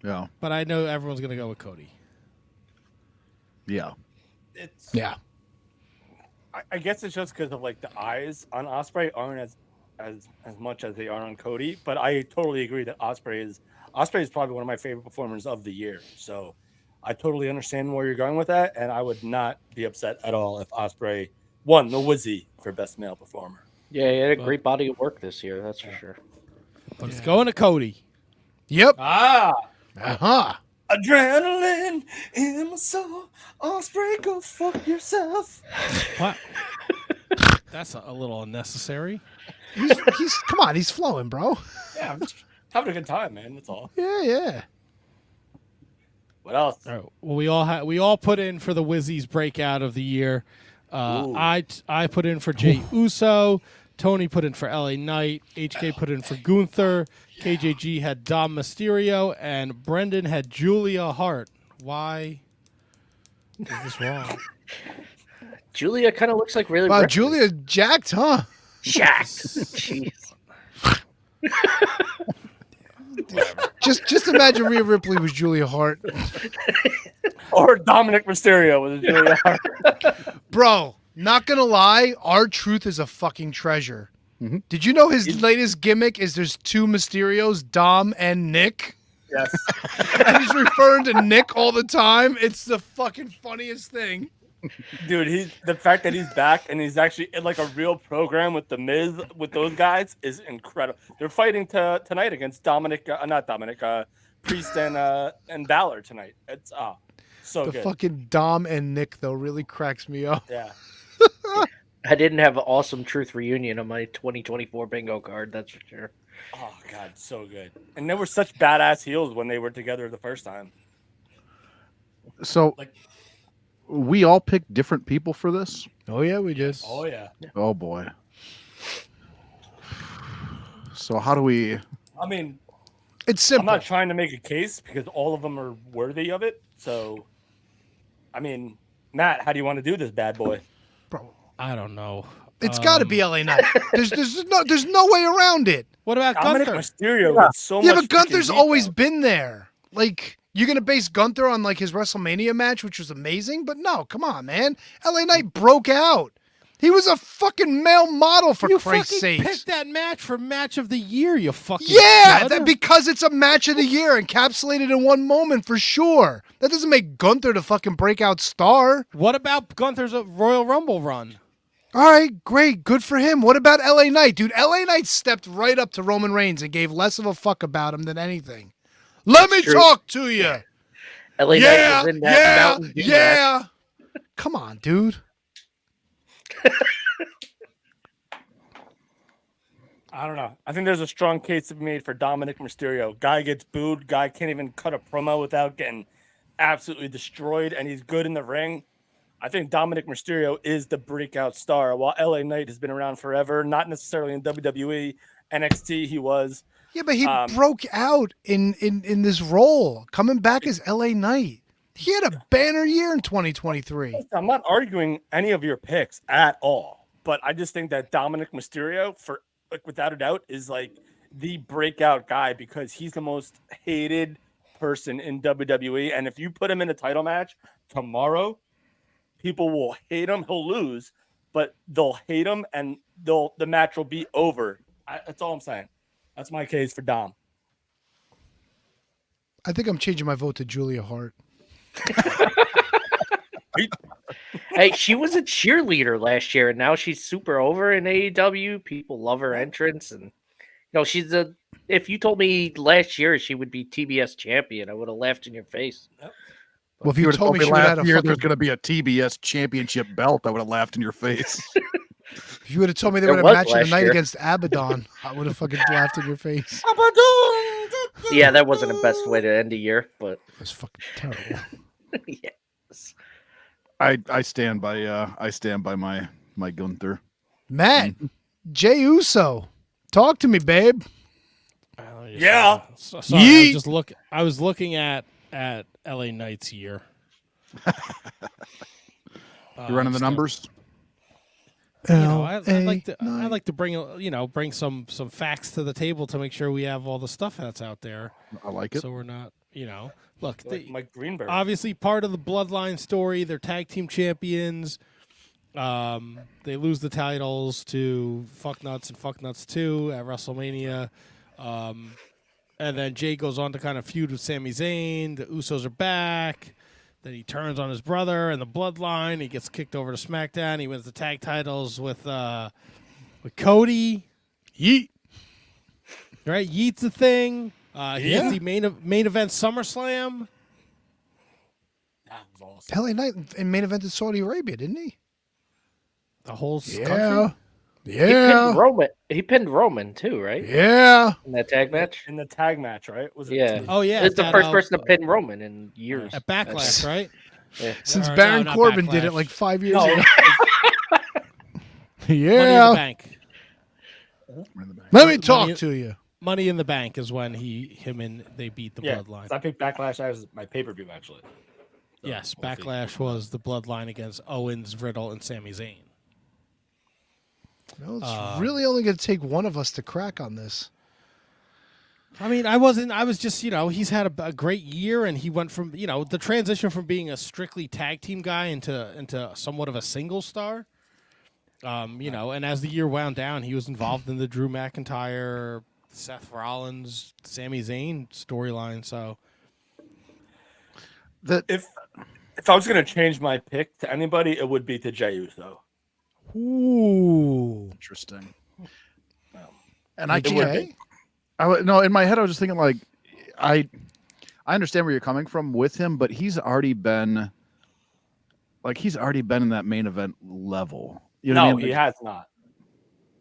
Yeah. But I know everyone's going to go with Cody. Yeah. Yeah. I guess it's just because of like the eyes on Ospreay aren't as much as they are on Cody. But I totally agree that Ospreay is probably one of my favorite performers of the year. So I totally understand where you're going with that, and I would not be upset at all if Ospreay won the Wizzy for best male performer. Yeah, he had a great body of work this year, that's for sure. But it's going to Cody. Yep. Uh-huh. Adrenaline in my soul. Ospreay, go fuck yourself. What? That's a little unnecessary. He's come on, he's flowing, bro. Yeah, I'm just having a good time, man. That's all. Yeah. What else? All right. Well, we all put in for the Wizzies breakout of the year. I put in for Jay Uso. Tony put in for LA Knight. HK put in for Gunther. KJG had Dom Mysterio, and Brendan had Julia Hart. Why is this wrong? Julia kind of looks like really. Wow, Ripley. Julia jacked, huh? Jacked. Jeez. Just imagine Rhea Ripley was Julia Hart. Or Dominic Mysterio with Julia Hart. Bro, not gonna lie, R-Truth is a fucking treasure. Mm-hmm. Did you know his latest gimmick is there's 2 Mysterios, Dom and Nick? Yes. And he's referring to Nick all the time. It's the fucking funniest thing. Dude, the fact that he's back and he's actually in like a real program with the Miz with those guys is incredible. They're fighting tonight against Priest and Balor tonight. It's so The good. fucking Dom and Nick though really cracks me up. Yeah. I didn't have an awesome Truth reunion on my 2024 bingo card, that's for sure. Oh god, so good. And they were such badass heels when they were together the first time. So we all picked different people for this. Oh yeah, we just. Oh yeah. Oh boy. So how do we? I mean, It's simple. I'm not trying to make a case because all of them are worthy of it. So, I mean, Matt, how do you want to do this, bad boy? Bro, I don't know. it's got to be LA Knight. There's no way around it. What about Dominic Gunther? Mysterio with so much. Yeah, but Gunther's freaking heat, always though. been there. Like, you're gonna base Gunther on like his WrestleMania match, which was amazing, but no, come on, man. LA Knight broke out. He was a fucking male model, for You Christ's fucking sake. picked that match for match of the year, you fucking Yeah, stud. because it's a match of the year, encapsulated in one moment for sure. That doesn't make Gunther the fucking breakout star. What about Gunther's Royal Rumble run? All right, great, good for him. What about LA Knight? Dude, LA Knight stepped right up to Roman Reigns and gave less of a fuck about him than anything. Let me true. talk to you. LA Knight was in that Mountain Dew match. yeah. Come on, dude. I don't know. I think there's a strong case to be made for Dominic Mysterio. Guy gets booed. Guy can't even cut a promo without getting absolutely destroyed, and he's good in the ring. I think Dominic Mysterio is the breakout star. While LA Knight has been around forever, not necessarily in WWE, NXT he was. Yeah, but he broke out in this role, coming back as LA Knight. He had a banner year in 2023. I'm not arguing any of your picks at all, but I just think that Dominic Mysterio, for like without a doubt, is like the breakout guy because he's the most hated person in WWE. And if you put him in a title match tomorrow, people will hate him. He'll lose, but they'll hate him, and the match will be over. That's all I'm saying. That's my case for Dom. I think I'm changing my vote to Julia Hart. Hey, she was a cheerleader last year, and now she's super over in AEW. People love her entrance, and she's a. If you told me last year she would be TBS champion, I would have laughed in your face. Well, if you would have told me she would have last had a year fucking, there's going to be a TBS championship belt, I would have laughed in your face. if you would have told me they There would have was match of the last night year. against Abaddon, I would have fucking laughed in your face. Yeah, that wasn't the best way to end the year, but It was fucking terrible. yes. I stand by my Gunther. Matt, Jey Uso, talk to me, babe. Yeah. Sorry, I was looking at LA Knight's year. You running the numbers? I'd like to bring some facts to the table to make sure we have all the stuff that's out there. I like it. So we're not, look, Like Mike Greenberg. obviously part of the Bloodline story. They're tag team champions. They lose the titles to Fucknuts and Fucknuts 2 at WrestleMania. And then Jay goes on to kind of feud with Sami Zayn. The Usos are back. Then he turns on his brother and the Bloodline. He gets kicked over to SmackDown. He wins the tag titles with Cody. Yeet. Right? Yeet's the thing. He's the main event SummerSlam. That was awesome. LA Knight in main event in Saudi Arabia, didn't he? The whole Yeah. country. Yeah. He pinned Roman too, right? Yeah. In that tag match. In the tag match, right? Was it? Yeah. Oh, yeah. It's the that, first person to pin Roman in years. At Backlash, right? Yeah. Since Or, Baron no, not Corbin did Backlash. it like 5 years No. ago. Money in the Yeah. Bank. Let me talk to you. Money in the Bank is when him and they beat the Yeah. Bloodline. I picked Backlash as my pay-per-view, actually. So, Yes, we'll see. Backlash was the Bloodline against Owens, Riddle, and Sami Zayn. No, it's really only going to take one of us to crack on this. I mean, I was just, he's had a great year, and he went from, the transition from being a strictly tag team guy into somewhat of a single star. And as the year wound down, he was involved in the Drew McIntyre, Seth Rollins, Sami Zayn storyline. So If I was going to change my pick to anybody, it would be to Jey Uso. Ooh. Interesting. And I It would can't. be. No, in my head I was just thinking like, I understand where you're coming from with him, but he's already been in that main event level. You know No, what I mean? he has not.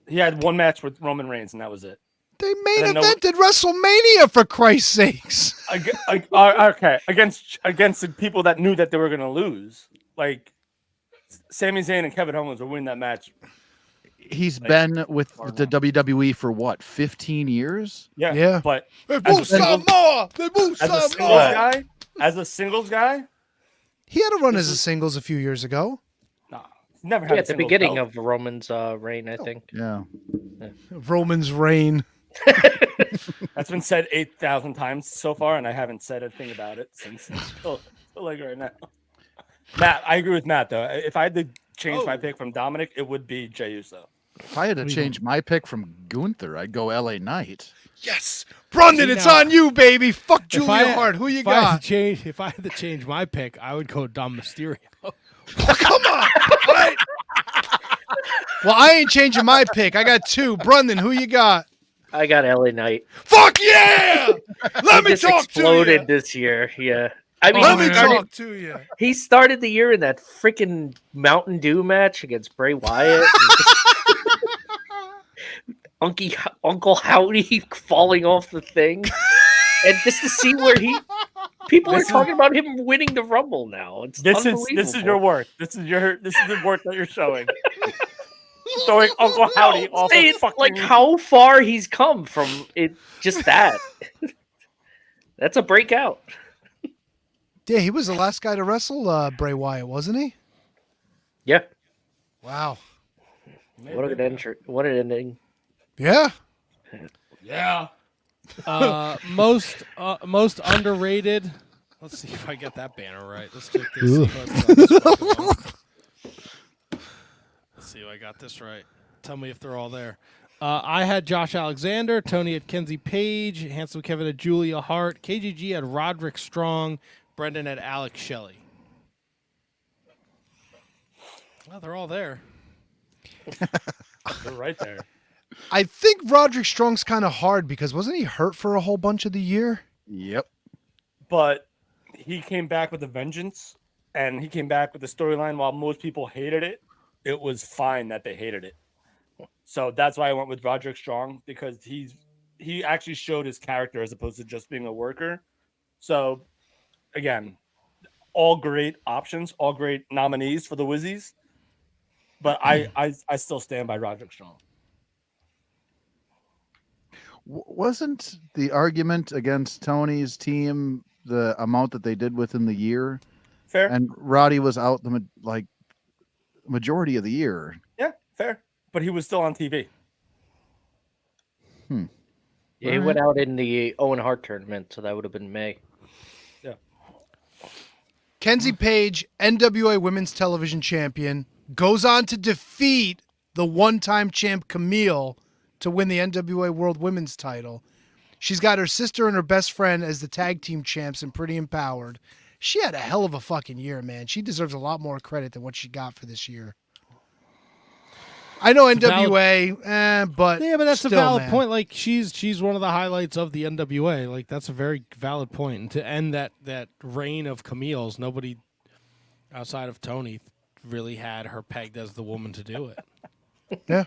He had one match with Roman Reigns, and that was it. They main And then evented WrestleMania, for Christ's sakes. Okay, against the people that knew that they were going to lose. Like, Sami Zayn and Kevin Owens were winning that match. He's Like, been with the WWE for what, 15 years? Yeah. But They as a move some singles, more. They move as a some singles more. guy, as a singles guy, He had a run as a singles a few years ago. nah, he's never Yeah, had a at the singles beginning belt. of Roman's reign, I think. Yeah. Roman's reign. That's been said 8,000 times so far, and I haven't said a thing about it since until like right now. Matt, I agree with Matt though. If I had to change my pick from Dominic, it would be Jey Uso. If I had to change my pick from Gunther, I'd go LA Knight. Yes. Brendan, it's on you, baby. Fuck Julia Hart. Who you If I had got? to change, if I had to change my pick, I would go Dom Mysterio. Come on. All right. Well, I ain't changing my pick. I got two. Brendan, who you got? I got LA Knight. Fuck yeah! Let He me just talk to exploded you. this year. Yeah. I mean, Let he me started, talk to you. he started the year in that freaking Mountain Dew match against Bray Wyatt. Uncle Howdy falling off the thing. And just to see where people are talking about him winning the Rumble now. It's This unbelievable. is your work. This is the work that you're showing. Throwing Uncle Howdy off Say of it's fucking like how far he's come from it. Just that. That's a breakout. Yeah, he was the last guy to wrestle Bray Wyatt, wasn't he? Yeah. Wow. What an entry. What an ending. Yeah. Yeah. Most underrated. Let's see if I get that banner right. Let's check this. See if let's see if I got this right. Tell me if they're all there. I had Josh Alexander. Tony had Kenzie Page. Handsome Kevin had Julia Hart. KGG had Roderick Strong. Brendan had Alex Shelley. Well, they're all there. They're right there. I think Roderick Strong's kind of hard because wasn't he hurt for a whole bunch of the year? Yep. But he came back with a vengeance, and he came back with the storyline. While most people hated it, it was fine that they hated it. So that's why I went with Roderick Strong, because he actually showed his character as opposed to just being a worker. So again, all great options, all great nominees for the Wizzies. But I still stand by Roderick Strong. Wasn't the argument against Tony's team the amount that they did within the year? Fair. And Roddy was out the majority of the year. Yeah, fair. But he was still on TV. Yeah, he went out in the Owen Hart tournament, so that would have been May. Yeah. Kenzie Page, NWA Women's Television Champion, goes on to defeat the one-time champ Camille to win the NWA World Women's Title. She's got her sister and her best friend as the tag team champs and Pretty Empowered. She had a hell of a fucking year, man. She deserves a lot more credit than what she got for this year. I know NWA, but yeah, but that's still, a valid man. point. Like she's one of the highlights of the NWA. Like that's a very valid point. And to end that reign of Camille's, nobody outside of Tony really had her pegged as the woman to do it. Yeah,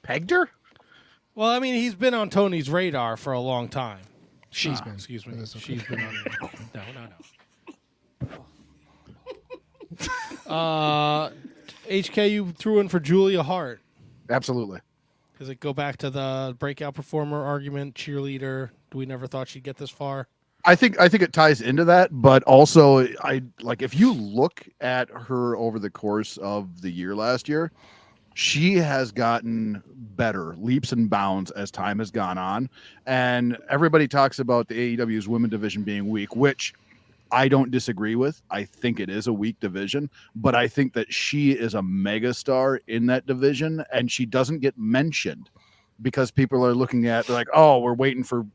pegged her. Well, I mean, he's been on Tony's radar for a long time. She's been. Excuse me. She's been on. No. HK, you threw in for Julia Hart. Absolutely. Does it go back to the breakout performer argument, cheerleader? We never thought she'd get this far. I think it ties into that, but also if you look at her over the course of the year last year, she has gotten better leaps and bounds as time has gone on. And everybody talks about the AEW's women division being weak, which I don't disagree with. I think it is a weak division, but I think that she is a megastar in that division, and she doesn't get mentioned because people are looking at, they're like, oh, we're waiting for,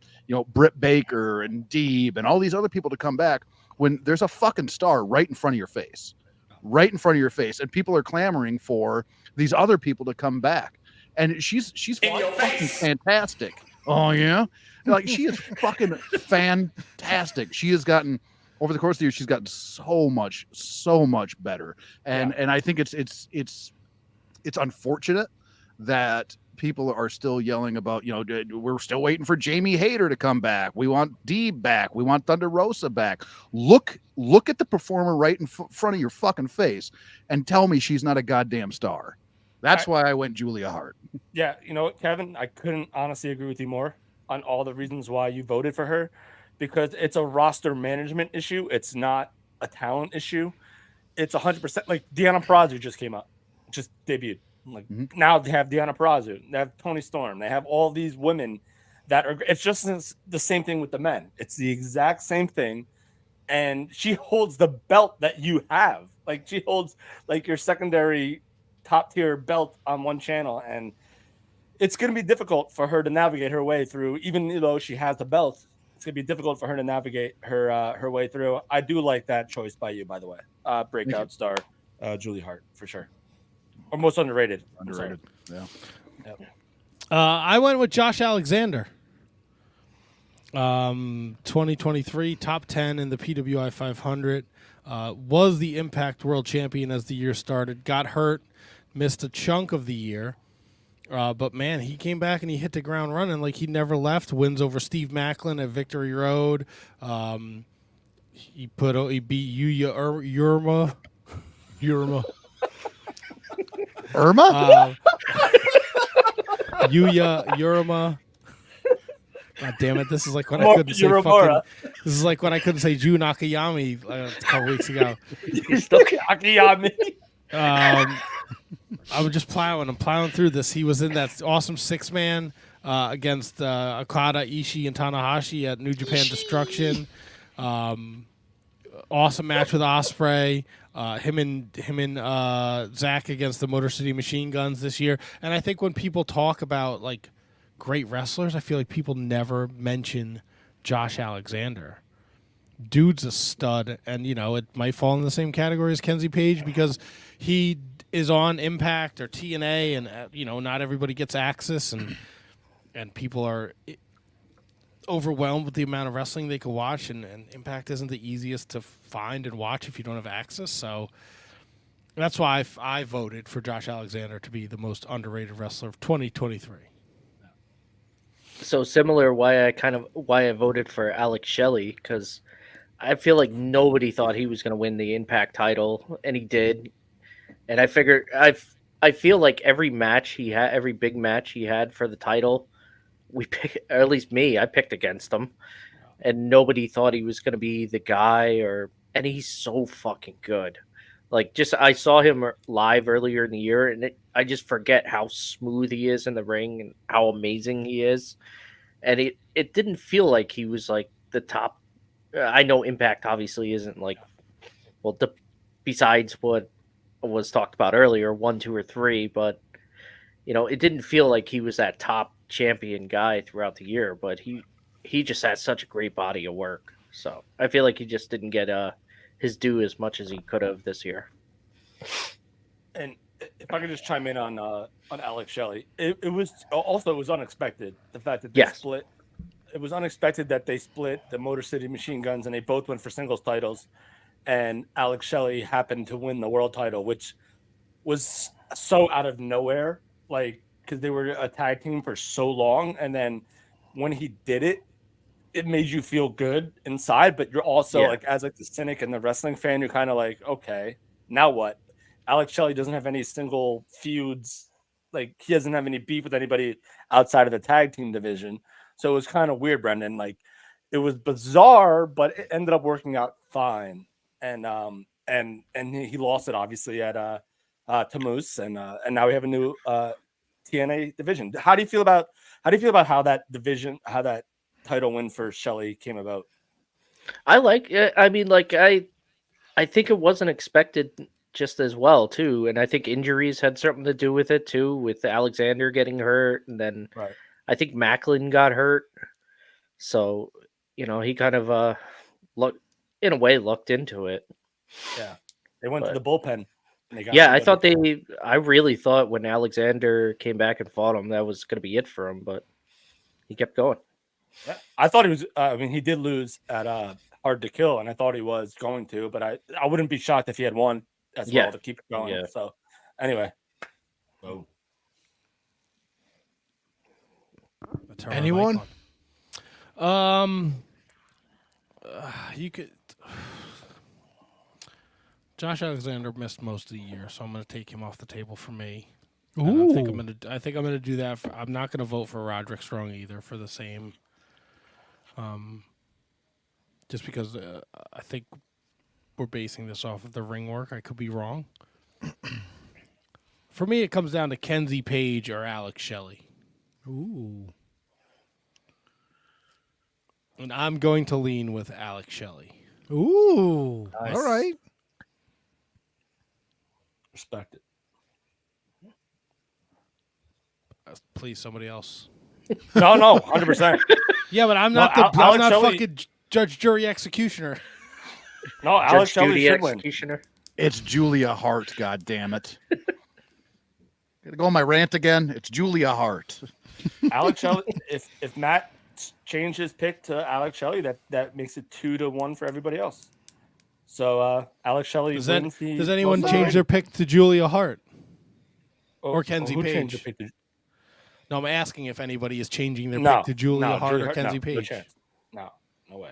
Britt Baker and Deeb and all these other people to come back, when there's a fucking star right in front of your face. And people are clamoring for these other people to come back. And she's fucking fantastic. Oh yeah. Like, she is fucking fantastic. She has gotten, over the course of the year, she's gotten so much better. And I think it's unfortunate that people are still yelling about, we're still waiting for Jamie Hayter to come back. We want Deeb back. We want Thunder Rosa back. Look at the performer right in front of your fucking face and tell me she's not a goddamn star. That's why I went Julia Hart. Yeah, you know what, Kevin? I couldn't honestly agree with you more on all the reasons why you voted for her, because it's a roster management issue. It's not a talent issue. It's 100% like Deanna Purrazzo just came out, just debuted. Like now they have Deanna Purrazzo, they have Tony Storm, they have all these women that are. It's just the same thing with the men. It's the exact same thing, and she holds the belt that you have. Like she holds like your secondary top tier belt on one channel, and it's going to be difficult for her to navigate her way through. Even though she has the belt, it's going to be difficult for her to navigate her way through. I do like that choice by you, by the way. Breakout star Julie Hart for sure, or most underrated. Underrated, yeah. Yep. I went with Josh Alexander. 2023 top 10 in the PWI 500. Was the Impact World Champion as the year started. Got hurt, missed a chunk of the year. But man, he came back and he hit the ground running like he never left. Wins over Steve Macklin at Victory Road. He beat Yuya Urma. Irma? Yuya Urma. God damn it! This is like when I couldn't say fucking. This is like when I couldn't say Ju Nakayami a couple weeks ago. You still Nakayami. I'm just plowing. I'm plowing through this. He was in that awesome 6-man against Okada, Ishii, and Tanahashi at New Japan Destruction. Awesome match with Ospreay. Him and Zach against the Motor City Machine Guns this year. And I think when people talk about like great wrestlers, I feel like people never mention Josh Alexander. Dude's a stud, and you know it might fall in the same category as Kenzie Page because he is on Impact or TNA, and you know not everybody gets access, and people are overwhelmed with the amount of wrestling they can watch, and Impact isn't the easiest to find and watch if you don't have access. So that's why I voted for Josh Alexander to be the most underrated wrestler of 2023. So similar why I voted for Alex Shelley, because I feel like nobody thought he was going to win the Impact title, and he did. And I figured I feel like every match he had, every big match he had for the title, we pick, or at least me, I picked against him, and nobody thought he was going to be the guy. And he's so fucking good. Like I saw him live earlier in the year, and I just forget how smooth he is in the ring and how amazing he is. And it didn't feel like he was like the top. I know Impact obviously isn't like, well, besides what was talked about earlier, 1, 2, or 3, but you know, it didn't feel like he was that top champion guy throughout the year. But he just had such a great body of work. So I feel like he just didn't get his due as much as he could have this year. And if I could just chime in on Alex Shelley, it was unexpected the fact that they split. It was unexpected that they split the Motor City Machine Guns and they both went for singles titles, and Alex Shelley happened to win the world title, which was so out of nowhere, like because they were a tag team for so long, and then when he did it, it made you feel good inside, but you're also like as like the cynic and the wrestling fan, you're kind of like, okay, now what? Alex Shelley doesn't have any single feuds, like he doesn't have any beef with anybody outside of the tag team division. So it was kind of weird, Brendan. Like it was bizarre, but it ended up working out fine. And he lost it obviously at to Moose, and now we have a new TNA division. How do you feel about how that division, how that title win for Shelley came about? I like it. I mean, like I think it wasn't expected just as well too, and I think injuries had something to do with it too, with Alexander getting hurt, and then I think Macklin got hurt, so you know he kind of looked into it. Yeah, they went to the bullpen. I really thought when Alexander came back and fought him that was going to be it for him, but he kept going. Yeah, I thought he was. I mean, he did lose at Hard to Kill, and I thought he was going to, but I wouldn't be shocked if he had won as well to keep it going. Yeah. So, anyway. Oh. Anyone? You could. Josh Alexander missed most of the year, so I'm going to take him off the table for me. I think I'm gonna do that. I'm not gonna vote for Roderick Strong either for the same. Just because I think we're basing this off of the ring work. I could be wrong. For me, it comes down to Kenzie Page or Alex Shelley. Ooh. And I'm going to lean with Alex Shelley. Ooh. Nice. All right. Respect it. Please, somebody else. No, 100%. Yeah, but I'm No, not the Alex I'm not Shelley- fucking judge, jury, executioner. No, Alex Judge Shelley Judy should win. executioner. It's Julia Hart. God damn it! Gonna go on my rant again. It's Julia Hart. Alex Shelley. If Matt changed his pick to Alex Shelley, that makes it 2-1 for everybody else. So Alex Shelley Does wins the. anyone most change voted. their pick to Julia Hart? Oh, or Kenzie who changed Page? their pick to- No, I'm asking if anybody is changing their No, pick to Julia Hart or Kenzie no, Page. No chance. No way.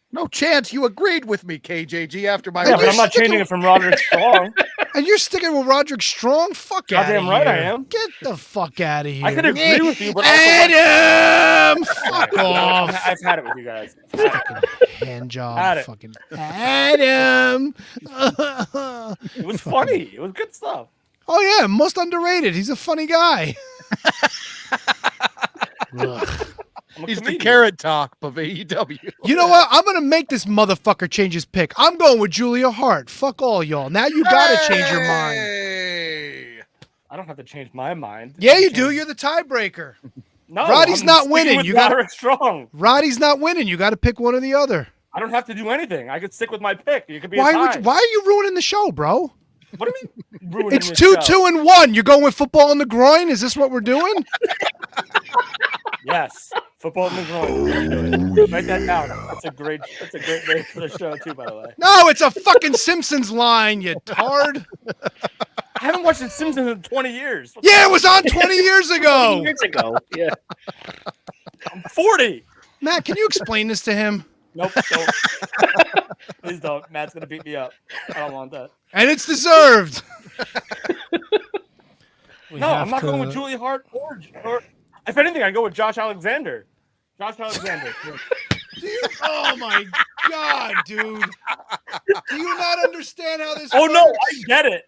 No chance. You agreed with me, KJG, after my. Yeah, but I'm not changing it from Roderick Strong. And you're sticking with Roderick Strong? Fuck out of here. Goddamn right I am. Get the fuck out of here. I could agree with you, but also Adam! Fuck off. I've had it with you guys. Hand job. Had it. Fucking Adam. It was funny. It was good stuff. Oh, yeah. Most underrated. He's a funny guy. Ugh. He's the Carrot Top of AEW. You know what? I'm going to make this motherfucker change his pick. I'm going with Julia Hart. Fuck all y'all. Now you got to change your mind. I don't have to change my mind. Yeah, you do. You're the tiebreaker. No, Roddy's I'm not sticking winning. with You got Roderick Strong. Roddy's not winning. You got to pick one or the other. I don't have to do anything. I could stick with my pick. You could be Why a tie. are you ruining the show, bro? What do you mean? Ruining It's the 2, show? 2, and 1. You're going with football in the groin? Is this what we're doing? Yes, football in the groin. Write that down. That's a great name for the show too, by the way. No, it's a fucking Simpsons line, you tard. I haven't watched The Simpsons in 20 years. Yeah, it was on 20 years ago. 20 years ago. Yeah. I'm 40. Matt, can you explain this to him? Nope. Don't. Please don't. Matt's gonna beat me up. I don't want that. And it's deserved. No, I'm not going with Julia Hart or if anything, I go with Josh Alexander. Josh Alexander. Oh my God, dude. Do you not understand how this Oh works? no, I get it.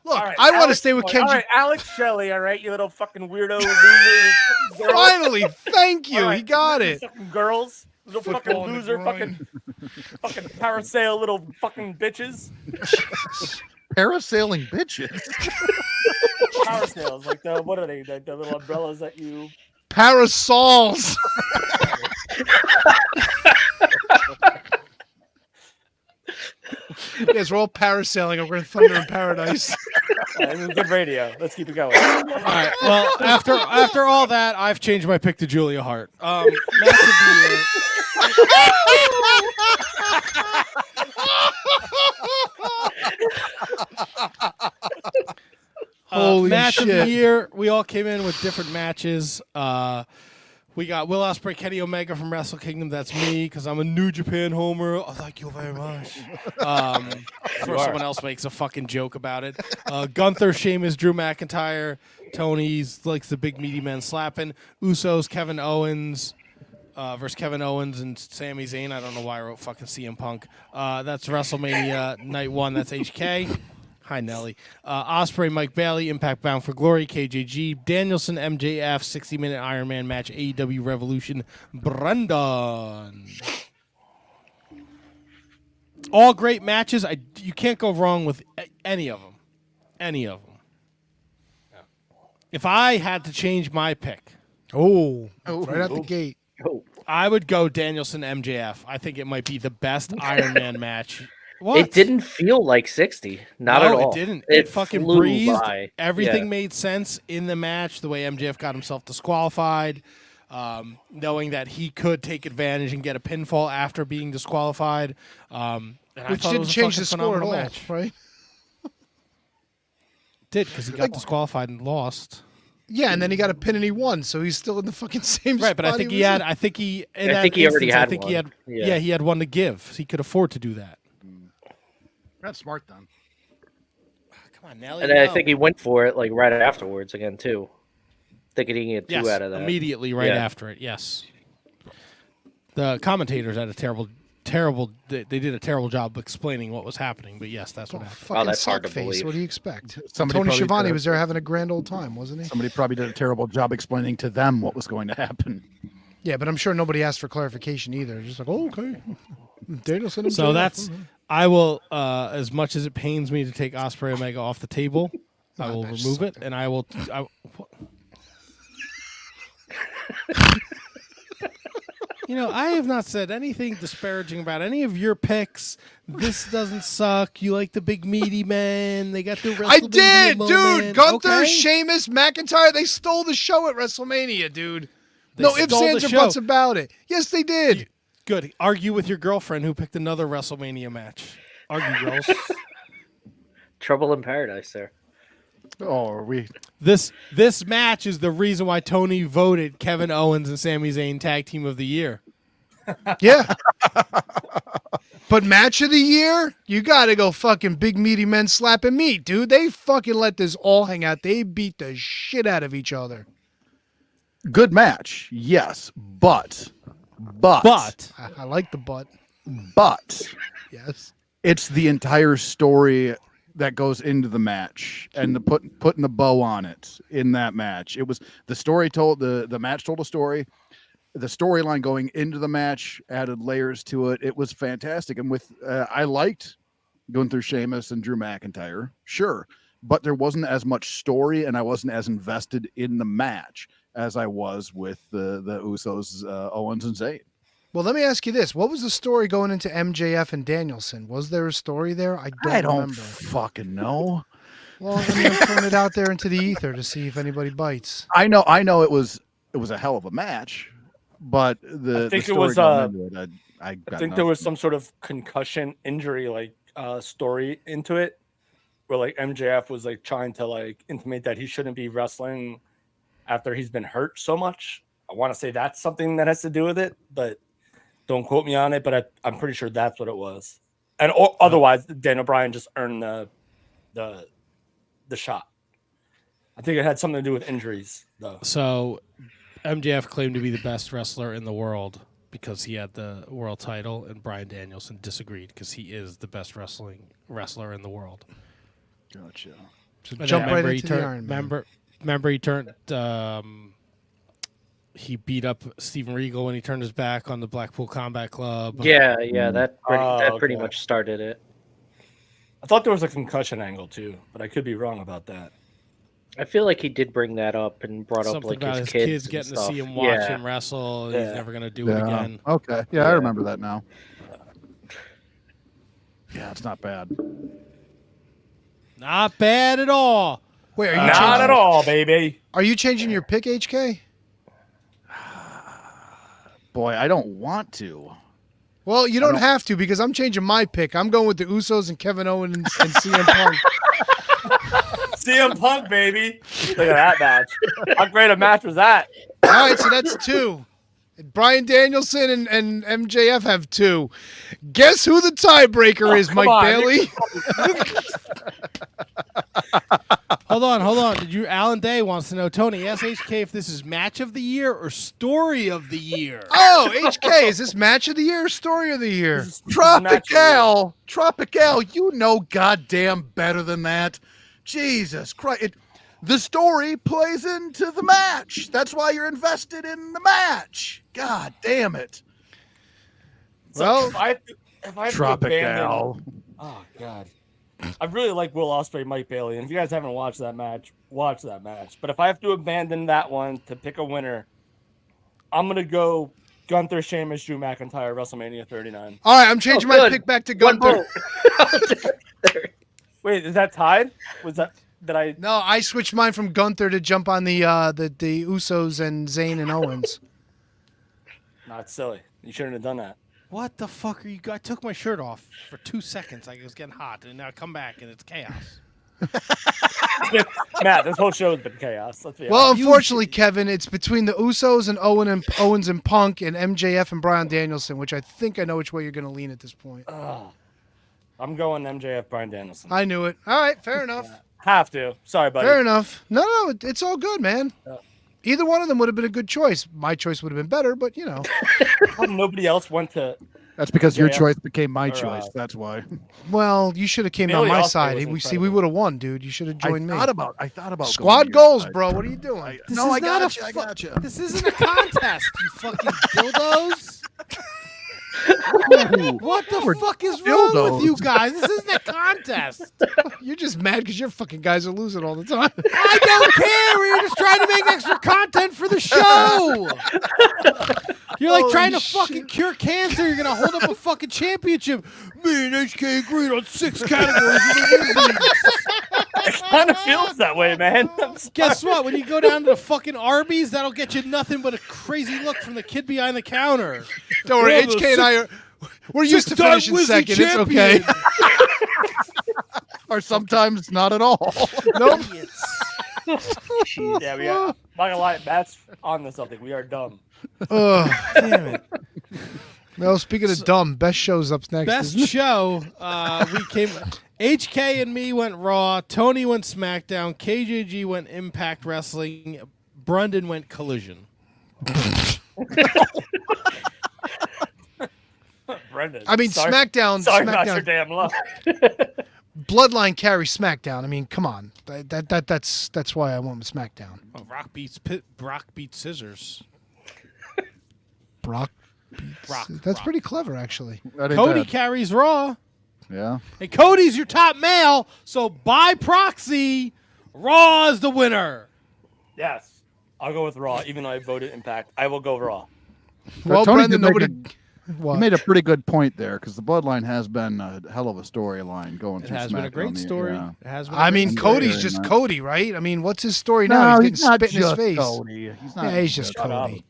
Look, All right, I want to Alex- stay with all Kenji. right, Alex Shelley, all right, you little fucking weirdo. Loser, Finally, thank you. All right, He got you it. Fucking girls, little Football fucking in the loser, groin. fucking parasail little fucking bitches. Parasailing bitches. Parasails, like the what are they? The little umbrellas that you. Parasols. Yes, we're all parasailing over Thunder in Paradise. This is good radio. Let's keep it going. All right. Well, after all that, I've changed my pick to Julia Hart. Match of the year. Holy match of the shit. year. We all came in with different matches. We got Will Ospreay, Kenny Omega from Wrestle Kingdom. That's me because I'm a New Japan homer. Oh, thank you very much. Before someone else makes a fucking joke about it. Gunther, Sheamus, Drew McIntyre. Tony's likes the big meaty men slapping. Usos, Kevin Owens versus Kevin Owens and Sami Zayn. I don't know why I wrote fucking CM Punk. That's WrestleMania Night 1. That's HK. Hi, Nelly. Ospreay, Mike Bailey, Impact Bound for Glory, KJG, Danielson, MJF, 60-minute Iron Man match, AEW Revolution, Brendan. All great matches. You can't go wrong with any of them. Any of them. If I had to change my pick, right out the gate. I would go Danielson, MJF. I think it might be the best Iron Man match. What? It didn't feel like 60. Not at all. It didn't. It fucking flew breezed. by. Everything Yeah. made sense in the match. The way MJF got himself disqualified, knowing that he could take advantage and get a pinfall after being disqualified. And I Which thought it didn't was a change fucking the score at phenomenal all, match. right? Did because he got disqualified and lost. Yeah, and then he got a pin and he won, so he's still in the fucking same Right, spot. but I think he was had. in. I think he. In I that think he already instance, had I think one. he had. Yeah. Yeah, he had one to give. So he could afford to do that. That's smart then. Come on, Nelly. And then I think he went for it like right afterwards again too. Thinking he can get 2 out of that. Immediately right after it. Yes. The commentators had a terrible. They did a terrible job explaining what was happening. But yes, that's what happened. Fucking that's hard to face. believe. What do you expect? Somebody Tony probably Schiavone did. was there having a grand old time, wasn't he? Somebody probably did a terrible job explaining to them what was going to happen. Yeah, but I'm sure nobody asked for clarification either. Just like, oh, okay. Danielson. So that's. I will, as much as it pains me to take Ospreay Omega off the table, I will remove it, and I will. I have not said anything disparaging about any of your picks. This doesn't suck. You like the big meaty men. They got the WrestleMania I did, moment. dude. Gunther, okay? Sheamus, McIntyre, they stole the show at WrestleMania, dude. They No ifs, stole the ands, or show. buts about it. Yes, they did. Good. Argue with your girlfriend who picked another WrestleMania match. Argue, girls. Trouble in paradise there. Oh, are we? This match is the reason why Tony voted Kevin Owens and Sami Zayn Tag Team of the Year. Yeah. But match of the year, you got to go fucking big meaty men slapping meat, dude. They fucking let this all hang out. They beat the shit out of each other. Good match, yes, but I like the butt. But Yes. it's the entire story that goes into the match and the putting the bow on it in that match. It was the story told the match told a story. The storyline going into the match added layers to it. It was fantastic. And with I liked going through Sheamus and Drew McIntyre, sure, but there wasn't as much story, and I wasn't as invested in the match as I was with the Usos, Owens and Zayn. Well, let me ask you this. What was the story going into MJF and Danielson? Was there a story there? I don't remember. Fucking know. Well, I mean, I'm throwing it out there into the ether to see if anybody bites. I know it was a hell of a match, but I think it was I think there was some sort of concussion injury story into it where like MJF was like trying to like intimate that he shouldn't be wrestling after he's been hurt so much. I want to say that's something that has to do with it, but don't quote me on it, but I'm pretty sure that's what it was. And otherwise, Daniel Bryan just earned the shot. I think it had something to do with injuries, though. So MJF claimed to be the best wrestler in the world because he had the world title, and Bryan Danielson disagreed because he is the best wrestler in the world. Gotcha. So jump right into the Iron Man. Remember he turned he beat up Steven Regal when he turned his back on the Blackpool Combat Club. Yeah, that pretty much started it. I thought there was a concussion angle too, but I could be wrong about that. I feel like he did bring that up and brought Something up like about his kids and getting stuff. to see him watch him wrestle. He's never going to do it again. Okay. Yeah, I remember that now. Yeah, it's not bad. Not bad at all. Wait, are you not at all, baby? Are you changing your pick, HK? Boy, I don't want to. Well, you don't have to because I'm changing my pick. I'm going with the Usos and Kevin Owens and CM Punk. CM Punk, baby. Look at that match. How great a match was that? All right, so that's 2. Bryan Danielson and MJF have 2. Guess who the tiebreaker is, Mike Bailey? Hold on. Alan Day wants to know, Tony, ask HK if this is match of the year or story of the year. Oh, HK, is this match of the year or story of the year? Tropical, you know goddamn better than that. Jesus Christ. The story plays into the match. That's why you're invested in the match. God damn it. Well, if I have Tropical. Oh, God. I really like Will Ospreay, Mike Bailey. And if you guys haven't watched that match, watch that match. But if I have to abandon that one to pick a winner, I'm going to go Gunther, Sheamus, Drew McIntyre, WrestleMania 39. All right, I'm changing my pick back to Gunther. Wait, is that tied? Was that... No, I switched mine from Gunther to jump on the Usos and Zayn and Owens. Not silly. You shouldn't have done that. What the fuck are you? I took my shirt off for 2 seconds. Like it was getting hot, and now I come back and it's chaos. Matt, this whole show has been chaos. Let's be Well, honest. unfortunately, Kevin, it's between the Usos and Owens and Punk and MJF and Bryan Danielson, which I think I know which way you're going to lean at this point. I'm going MJF, Bryan Danielson. I knew it. All right, fair enough. Have to. Sorry, buddy. Fair enough. No, it's all good, man. Either one of them would have been a good choice. My choice would have been better, but you know. Nobody else went to. That's because your Yeah. choice became my Or, choice. That's why. Well, you should have came down Billy my Osprey side. was We incredible. would have won, dude. You should have joined me. I thought about Squad going to your goals, side. bro. What are you doing? This No, is I not got you. a I fu- got you. This isn't a contest, you fucking dildos. What the fuck is wrong dildos. with you guys? This isn't a contest. You're just mad because your fucking guys are losing all the time. I don't care. We're just trying to make extra content for the show. You're like trying to fucking cure cancer. You're gonna hold up a fucking championship. Me and HK agreed on 6 categories. It kind of feels that way, man. Guess what? When you go down to the fucking Arby's, that'll get you nothing but a crazy look from the kid behind the counter. Don't worry, We're the HK and I we're used to six-time finishing Wizzy second. It's okay. champion. Or sometimes not at all. Nope. Yeah, we are. Not gonna lie, Matt's on to something. We are dumb. Ugh. Damn it. Well, speaking of dumb, best shows up next. Best isn't it? show. We came. HK and me went Raw. Tony went SmackDown. KJG went Impact Wrestling. Brendan went Collision. Brendan. I mean, sorry, SmackDown. Sorry about your SmackDown. damn luck. Bloodline carries SmackDown. I mean, come on. That's why I went with SmackDown. Oh, Brock beats Scissors. Brock. That's pretty clever, actually. That ain't Cody bad. carries Raw. Yeah. And Cody's your top male, so by proxy, Raw is the winner. Yes, I'll go with Raw. Even though I voted Impact, I will go Raw. Well, Tony Brendan, did make nobody. What? You made a pretty good point there because the Bloodline has been a hell of a storyline going It through. has been a great SmackDown. story. Yeah. It has been. A I great mean, story. Cody's just man. Cody, right? I mean, what's his story now? No, He's he's not getting spit in his just face. Cody. He's not. Yeah, he's just Shut up. Cody.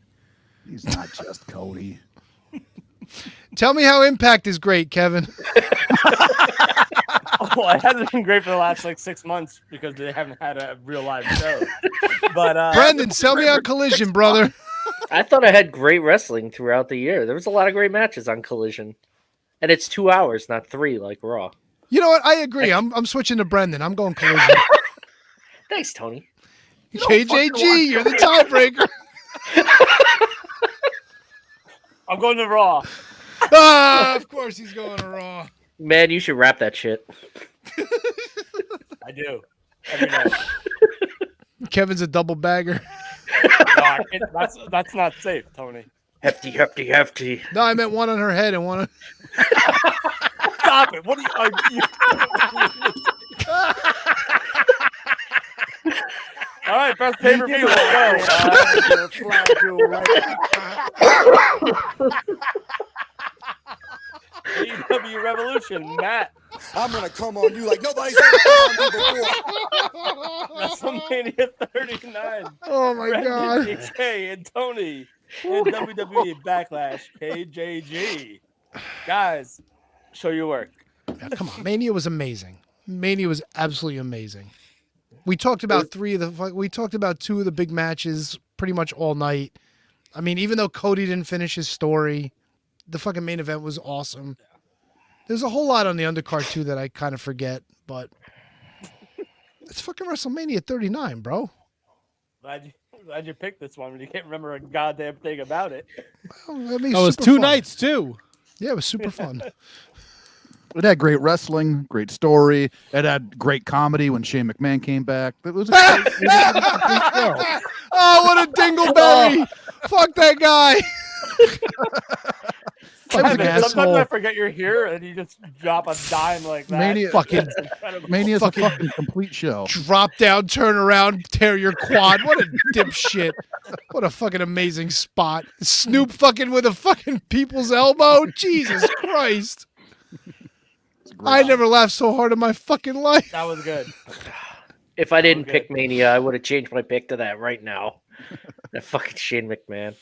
He's not just Cody. Tell me how Impact is great, Kevin. Oh, it hasn't been great for the last like 6 months because they haven't had a real live show. But Brendan, tell me how Collision, brother. I thought I had great wrestling throughout the year. There was a lot of great matches on Collision. And it's 2 hours, not 3 like Raw. You know what? I agree. I'm switching to Brendan. I'm going Collision. Thanks, Tony. KJG, you're the tiebreaker. I'm going to Raw. Of course he's going to Raw. Man, you should wrap that shit. I do. Every night. Kevin's a double bagger. No, that's not safe, Tony. Hefty, hefty, hefty. No, I meant one on her head and one on... Stop it. What are you... All right, best pay-per-view. Let's go. AEW Revolution, Matt. I'm gonna come on you like nobody's ever come on me before. WrestleMania 39. Oh my God. HK and Tony in WWE Backlash KJG. Guys, show your work. Yeah, come on, Mania was amazing. Mania was absolutely amazing. We talked about we talked about 2 of the big matches pretty much all night. I mean, even though Cody didn't finish his story, the fucking main event was awesome. There's a whole lot on the undercard too that I kind of forget, but it's fucking WrestleMania 39, bro. Glad you picked this one when you can't remember a goddamn thing about it. Well, I mean, Oh, it was super 2 fun. nights too. Yeah, it was super fun. It had great wrestling, great story. It had great comedy when Shane McMahon came back. It was a great show. Oh, what a dingleberry! Fuck that guy. Sometimes I forget you're here and you just drop a dime like that. Mania, Fucking Mania's fucking a fucking complete show. drop down, turn around, tear your quad. What a dipshit. What a fucking amazing spot. Snoop fucking with a fucking people's elbow. Jesus Christ. I never laughed so hard in my fucking life. That was good. If I didn't pick Mania, I would have changed my pick to that right now. That fucking Shane McMahon.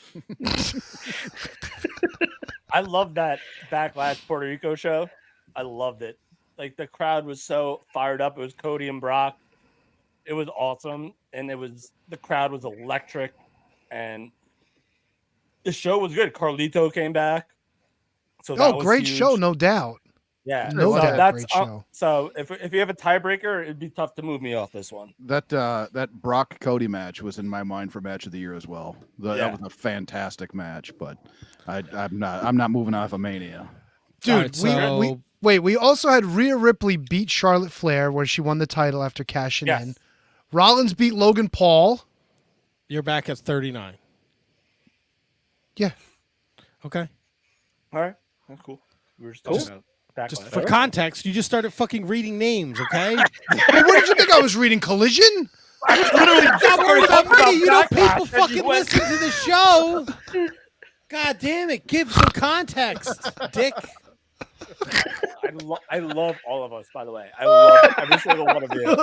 I love that Backlash Puerto Rico show. I loved it. Like the crowd was so fired up. It was Cody and Brock. It was awesome, and the crowd was electric, and the show was good. Carlito came back. So that was great huge. show, no doubt. Yeah, No so doubt, that's great show. so if you have a tiebreaker, it'd be tough to move me off this one. That Brock Cody match was in my mind for match of the year as well. Yeah. That was a fantastic match, but I'm not moving off of Mania. Dude, we also had Rhea Ripley beat Charlotte Flair where she won the title after cashing in. Rollins beat Logan Paul. You're back at 39. Yeah. Okay. All right, that's cool. We were just talking about Backlash. Just for context, you just started fucking reading names, okay? Hey, what did you think I was reading? Collision? I was literally just Stop worrying about talking reading. You know Backlash, people and you fucking went- listen to the show. God damn it. Give some context, dick. I love all of us, by the way. I love every single one of you.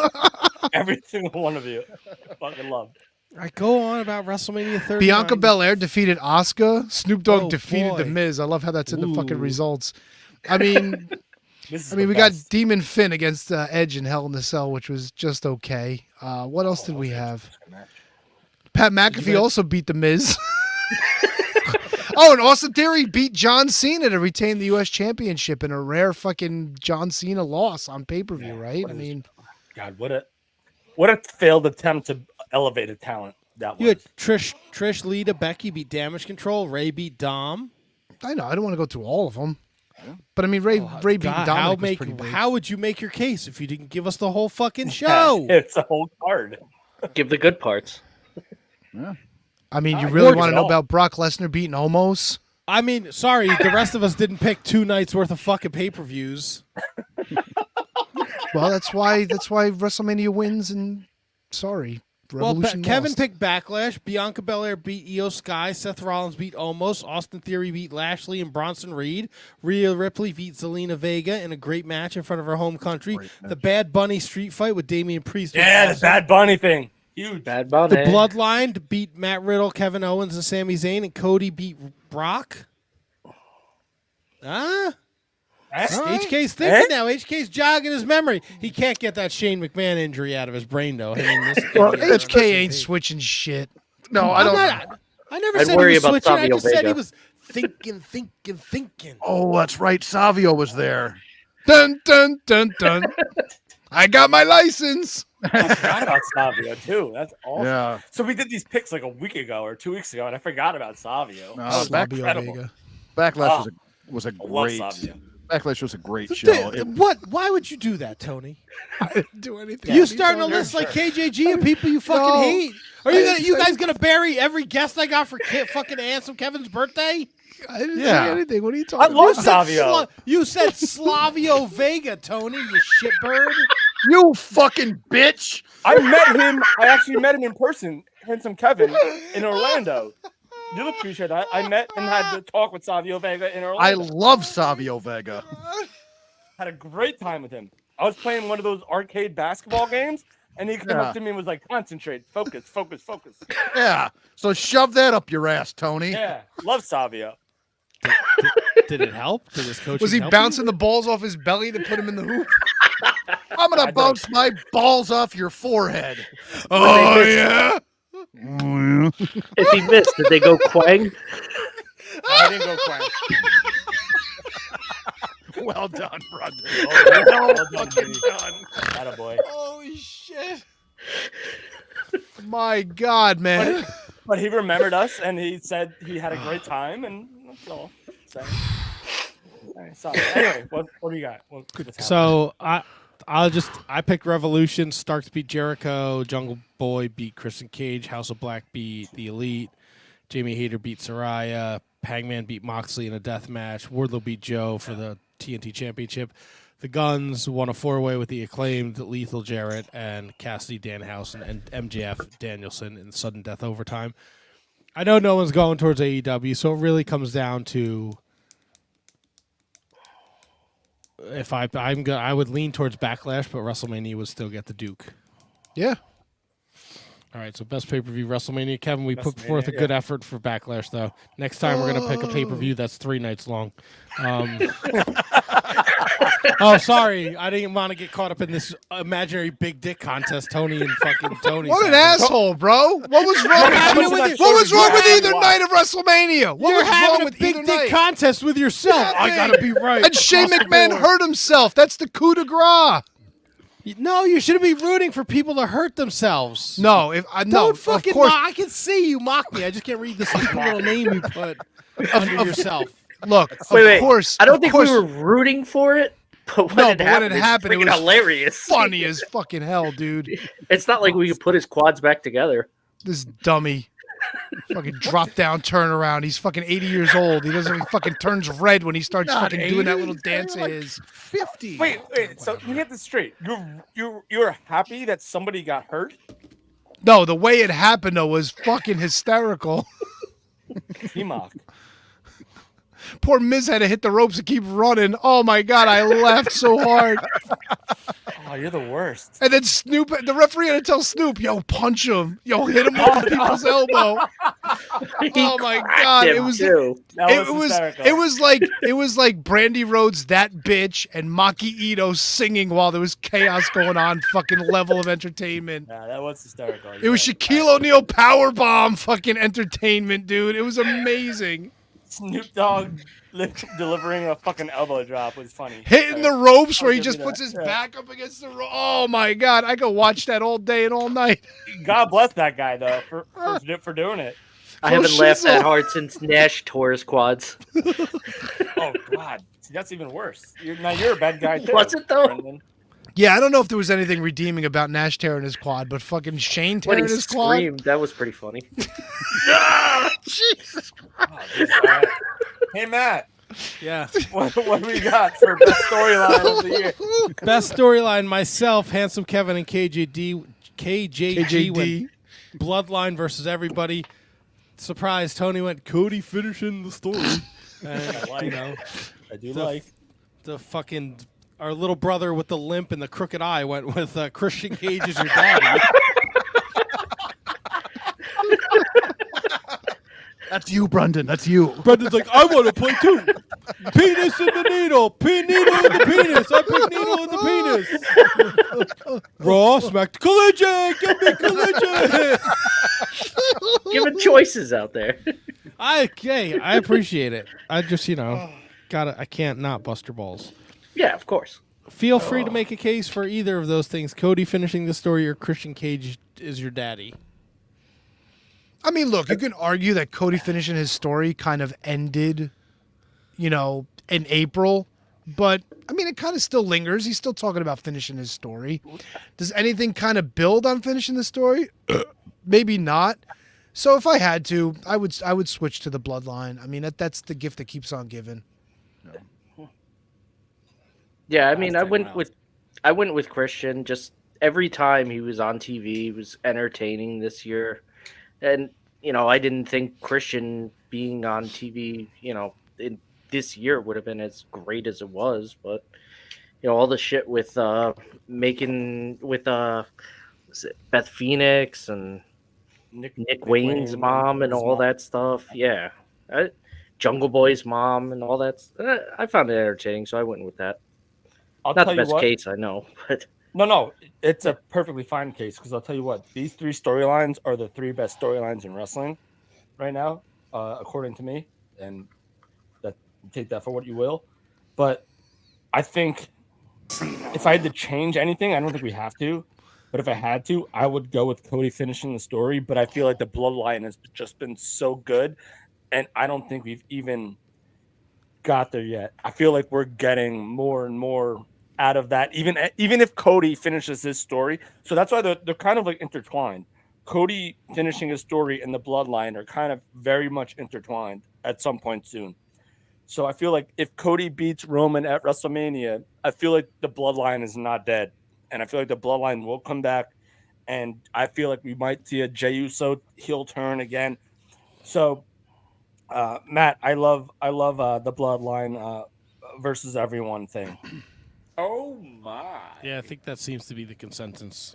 Every single one of you. I fucking love. I go on about WrestleMania 39. Bianca Belair defeated Asuka. Snoop Dogg Oh, defeated The boy. Miz. I love how that's in the fucking Ooh. results. I mean, This is we the got best. Demon Finn against Edge in Hell in the Cell, which was just okay. What else did we have? Pat McAfee also beat The Miz. Oh, and Austin Theory beat John Cena to retain the U.S. Championship in a rare fucking John Cena loss on pay-per-view, right? I mean, God, what a failed attempt to elevate a talent that You was. had Trish, Lita, Becky beat Damage Control. Ray beat Dom. I know I don't want to go through all of them, but I mean Ray beat God, Dominic was pretty big. how would you make your case if you didn't give us the whole fucking show? It's a whole card. Give the good parts. Yeah. I mean, you I really worked want to it know all. about Brock Lesnar beating Omos? I mean, sorry, the rest of us didn't pick 2 nights worth of fucking pay-per-views. Well, that's why WrestleMania wins. And sorry, Revolution Kevin lost. picked Backlash. Bianca Belair beat Io Sky. Seth Rollins beat Omos. Austin Theory beat Lashley and Bronson Reed. Rhea Ripley beat Zelina Vega in a great match in front of her home country. The Bad Bunny street fight with Damian Priest. was Yeah, the awesome. Bad Bunny thing. Huge. Bad Bunny. The Bloodline beat Matt Riddle, Kevin Owens, and Sami Zayn, and Cody beat Brock. HK's thinking now. HK's jogging his memory. He can't get that Shane McMahon injury out of his brain, though. I mean, this Well, idiot. HK ain't switching shit. No, I don't. I never I'd said worry he was about switching. I Savio just said he Vega. was thinking. Oh, that's right. Savio was there. Dun dun dun dun. I got my license. I forgot about Savio too. That's awesome. Yeah. So we did these picks like a week ago or 2 weeks ago, and I forgot about Savio. No, That was Savio incredible. Vega. Backlash was a I love great. Savio. Backlash was a great show. What? Why would you do that, Tony? I didn't do anything. You starting to list like KJG and people you fucking No. hate? Are you guys gonna bury every guest I got for fucking Ansem Kevin's birthday? I didn't Yeah. say anything. What are you I talking love about? Savio. You said Slavio Vega, Tony. You shitbird. You fucking bitch. I met him. I actually met him in person, Handsome Kevin, in Orlando. You'll appreciate that. I met and had to talk with Savio Vega in I Orlando. love Savio Vega. Had a great time with him. I was playing one of those arcade basketball games, and he came up to me and was like, "Concentrate, focus, focus, focus." Yeah. So shove that up your ass, Tony. Yeah, love Savio. Did it help? Did his coach? Was he bouncing the balls off his belly to put him in the hoop? I'm gonna bounce my balls off your forehead. Oh yeah. If he missed, did they go Quang? I didn't go quack. Well done, brother. Well done, Vinny. Attaboy. Holy shit. My God, man. But he remembered us, and he said he had a great time, and that's all. So, sorry. Anyway, what do you got? What's happening? So I picked Revolution. Starks beat Jericho. Jungle Boy beat Christian Cage. House of Black beat The Elite. Jamie Hayter beat Saraya. Hangman beat Moxley in a death match. Wardlow beat Joe for the TNT Championship. The Guns won a 4-way with the Acclaimed, Lethal Jarrett, and Cassidy Danhausen and MJF Danielson in sudden death overtime. I know no one's going towards AEW, so it really comes down to if I would lean towards Backlash, but WrestleMania would still get the Duke. Yeah. All right, so best pay-per-view WrestleMania. Kevin, we put WrestleMania, forth a good yeah. effort for Backlash, though. Next time we're going to pick a pay-per-view that's 3 nights long. Oh, sorry. I didn't want to get caught up in this imaginary big dick contest. Tony and fucking Tony. What an asshole, bro! What was wrong with you? What was wrong with either night of WrestleMania? What You're was having wrong a with big either dick night? contest with yourself. I gotta be right. And Shane Across the McMahon board. hurt himself. That's the coup de grace. No, you shouldn't be rooting for people to hurt themselves. No, if I no, Don't fucking of course. mock. I can see you mock me. I just can't read the simple little name you put under yourself. Look, Wait. of course. I don't of think course, we were rooting for it, but when No, it but happened, when it happened, it it's freaking was hilarious. funny as fucking hell, dude. It's not like we could put his quads back together. This dummy. Fucking drop down, turn around. He's fucking 80 years old. He fucking turns red when he starts Not fucking doing that 80. little dance of Like his. 50. Wait. So let me get this straight. You're happy that somebody got hurt? No, the way it happened though was fucking hysterical. T-Mock. Poor Miz had to hit the ropes and keep running. Oh my god, I laughed so hard. Oh, you're the worst. And then Snoop, the referee had to tell Snoop, "Yo, punch him. Yo, hit him with people's elbow." Oh my god, it was it was like Brandy Rhodes, That Bitch, and Maki Ito singing while there was chaos going on. Fucking level of entertainment. Yeah, that was hysterical. It was Shaquille O'Neal powerbomb fucking entertainment, dude. It was amazing. Snoop Dogg delivering a fucking elbow drop was funny. Hitting the ropes where he give just you puts that. his Yeah. back up against the rope. Oh my god, I could watch that all day and all night. God bless that guy though for doing it. I haven't For laughed that shizzle. hard since Nash tore his quads. Oh God, see, that's even worse. You're a bad guy too. Was it though? Brendan. Yeah, I don't know if there was anything redeeming about Nash tearing his quad, but fucking Shane When tearing he his quad. screamed, that was pretty funny. Jesus. Oh, dude, all right. Hey Matt, Yeah. what do we got for best storyline of the year? Best storyline, myself, Handsome Kevin, and KJG went Bloodline versus everybody. Surprise, Tony went Cody finishing the story. And, I do like. the fucking our little brother with the limp and the crooked eye went with Christian Cage as your daddy. That's you, Brendan. That's you. Brendan's like, I want to play too. Penis in the needle. Needle in the penis. I put needle in the penis. Raw, smack, collision. Give me collision. Giving choices out there. I appreciate it. I just, I can't not bust your balls. Yeah, of course. Feel free to make a case for either of those things. Cody finishing the story or Christian Cage is your daddy. I mean, look, you can argue that Cody finishing his story kind of ended, in April, but I mean, it kind of still lingers. He's still talking about finishing his story. Does anything kind of build on finishing the story? Maybe not. So if I had to, I would switch to the Bloodline. I mean, that's the gift that keeps on giving. Yeah, I mean, I went with Christian. Just every time he was on TV, he was entertaining this year. And, I didn't think Christian being on TV, in this year would have been as great as it was. But, all the shit with was it Beth Phoenix and Nick Wayne's mom and all that stuff. Yeah. Jungle Boy's mom and all that. I found it entertaining, so I went with that. I'll Not tell the you best what. case, I know, but No, it's a perfectly fine case because I'll tell you what, these three storylines are the three best storylines in wrestling right now, according to me, and that take that for what you will. But I think if I had to change anything, I don't think we have to, but if I had to, I would go with Cody finishing the story. But I feel like the Bloodline has just been so good, and I don't think we've even got there yet. I feel like we're getting more and more out of that, even if Cody finishes his story. So that's why they're kind of like intertwined. Cody finishing his story and the Bloodline are kind of very much intertwined at some point soon. So I feel like if Cody beats Roman at WrestleMania, I feel like the Bloodline is not dead. And I feel like the Bloodline will come back. And I feel like we might see a Jey Uso heel turn again. So Matt, I love the Bloodline versus everyone thing. Oh my! Yeah, I think that seems to be the consensus.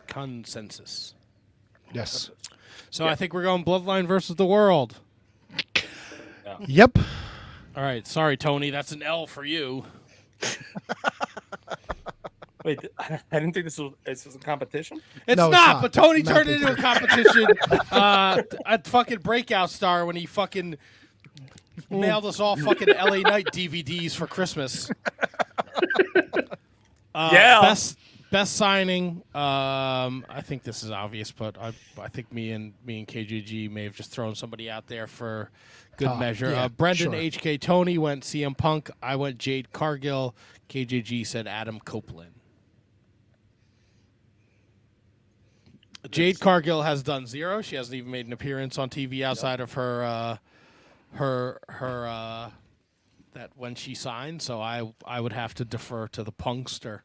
Yes. So I think we're going Bloodline versus the World. Yep. All right. Sorry, Tony. That's an L for you. Wait, I didn't think this was a competition. It's No, it's not, not. but Tony Not turned big it into a competition at fucking Breakout Star when he fucking mailed us all fucking LA Knight DVDs for Christmas. Yeah. Best signing. I think this is obvious, but I think me and KJG may have just thrown somebody out there for good measure. yeah, Brendan sure. HK Tony went CM Punk. I went Jade Cargill. KJG said Adam Copeland. Jade Cargill has done zero. She hasn't even made an appearance on TV outside of her that when she signed. So I would have to defer to the Punkster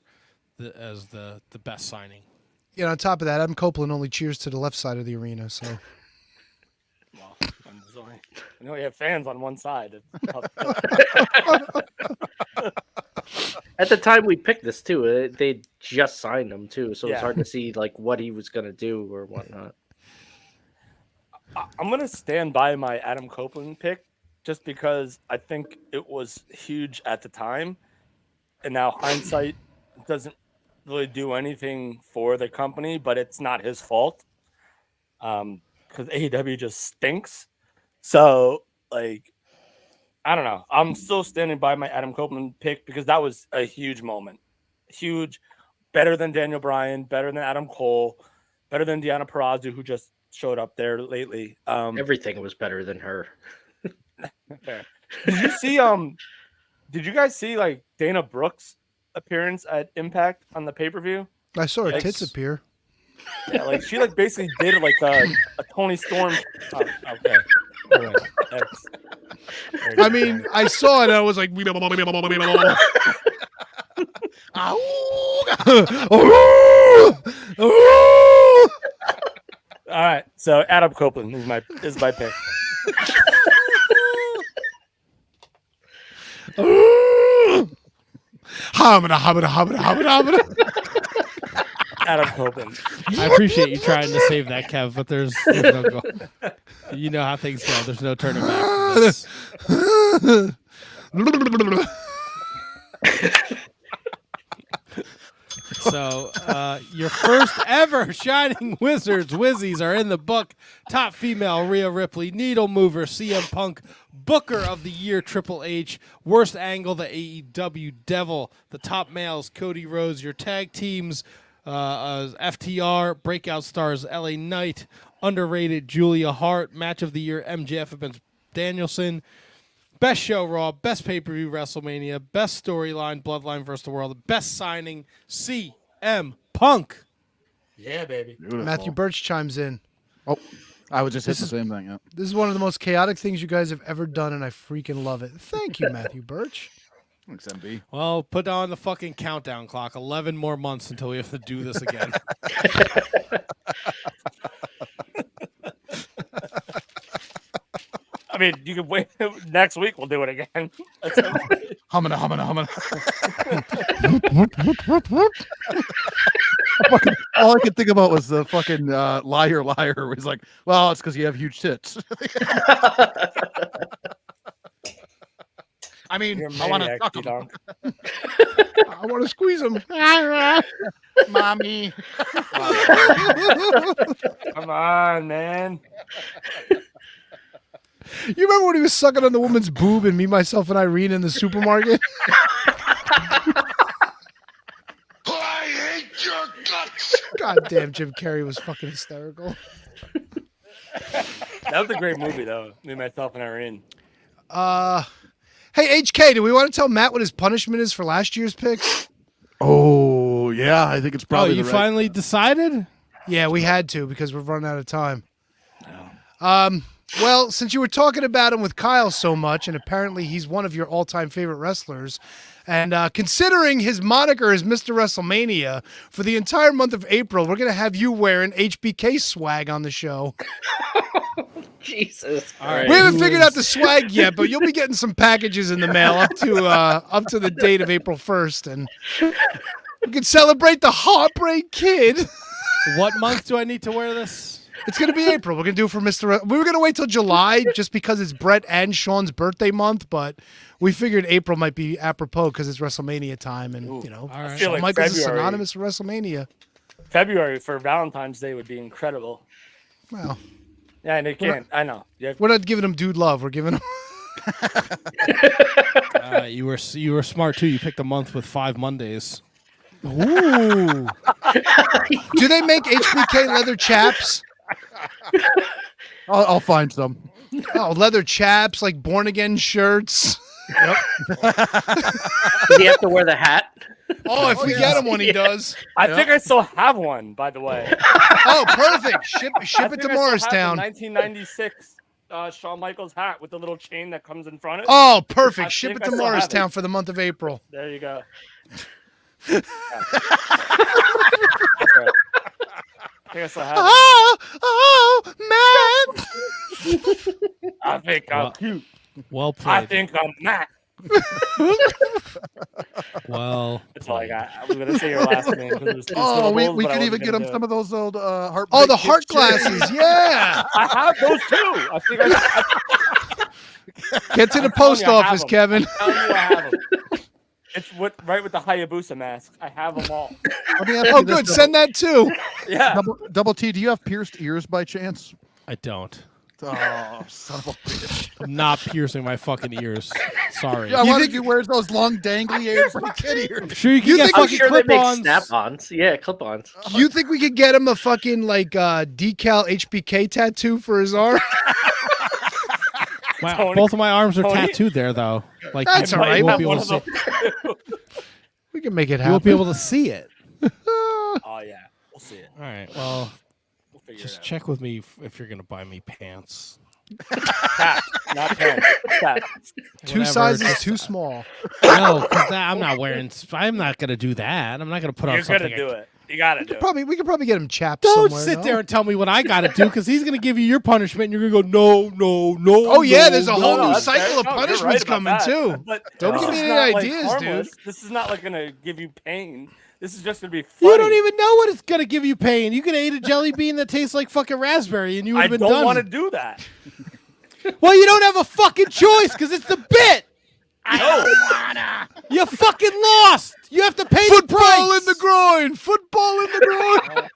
as the best signing. You know, on top of that, Adam Copeland only cheers to the left side of the arena. So Well, I know you have fans on one side. At the time we picked this too, they just signed him too, so Yeah. it's hard to see like what he was gonna do or whatnot. I'm gonna stand by my Adam Copeland pick just because I think it was huge at the time, and now hindsight doesn't really do anything for the company, but it's not his fault because AEW just stinks. So, like, I don't know. I'm still standing by my Adam Copeland pick because that was a huge moment. Huge. Better than Daniel Bryan, better than Adam Cole, better than Deonna Purrazzo, who just showed up there lately. Everything was better than her. Fair. Did you guys see like Dana Brooks' appearance at Impact on the pay-per-view? I saw her Like, tits appear. Yeah, like she like basically did like a Tony Storm. Oh, okay. All right. That's very I good. mean, I saw it. And I was like, all right. So Adam Copeland is my pick. Adam Copeland. I appreciate you trying to save that, Kev, but there's no go. You know how things go. There's no turning back from this. So, your first ever Shining Wizards Wizzies are in the book. Top female, Rhea Ripley. Needle mover, CM Punk. Booker of the year, Triple H. Worst angle, the AEW Devil. The top males, Cody Rhodes. Your tag teams, FTR. Breakout stars, LA Knight. Underrated, Julia Hart. Match of the year, MJF against Danielson. Best show, Raw. Best pay-per-view, WrestleMania. Best storyline, Bloodline vs. the World. Best signing, CM Punk. Yeah, baby. Matthew Birch chimes in. Oh, I would just hit the same thing. Yeah. This is one of the most chaotic things you guys have ever done, and I freaking love it. Thank you, Matthew Birch. Thanks, MB. Well, put on the fucking countdown clock. 11 more months until we have to do this again. I mean, you can wait. Next week we'll do it again. Humming. All I could think about was the fucking liar. Where he's like, well, it's because you have huge tits. I mean, You're a I want to maniac, suck 'em. T-Donk. I want to squeeze him. Mommy. Come on, man. You remember when he was sucking on the woman's boob and me, myself, and Irene in the supermarket? I hate your guts. God damn, Jim Carrey was fucking hysterical. That was a great movie, though. Me, myself, and Irene. Hey, HK, do we want to tell Matt what his punishment is for last year's picks? Oh, yeah. I think it's probably you the right. finally decided? Yeah, we had to because we're running out of time. Well, since you were talking about him with Kyle so much, and apparently he's one of your all-time favorite wrestlers, and considering his moniker is Mr. WrestleMania, for the entire month of April, we're going to have you wearing HBK swag on the show. Jesus. All right. We haven't figured out the swag yet, but you'll be getting some packages in the mail up to the date of April 1st, and we can celebrate the Heartbreak Kid. What month do I need to wear this? It's gonna be April. We're gonna do it for Mr. We were gonna wait till July just because it's Brett and Sean's birthday month, but we figured April might be apropos because it's WrestleMania time, and you know, I feel Shawn like Michaels is February- synonymous with WrestleMania. February for Valentine's Day would be incredible. Well, Yeah, and they can't. I know. Yeah. we're not giving him dude love. We're giving him. You were smart too. You picked a month with 5 Mondays. Ooh. Do they make HBK leather chaps? I'll find some. Oh, leather chaps, like Born Again shirts. Does he have to wear the hat? Oh, if we get him one, he does. I think I still have one, by the way. Oh, perfect. Ship I it think to I still have Morristown. the 1996 Shawn Michaels hat with the little chain that comes in front of it. Oh, I perfect. Ship think it I to still have Morristown it. for the month of April. There you go. I think I still have it. Oh, man. I think I'm cute. Well I played. think I'm Matt. Well, That's all I got. I was gonna say your last name. 'Cause it was two Oh, we syllables, but I could even wasn't get gonna him do some it. of those old heart. Oh, the heart glasses. Yeah. I have those too. I think Get to the I'm telling post you, I have office, them. Kevin. I'm telling you, I have them. It's right with the Hayabusa masks. I have them all. Let me ask Oh, you this, good. though. Send that too. Yeah. Double T, do you have pierced ears by chance? I don't. Oh, son of a bitch. I'm not piercing my fucking ears. Sorry. Yeah, why think he wears those long dangly ears like kid ears? I'm sure you can You get think- I'm fucking sure they make clip-ons. snap-ons. Yeah, clip-ons. You think we could get him a fucking like decal HBK tattoo for his arm? Wow, Tony- both of my arms are Tony- tattooed there, though. Like That's you all right. won't have be one able to of see. those too. We can make it You won't be happen. able to see it. Oh yeah, we'll see it. All right. Well, We'll figure just it out. check with me if you're gonna buy me pants. Cap, not pants. Cap. Two Whatever, sizes just- too small. No, because I'm not wearing. I'm not gonna do that. I'm not gonna put on You're something. gonna do it. You gotta do it. We could probably get him chaps Don't somewhere. sit no? there and tell me what I gotta do, because he's gonna give you your punishment, and you're gonna go no, no, no. Oh yeah, no, there's a no. whole new that's fair. cycle of No, you're punishments right about coming that. too. But Don't this give me is any not, like, ideas, dude. harmless. This is not like gonna give you pain. This is just gonna be funny. You don't even know what it's gonna give you pain. You could eat a jelly bean that tastes like fucking raspberry, and you would I have been don't done. want to do that. Well, you don't have a fucking choice because it's the bit. No. You fucking lost. You have to pay the Football price. in the groin. Football in the groin.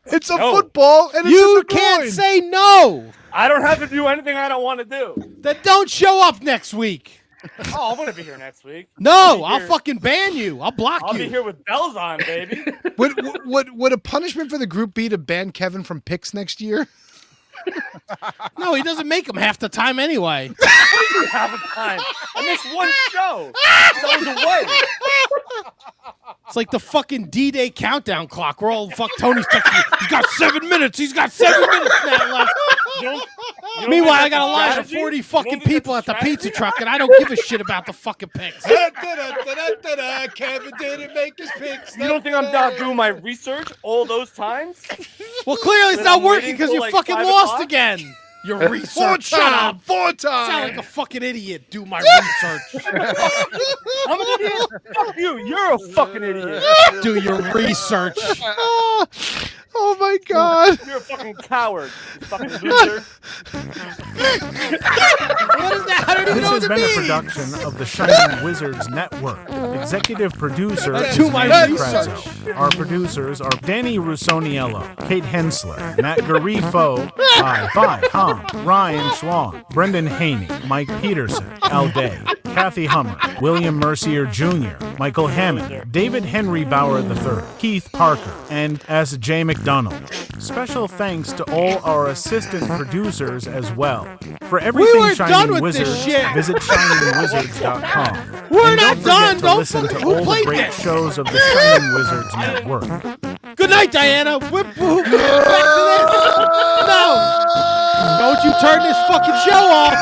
It's a No. football, and it's in You the can't groin. say no. I don't have to do anything I don't want to do. Then don't show up next week. Oh, I'm gonna be here next week. No, I'll be I'll here- fucking ban you. I'll block I'll you. be here with bells on, baby. Would a punishment for the group be to ban Kevin from picks next year? No, he doesn't make them half the time anyway. Half the time. I missed one show. I was away. It's like the fucking D-Day countdown clock. We're all fuck Tony's texting. He's got 7 minutes. He's got 7 minutes now left. You don't Meanwhile, I think got a that's line of strategy? 40 You fucking don't think people at that's the pizza strategy? truck, and I don't give a shit about the fucking picks. Kevin didn't make his picks. You don't think I'm not doing my research all those times? Well, clearly it's Then not I'm working waiting because till, you like, fucking 5 lost o'clock? again. Your research. Shut up. Four Sound times. like a fucking idiot. Do my research. I'm an idiot. Fuck you. You're a fucking idiot. Do your research. Oh my God. You're a fucking coward. You fucking loser. What is that? I don't even This know what has it been a means. production of the Shining Wizards Network. Executive producer is To my Mandy research. Prezzo. Our producers are Danny Russoniello, Kate Hensler, Matt Garifo, Vi Hom, Ryan Schwan, Brendan Haney, Mike Peterson, Al Day, Kathy Hummer, William Mercier Jr., Michael Hammond, David Henry Bauer III, Keith Parker, and S. J. McDonald. Special thanks to all our assistant producers as well. For everything weren't done Shining with this Wizards, shit. visit shiningwizards.com. We're And not don't done. forget to Don't listen to fucking- who all the played great this? shows of the Shining Wizards Network. Good night, Diana. Back to this. No. Don't you turn this fucking show off.